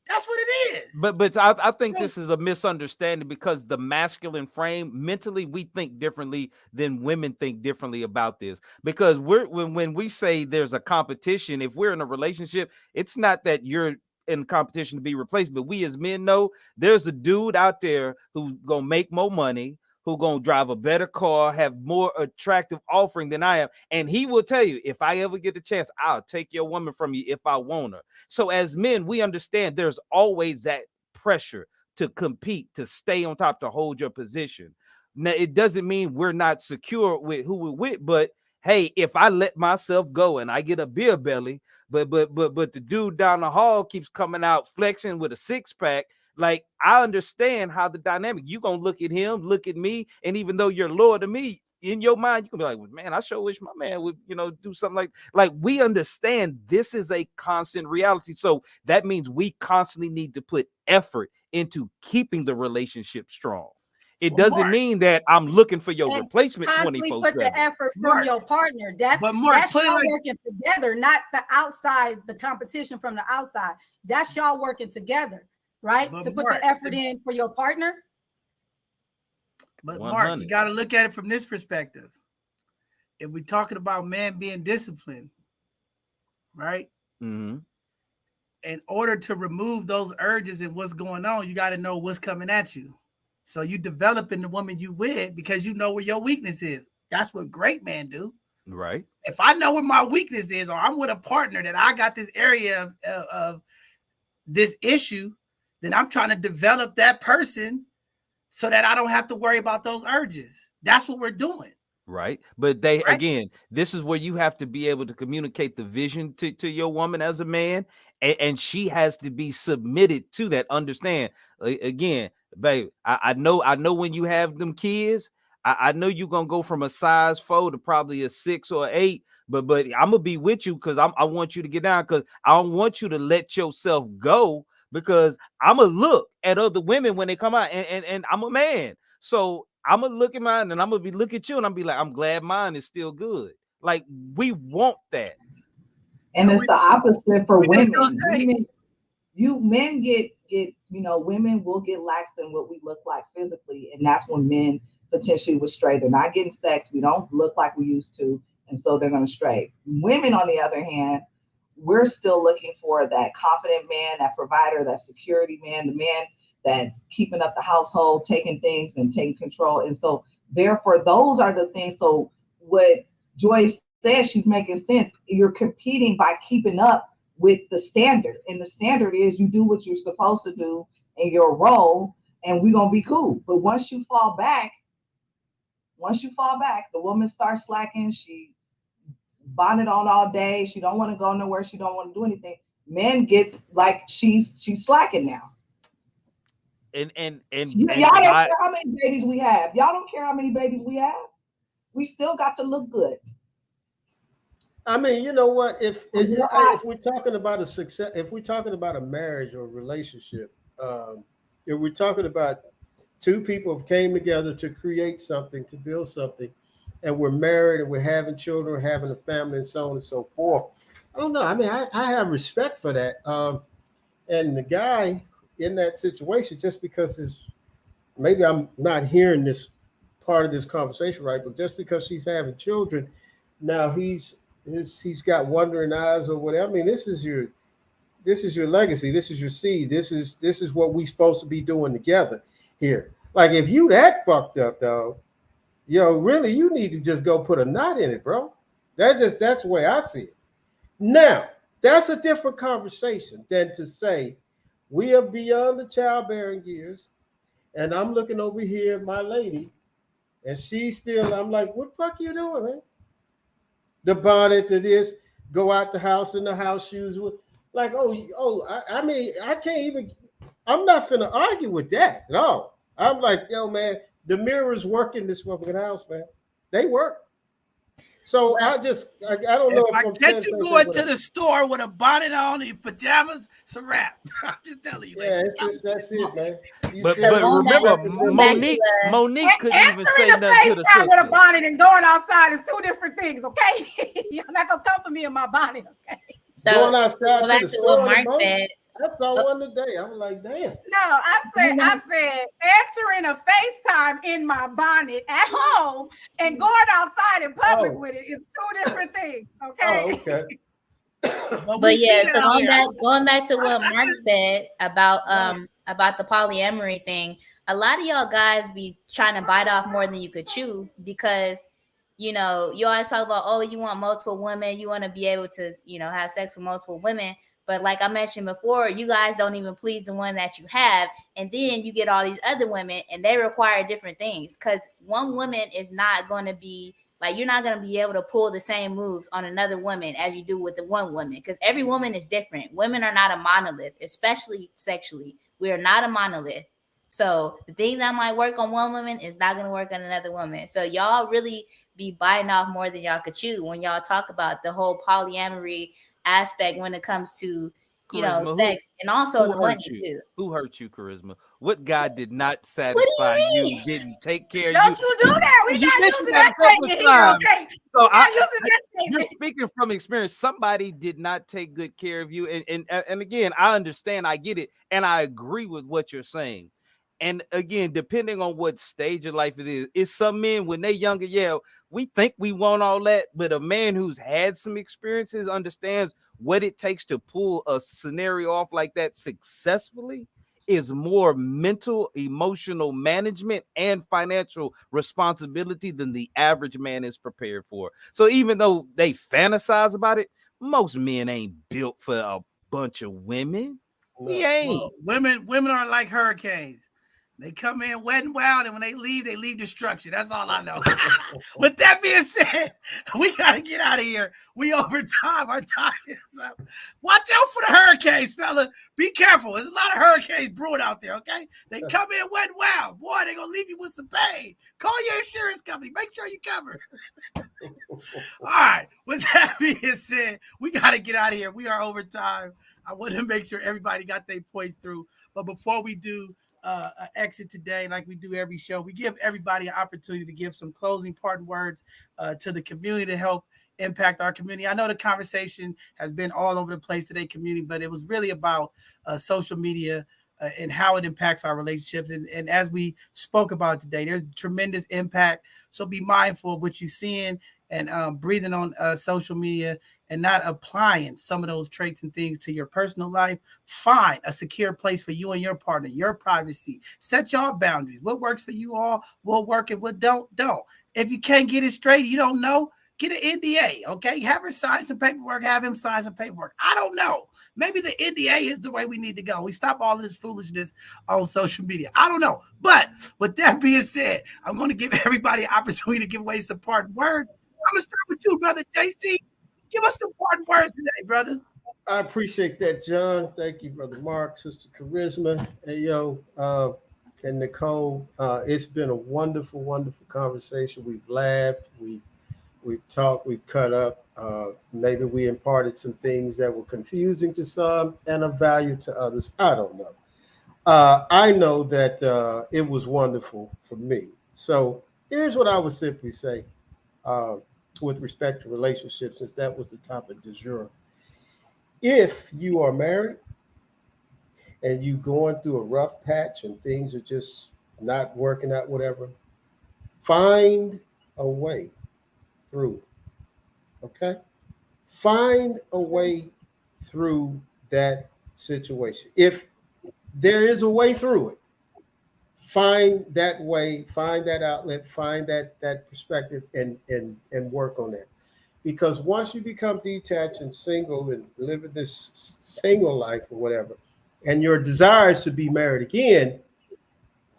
That's what it is. But I think this is a misunderstanding because the masculine frame, mentally, we think differently than women think differently about this. Because when we say there's a competition, if we're in a relationship, it's not that you're in competition to be replaced. But we as men know there's a dude out there who's gonna make more money, who gonna drive a better car, have more attractive offering than I am. And he will tell you, if I ever get the chance, I'll take your woman from you if I want her. So as men, we understand there's always that pressure to compete, to stay on top, to hold your position. Now, it doesn't mean we're not secure with who we're with, but hey, if I let myself go and I get a beer belly, but the dude down the hall keeps coming out flexing with a six-pack, like, I understand how the dynamic, you gonna look at him, look at me, and even though you're loyal to me, in your mind, you can be like, well, man, I sure wish my man would, do something like we understand this is a constant reality. So that means we constantly need to put effort into keeping the relationship strong. It doesn't mean that I'm looking for your replacement 24/7. Constantly put the effort from your partner. That's y'all working together, not the outside, the competition from the outside. That's y'all working together. Right? To put the effort in for your partner. But Mark, you got to look at it from this perspective. If we're talking about man being disciplined, right? Mm-hmm. In order to remove those urges and what's going on, you got to know what's coming at you. So you developing the woman you with because you know where your weakness is. That's what great men do. Right. If I know where my weakness is, or I'm with a partner that I got this area of this issue, then I'm trying to develop that person so that I don't have to worry about those urges. That's what we're doing. Right. But again, this is where you have to be able to communicate the vision to your woman as a man, and she has to be submitted to that. Understand, again, babe, I know when you have them kids, I know you're gonna go from a size 4 to probably a 6 or 8, but I'm gonna be with you because I want you to get down, because I don't want you to let yourself go, because I'm gonna look at other women when they come out, and I'm a man, so I'm gonna look at mine and I'm gonna be look at you and I'm be like, I'm glad mine is still good. Like, we want that. And it's the opposite for women. Men get women will get lax in what we look like physically, and that's when men potentially would stray. They're not getting sex. We don't look like we used to, and so they're gonna stray. Women, on the other hand, we're still looking for that confident man, that provider, that security man, the man that's keeping up the household, taking things and taking control. And so therefore, those are the things. So what Joyce says, she's making sense. You're competing by keeping up with the standard. And the standard is you do what you're supposed to do in your role, and we're going to be cool. But once you fall back, the woman starts slacking. She bonnet on all day. She don't want to go nowhere. She don't want to do anything. Men gets like she's slacking now. And y'all don't care how many babies we have. Y'all don't care how many babies we have. We still got to look good. I mean, you know what? If we're talking about a success, if we're talking about a marriage or a relationship, if we're talking about two people who came together to create something, to build something, and we're married and we're having children, having a family, and so on and so forth. I don't know. I mean, I have respect for that. And the guy in that situation, just because maybe I'm not hearing this part of this conversation right, but just because she's having children, now he's got wandering eyes or whatever. I mean, this is your legacy. This is your seed. This is what we supposed to be doing together here. Like, if you that fucked up, though, really, you need to just go put a knot in it, bro. That's the way I see it. Now, that's a different conversation than to say we are beyond the childbearing years, and I'm looking over here at my lady, and she's still. I'm like, what the fuck you doing, man? The bonnet to this, go out the house in the house shoes with, like, I mean, I can't even. I'm not finna argue with that at all. I'm like, yo, man, the mirrors work in this motherfucking house, man. They work. So I don't know if I catch you going to the store with a bonnet on and pajamas, it's a wrap. I'm just telling you. Yeah, that's it, man. But remember, Monique couldn't even say nothing to the sister. With a bonnet and going outside is two different things, okay? You're not gonna come for me in my bonnet, okay? So going outside to the store, what Mark said. I saw one today. I was like, damn. No, I said answering a FaceTime in my bonnet at home and going outside in public with it is two different things. Okay. Oh, okay. But we But see yeah, that so out here. going back to what I Mark just- said about the polyamory thing, a lot of y'all guys be trying to bite off more than you could chew because you always talk about, oh, you want multiple women, you want to be able to, have sex with multiple women. But like I mentioned before, you guys don't even please the one that you have. And then you get all these other women and they require different things. Because one woman is not going to be like, you're not going to be able to pull the same moves on another woman as you do with the one woman. Because every woman is different. Women are not a monolith, especially sexually. We are not a monolith. So the thing that might work on one woman is not going to work on another woman. So y'all really be biting off more than y'all could chew when y'all talk about the whole polyamory aspect when it comes to Charisma, sex and also who the money hurt you? too. Who hurt you, Charisma? What guy did not What satisfy do you you? mean? Didn't take care of Don't you? you do that. We're You not mentioned using that that a couple statement of here, times. okay? So We're not using that you're statement. speaking from experience. Somebody did not take good care of you, and again, I understand, I get it, and I agree with what you're saying. And again, depending on what stage of life it is, it's some men when they're younger, yeah, we think we want all that, but a man who's had some experiences understands what it takes to pull a scenario off like that successfully is more mental, emotional management and financial responsibility than the average man is prepared for. So even though they fantasize about it, most men ain't built for a bunch of women. We No. ain't. Well, women are like hurricanes. They come in wet and wild, and when they leave destruction. That's all I know. With that being said, we got to get out of here. We over time. Our time is up. Watch out for the hurricanes, fella. Be careful. There's a lot of hurricanes brewing out there, okay? They come in wet and wild. Boy, they're going to leave you with some pain. Call your insurance company. Make sure you cover. All right. With that being said, we got to get out of here. We are over time. I want to make sure everybody got their points through. But before we do exit today, like we do every show, we give everybody an opportunity to give some closing parting words to the community to help impact our community. I know the conversation has been all over the place today, community, but it was really about social media and how it impacts our relationships. And as we spoke about today, there's tremendous impact. So be mindful of what you're seeing and breathing on social media and not applying some of those traits and things to your personal life. Find a secure place for you and your partner, your privacy. Set your boundaries. What works for you all will work, and what don't. If you can't get it straight, you don't know, get an NDA, okay? Have her sign some paperwork, have him sign some paperwork. I don't know. Maybe the NDA is the way we need to go. We stop all this foolishness on social media. I don't know. But with that being said, I'm going to give everybody an opportunity to give away some parting words. I'm going to start with you, Brother JC. Give us some parting words today, brother. I appreciate that, John. Thank you, Brother Mark, Sister Charisma, and Nicole. It's been a wonderful, wonderful conversation. We've laughed, we've talked, we've cut up. Maybe we imparted some things that were confusing to some and of value to others. I don't know. I know that it was wonderful for me. So here's what I would simply say with respect to relationships, since that was the topic du jour. If you are married and you going through a rough patch and things are just not working out, whatever, find a way through. Okay? Find a way through that situation. If there is a way through it, find that way, find that outlet, find that perspective and work on that. Because once you become detached and single and living this single life or whatever, and your desire is to be married again,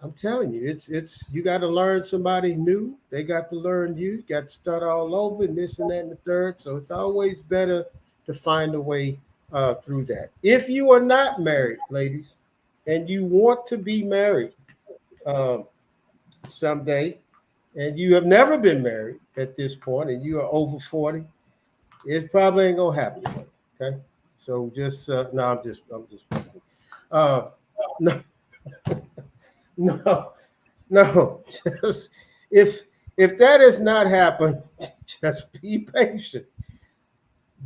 I'm telling you, it's you got to learn somebody new. They got to learn you. You got to start all over and this and that and the third. So it's always better to find a way through that. If you are not married, ladies, and you want to be married someday, and you have never been married at this point, and you are over 40, it probably ain't gonna happen. Okay, so just no, I'm just no, no. Just if that has not happened, just be patient.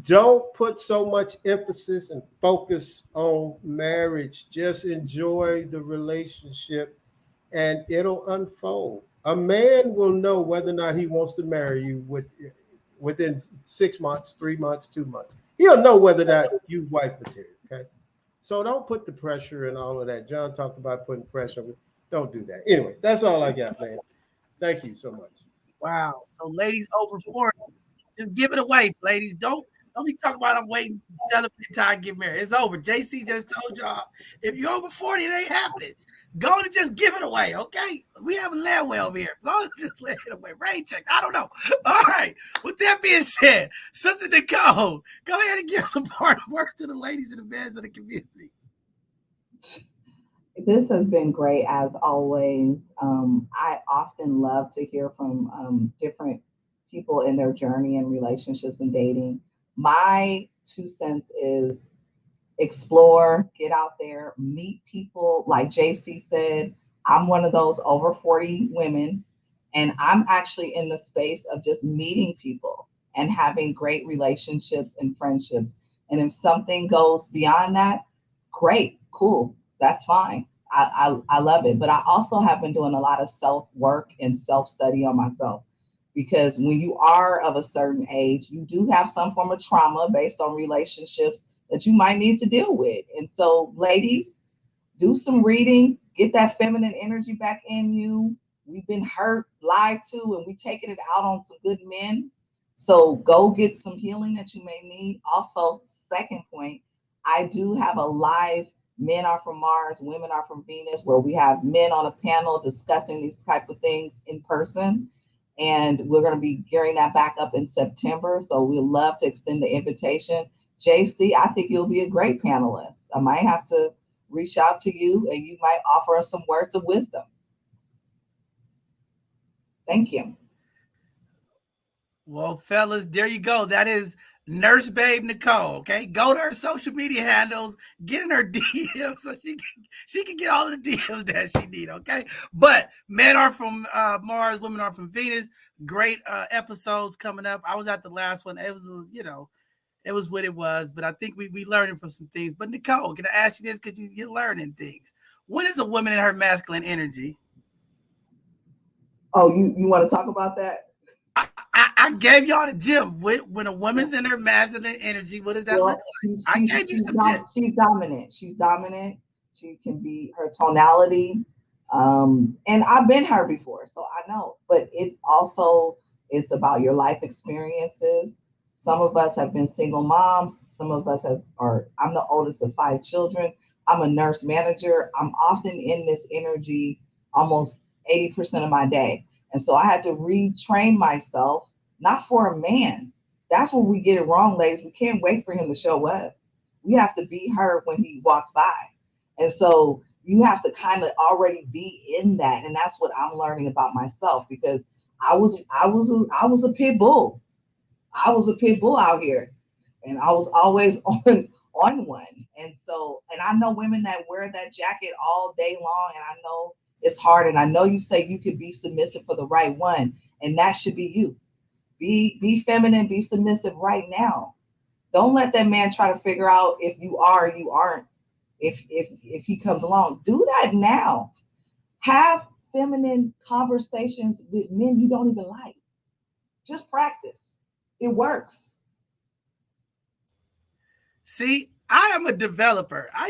Don't put so much emphasis and focus on marriage. Just enjoy the relationship and it'll unfold. A man will know whether or not he wants to marry you within 6 months, 3 months, 2 months. he'll know whether or not you wife material. Okay. So don't put the pressure and all of that. John talked about putting pressure. Don't do that. Anyway, that's all I got, man. Thank you so much. Wow. So ladies over 40, just give it away, ladies. Don't be talking about I'm waiting to celebrate until I get married. It's over. JC just told y'all if you're over 40, it ain't happening. Go and just give it away, okay? We have a layaway over here. Go and just lay it away. Rain check. I don't know. All right. With that being said, Sister Nicole, go ahead and give some hard work to the ladies in the beds of the community. This has been great as always. I often love to hear from different people in their journey and relationships and dating. My 2 cents is explore, get out there, meet people. Like JC said, I'm one of those over 40 women, and I'm actually in the space of just meeting people and having great relationships and friendships. And if something goes beyond that, great, cool, that's fine. I love it. But I also have been doing a lot of self-work and self-study on myself, because when you are of a certain age, you do have some form of trauma based on relationships that you might need to deal with. And so, ladies, do some reading, get that feminine energy back in you. We've been hurt, lied to, and we taking it out on some good men. So go get some healing that you may need. Also, second point, I do have a live Men Are From Mars, Women Are From Venus, where we have men on a panel discussing these type of things in person. And we're going to be gearing that back up in September. So we'd love to extend the invitation. JC, I think you'll be a great panelist. I might have to reach out to you and you might offer us some words of wisdom. Thank you. Well, fellas, there you go. That is Nurse Babe Nicole. Okay, go to her social media handles, get in her DMs so she can get all of the DMs that she need. Okay, but Men Are From Mars, Women Are From Venus. Great episodes coming up. I was at the last one. It was it was what it was, but I think we learning from some things. But Nicole, can I ask you this? Because you're learning things. When is a woman in her masculine energy? Oh, you want to talk about that? I gave y'all the gym. When a woman's in her masculine energy, what does that look like? She's dominant. She's dominant. She can be her tonality. And I've been her before, so I know. But it's about your life experiences. Some of us have been single moms. Some of us I'm the oldest of 5 children. I'm a nurse manager. I'm often in this energy almost 80% of my day. And so I had to retrain myself, not for a man. That's where we get it wrong, ladies. We can't wait for him to show up. We have to be her when he walks by. And so you have to kind of already be in that. And that's what I'm learning about myself, because I was a pit bull. I was a pit bull out here, and I was always on one. And so, and I know women that wear that jacket all day long, and I know it's hard. And I know you say you could be submissive for the right one, and that should be you. Be feminine, be submissive right now. Don't let that man try to figure out if you are or you aren't. If he comes along, do that now. Have feminine conversations with men you don't even like. Just practice. It works. See, I am a developer. I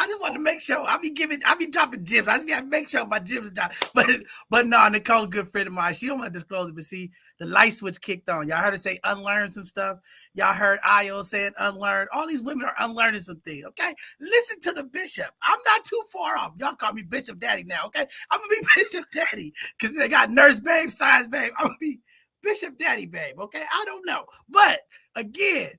just want to make sure I be dropping gems. I just got to make sure my gems are dropping. But no, Nicole's a good friend of mine. She don't want to disclose it, but see, the light switch kicked on. Y'all heard her say unlearn some stuff. Y'all heard Io saying unlearn. All these women are unlearning some things, okay? Listen to the bishop. I'm not too far off. Y'all call me Bishop Daddy now, okay? I'm going to be Bishop Daddy because they got Nurse Babe, Science Babe. I'm going to be Bishop Daddy Babe, okay? I don't know. But again,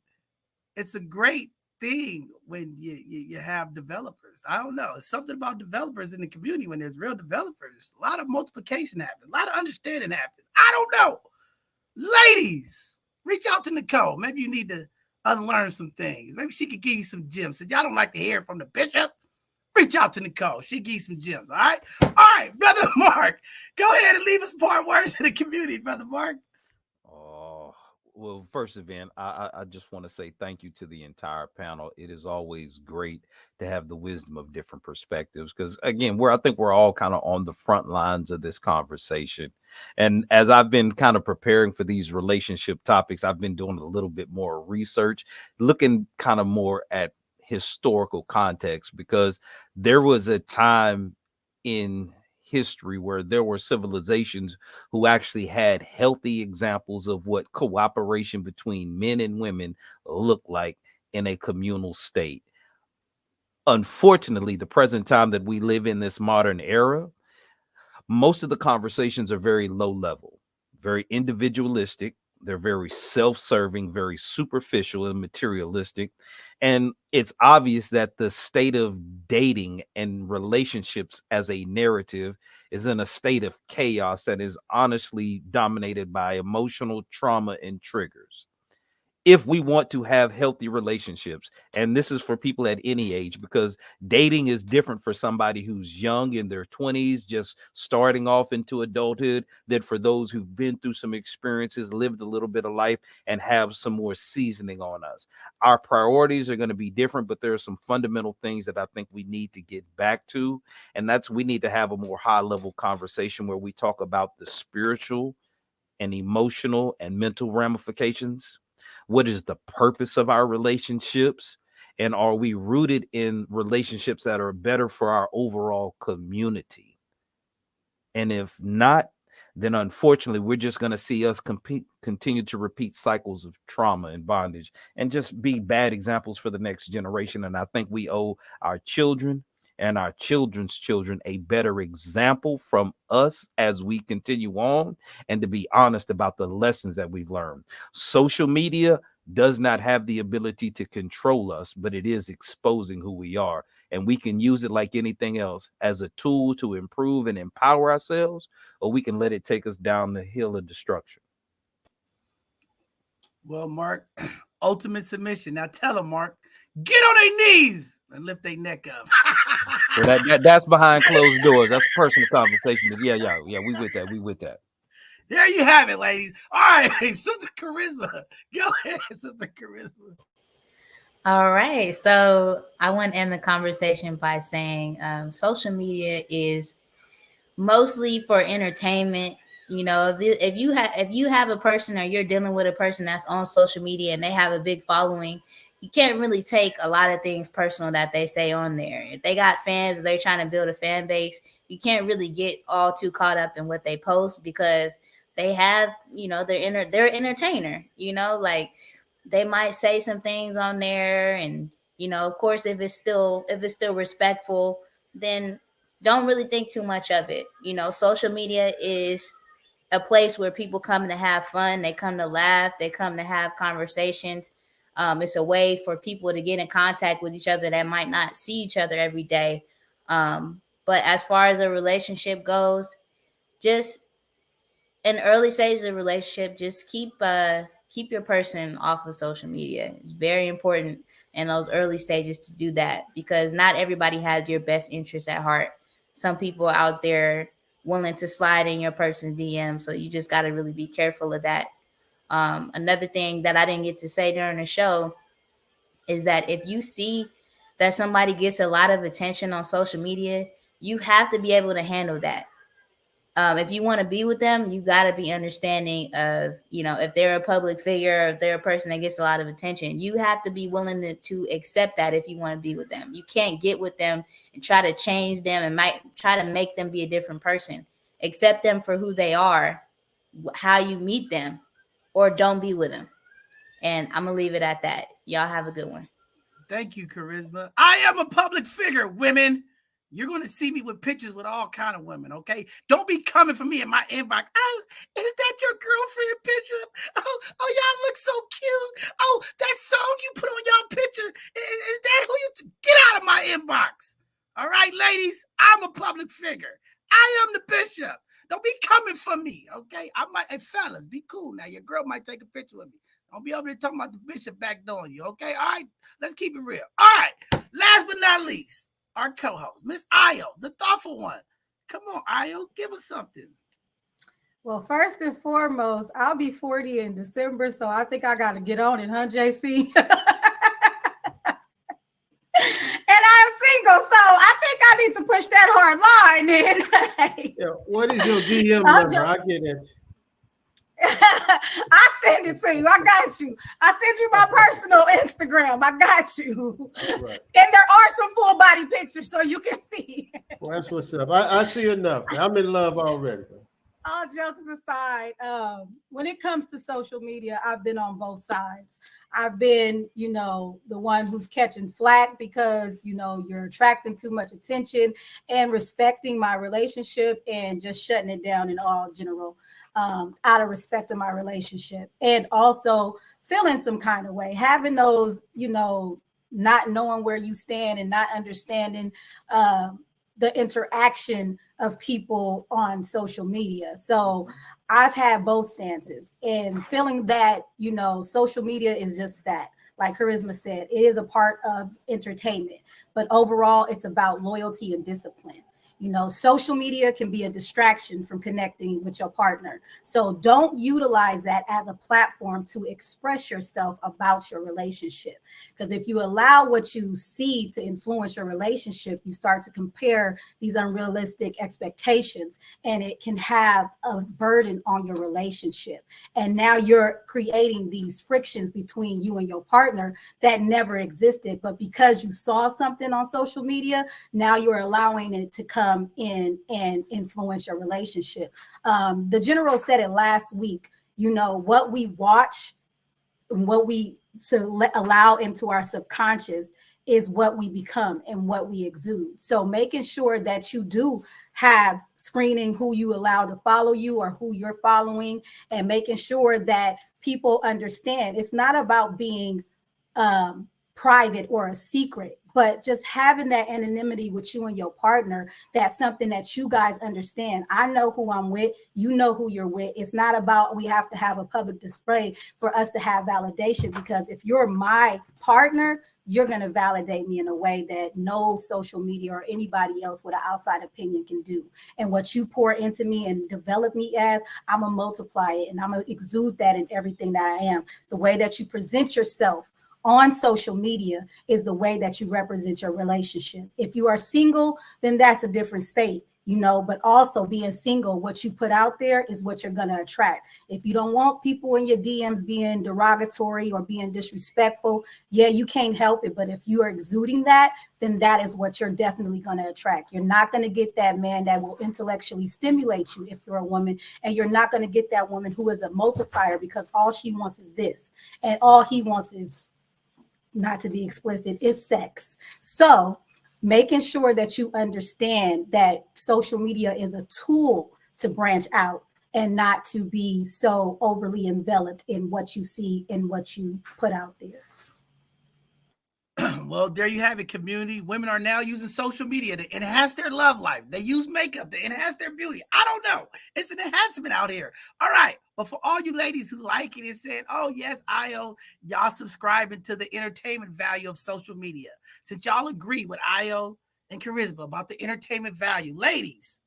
it's a great thing when you have developers. I don't know. It's something about developers in the community. When there's real developers, a lot of multiplication happens, a lot of understanding happens. I don't know. Ladies, reach out to Nicole. Maybe you need to unlearn some things. Maybe she could give you some gems. Since y'all don't like to hear from the bishop, reach out to Nicole. She give you some gems. All right. All right, Brother Mark, go ahead and leave us part words to the community, Brother Mark. Well, first event, I just want to say thank you to the entire panel. It is always great to have the wisdom of different perspectives because, again, I think we're all kind of on the front lines of this conversation. And as I've been kind of preparing for these relationship topics, I've been doing a little bit more research, looking kind of more at historical context because there was a time in history where there were civilizations who actually had healthy examples of what cooperation between men and women looked like in a communal state. Unfortunately, the present time that we live in, this modern era, most of the conversations are very low level, very individualistic. They're very self-serving, very superficial and materialistic. And it's obvious that the state of dating and relationships as a narrative is in a state of chaos that is honestly dominated by emotional trauma and triggers. If we want to have healthy relationships, and this is for people at any age, because dating is different for somebody who's young in their 20s, just starting off into adulthood, than for those who've been through some experiences, lived a little bit of life, and have some more seasoning on us. Our priorities are going to be different, but there are some fundamental things that I think we need to get back to. And that's, we need to have a more high level conversation where we talk about the spiritual and emotional and mental ramifications. What is the purpose of our relationships? And are we rooted in relationships that are better for our overall community? And if not, then unfortunately, we're just going to see us continue to repeat cycles of trauma and bondage and just be bad examples for the next generation. And I think we owe our children and our children's children a better example from us as we continue on, and to be honest about the lessons that we've learned. Social media does not have the ability to control us, but it is exposing who we are. And we can use it like anything else as a tool to improve and empower ourselves, or we can let it take us down the hill of destruction. Well, Mark, ultimate submission. Now tell them, Mark, get on their knees and lift their neck up. Well, that's behind closed doors. That's a personal conversation. But yeah, we with that. We with that. There you have it, ladies. All right, Sister Charisma. Go ahead, Sister Charisma. All right. So I want to end the conversation by saying social media is mostly for entertainment. You know, if you have a person, or you're dealing with a person that's on social media and they have a big following, you can't really take a lot of things personal that they say on there. If they got fans, they're trying to build a fan base, you can't really get all too caught up in what they post, because they have, you know, they're entertainer, you know, like they might say some things on there, and you know, of course, if it's still respectful, then don't really think too much of it. You know, social media is a place where people come to have fun, they come to laugh, they come to have conversations. It's a way for people to get in contact with each other that might not see each other every day. But as far as a relationship goes, just in early stages of relationship, just keep your person off of social media. It's very important in those early stages to do that, because not everybody has your best interest at heart. Some people out there willing to slide in your person's DM, so you just got to really be careful of that. Another thing that I didn't get to say during the show is that if you see that somebody gets a lot of attention on social media, you have to be able to handle that. If you want to be with them, you got to be understanding of, you know, if they're a public figure, or if they're a person that gets a lot of attention, you have to be willing to accept that if you want to be with them. You can't get with them and try to change them and might try to make them be a different person. Accept them for who they are, how you meet them, or don't be with them. And I'm going to leave it at that. Y'all have a good one. Thank you, Charisma. I am a public figure, women. You're going to see me with pictures with all kind of women, okay? Don't be coming for me in my inbox. Oh, is that your girlfriend picture? Oh, y'all look so cute. Oh, that song you put on y'all picture, is that who you... Get out of my inbox. All right, ladies? I'm a public figure. I am the bishop. Don't be coming for me, okay? Hey, fellas, be cool now. Your girl might take a picture with me. Don't be over there talking about the bishop backdooring you, okay? All right, let's keep it real. All right, last but not least, our co-host, Miss Ayo, the thoughtful one. Come on, Ayo, give us something. Well, first and foremost, I'll be 40 in December, so I think I got to get on it, huh, JC? And I'm single, so I think I need to push that hard line in. Yeah, what is your DM I'll number? I get it. I send it to you. I got you. I sent you my personal Instagram. I got you. Right. And there are some full body pictures so you can see. Well, that's what's up. I see enough. I'm in love already. All jokes aside, when it comes to social media, I've been on both sides. I've been, the one who's catching flack because, you're attracting too much attention, and respecting my relationship and just shutting it down in all general, out of respect of my relationship. And also feeling some kind of way, having those, not knowing where you stand and not understanding the interaction of people on social media. So I've had both stances, and feeling that, social media is just that. Like Charisma said, it is a part of entertainment, but overall it's about loyalty and discipline. Social media can be a distraction from connecting with your partner. So don't utilize that as a platform to express yourself about your relationship. Because if you allow what you see to influence your relationship, you start to compare these unrealistic expectations, and it can have a burden on your relationship. And now you're creating these frictions between you and your partner that never existed. But because you saw something on social media, now you're allowing it to come in and influence your relationship. The general said it last week, what we watch, what we allow into our subconscious is what we become and what we exude. So making sure that you do have screening who you allow to follow you or who you're following, and making sure that people understand it's not about being private or a secret, but just having that anonymity with you and your partner. That's something that you guys understand. I know who I'm with. You know who you're with. It's not about we have to have a public display for us to have validation, because if you're my partner, you're going to validate me in a way that no social media or anybody else with an outside opinion can do. And what you pour into me and develop me as, I'm going to multiply it, and I'm going to exude that in everything that I am. The way that you present yourself on social media is the way that you represent your relationship. If you are single, then that's a different state, but also being single, what you put out there is what you're going to attract. If you don't want people in your DMs being derogatory or being disrespectful, yeah, you can't help it. But if you are exuding that, then that is what you're definitely going to attract. You're not going to get that man that will intellectually stimulate you if you're a woman, and you're not going to get that woman who is a multiplier, because all she wants is this, and all he wants is, not to be explicit, is sex. So making sure that you understand that social media is a tool to branch out, and not to be so overly enveloped in what you see and what you put out there. Well, there you have it, community. Women are now using social media to enhance their love life. They use makeup to enhance their beauty. I don't know. It's an enhancement out here. All right. But for all you ladies who like it and said, oh, yes, Io, y'all subscribing to the entertainment value of social media. Since y'all agree with Io and Charisma about the entertainment value, ladies,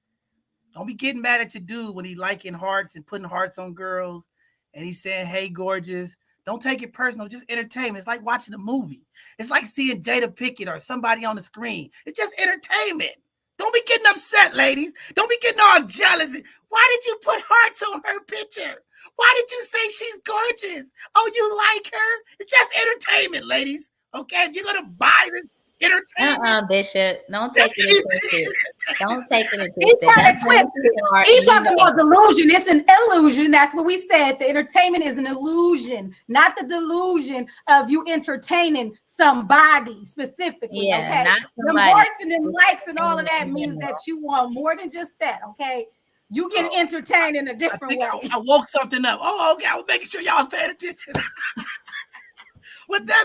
don't be getting mad at your dude when he liking hearts and putting hearts on girls and he's saying, hey, gorgeous. Don't take it personal. Just entertainment. It's like watching a movie. It's like seeing Jada Pinkett or somebody on the screen. It's just entertainment. Don't be getting upset, ladies. Don't be getting all jealous. Why did you put hearts on her picture? Why did you say she's gorgeous? Oh, you like her? It's just entertainment, ladies. Okay? If you're going to buy this entertainment. Bishop. Don't take it into it. Don't take it into He's trying to twist it. He's talking about delusion. It's an illusion. That's what we said. The entertainment is an illusion, not the delusion of you entertaining somebody specifically. Yeah, okay? not The somebody. hearts and the likes and all of that means that you want more than just that. Okay. You can entertain in a different way. I woke something up. Oh, okay. I was making sure y'all was paying attention. With that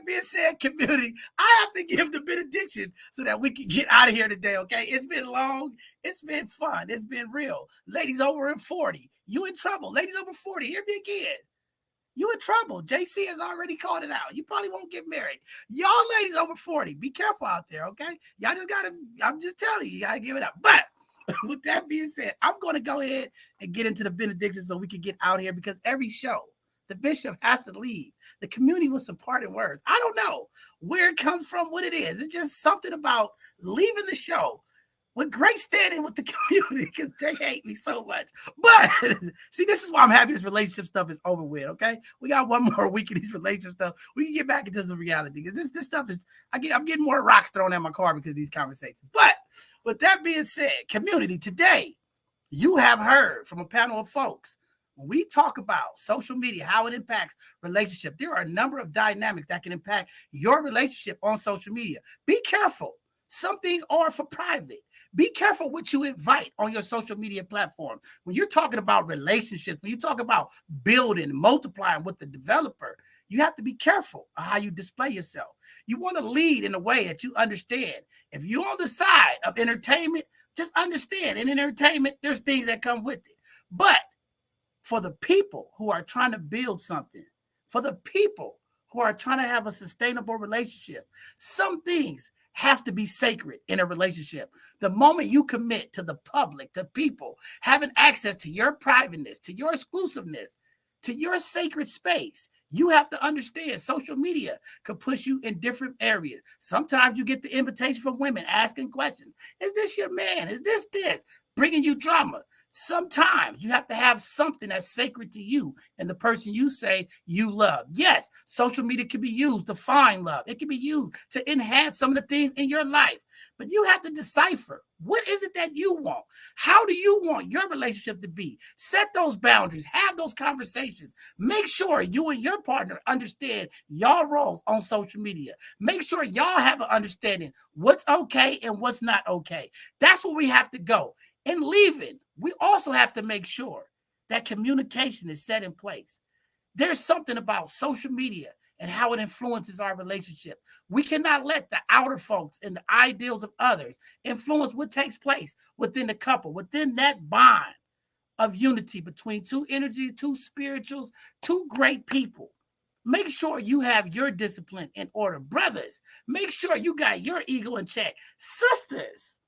being said, community, I have to give the benediction so that we can get out of here today, okay? It's been long. It's been fun. It's been real. Ladies over in 40, you in trouble. Ladies over 40, hear me again. You in trouble. JC has already called it out. You probably won't get married. Y'all ladies over 40, be careful out there, okay? Y'all just got to, I'm just telling you, you got to give it up. But with that being said, I'm going to go ahead and get into the benediction so we can get out here, because every show, the bishop has to leave the community with some parting words. I don't know where it comes from, what it is. It's just something about leaving the show with great standing with the community, because they hate me so much. But see, this is why I'm happy this relationship stuff is over with. Okay, we got one more week of these relationship stuff. We can get back into the reality, because this stuff is, I'm getting more rocks thrown at my car because of these conversations. But with that being said, community, today you have heard from a panel of folks. When we talk about social media, how it impacts relationship, there are a number of dynamics that can impact your relationship on social media. Be careful. Some things are for private. Be careful what you invite on your social media platform. When you're talking about relationships, when you talk about building, multiplying with the developer, you have to be careful of how you display yourself. You want to lead in a way that you understand. If you're on the side of entertainment, just understand in entertainment, there's things that come with it. But for the people who are trying to build something, for the people who are trying to have a sustainable relationship, some things have to be sacred in a relationship. The moment you commit to the public, to people having access to your privateness, to your exclusiveness, to your sacred space, you have to understand social media could push you in different areas. Sometimes you get the invitation from women asking questions. Is this your man? Is this? Bringing you drama. Sometimes you have to have something that's sacred to you and the person you say you love. Yes, social media can be used to find love. It can be used to enhance some of the things in your life. But you have to decipher, what is it that you want? How do you want your relationship to be? Set those boundaries. Have those conversations. Make sure you and your partner understand y'all roles on social media. Make sure y'all have an understanding what's okay and what's not okay. That's where we have to go. In leaving, we also have to make sure that communication is set in place. There's something about social media and how it influences our relationship. We cannot let the outer folks and the ideals of others influence what takes place within the couple, within that bond of unity between two energies, two spirituals, two great people. Make sure you have your discipline in order. Brothers, make sure you got your ego in check. Sisters,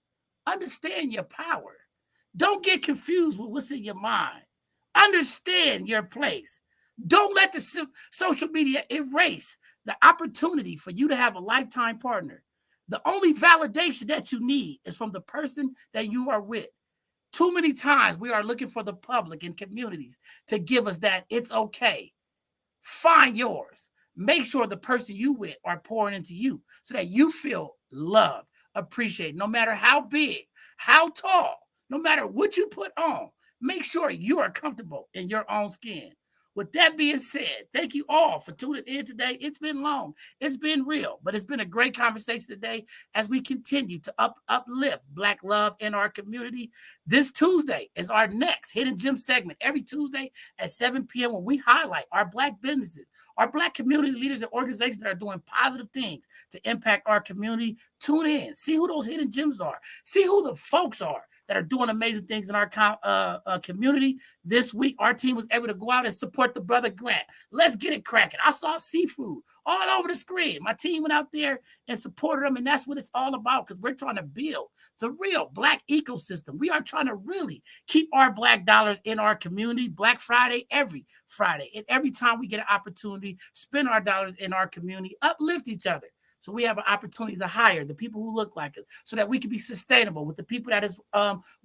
understand your power. Don't get confused with what's in your mind. Understand your place. Don't let the social media erase the opportunity for you to have a lifetime partner. The only validation that you need is from the person that you are with. Too many times we are looking for the public and communities to give us that it's okay. Find yours. Make sure the person you with are pouring into you so that you feel loved, appreciated, no matter how big, how tall, no matter what you put on. Make sure you are comfortable in your own skin. With that being said, thank you all for tuning in today. It's been long. It's been real, but it's been a great conversation today as we continue to uplift Black love in our community. This Tuesday is our next Hidden Gem segment, every Tuesday at 7 p.m. when we highlight our Black businesses, our Black community leaders and organizations that are doing positive things to impact our community. Tune in, see who those hidden gems are, see who the folks are that are doing amazing things in our community. This week, our team was able to go out and support the brother Grant. Let's get it cracking. I saw seafood all over the screen. My team went out there and supported them, and that's what it's all about, because we're trying to build the real Black ecosystem. We are trying to really keep our Black dollars in our community. Black Friday, every Friday. And every time we get an opportunity, spend our dollars in our community, uplift each other. So we have an opportunity to hire the people who look like us so that we can be sustainable with the people that is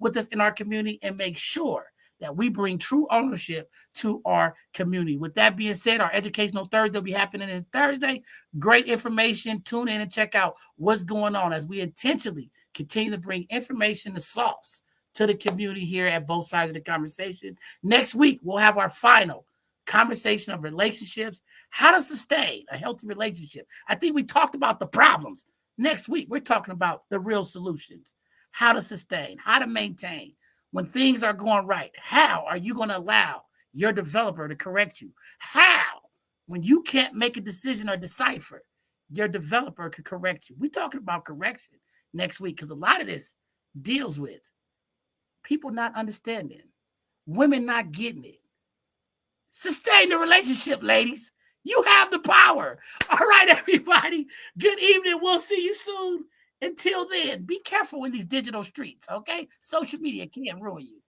with us in our community and make sure that we bring true ownership to our community. With that being said, our Educational Thursday will be happening on Thursday. Great information. Tune in and check out what's going on as we intentionally continue to bring information and sauce to the community here at both sides of the conversation. Next week, we'll have our final conversation of relationships, how to sustain a healthy relationship. I think we talked about the problems. Next week, we're talking about the real solutions, how to sustain, how to maintain. When things are going right, how are you going to allow your developer to correct you? How, when you can't make a decision or decipher, your developer could correct you? We're talking about correction next week, because a lot of this deals with people not understanding, women not getting it. Sustain the relationship, ladies. You have the power. All right, everybody. Good evening. We'll see you soon. Until then, be careful in these digital streets, okay? Social media can ruin you.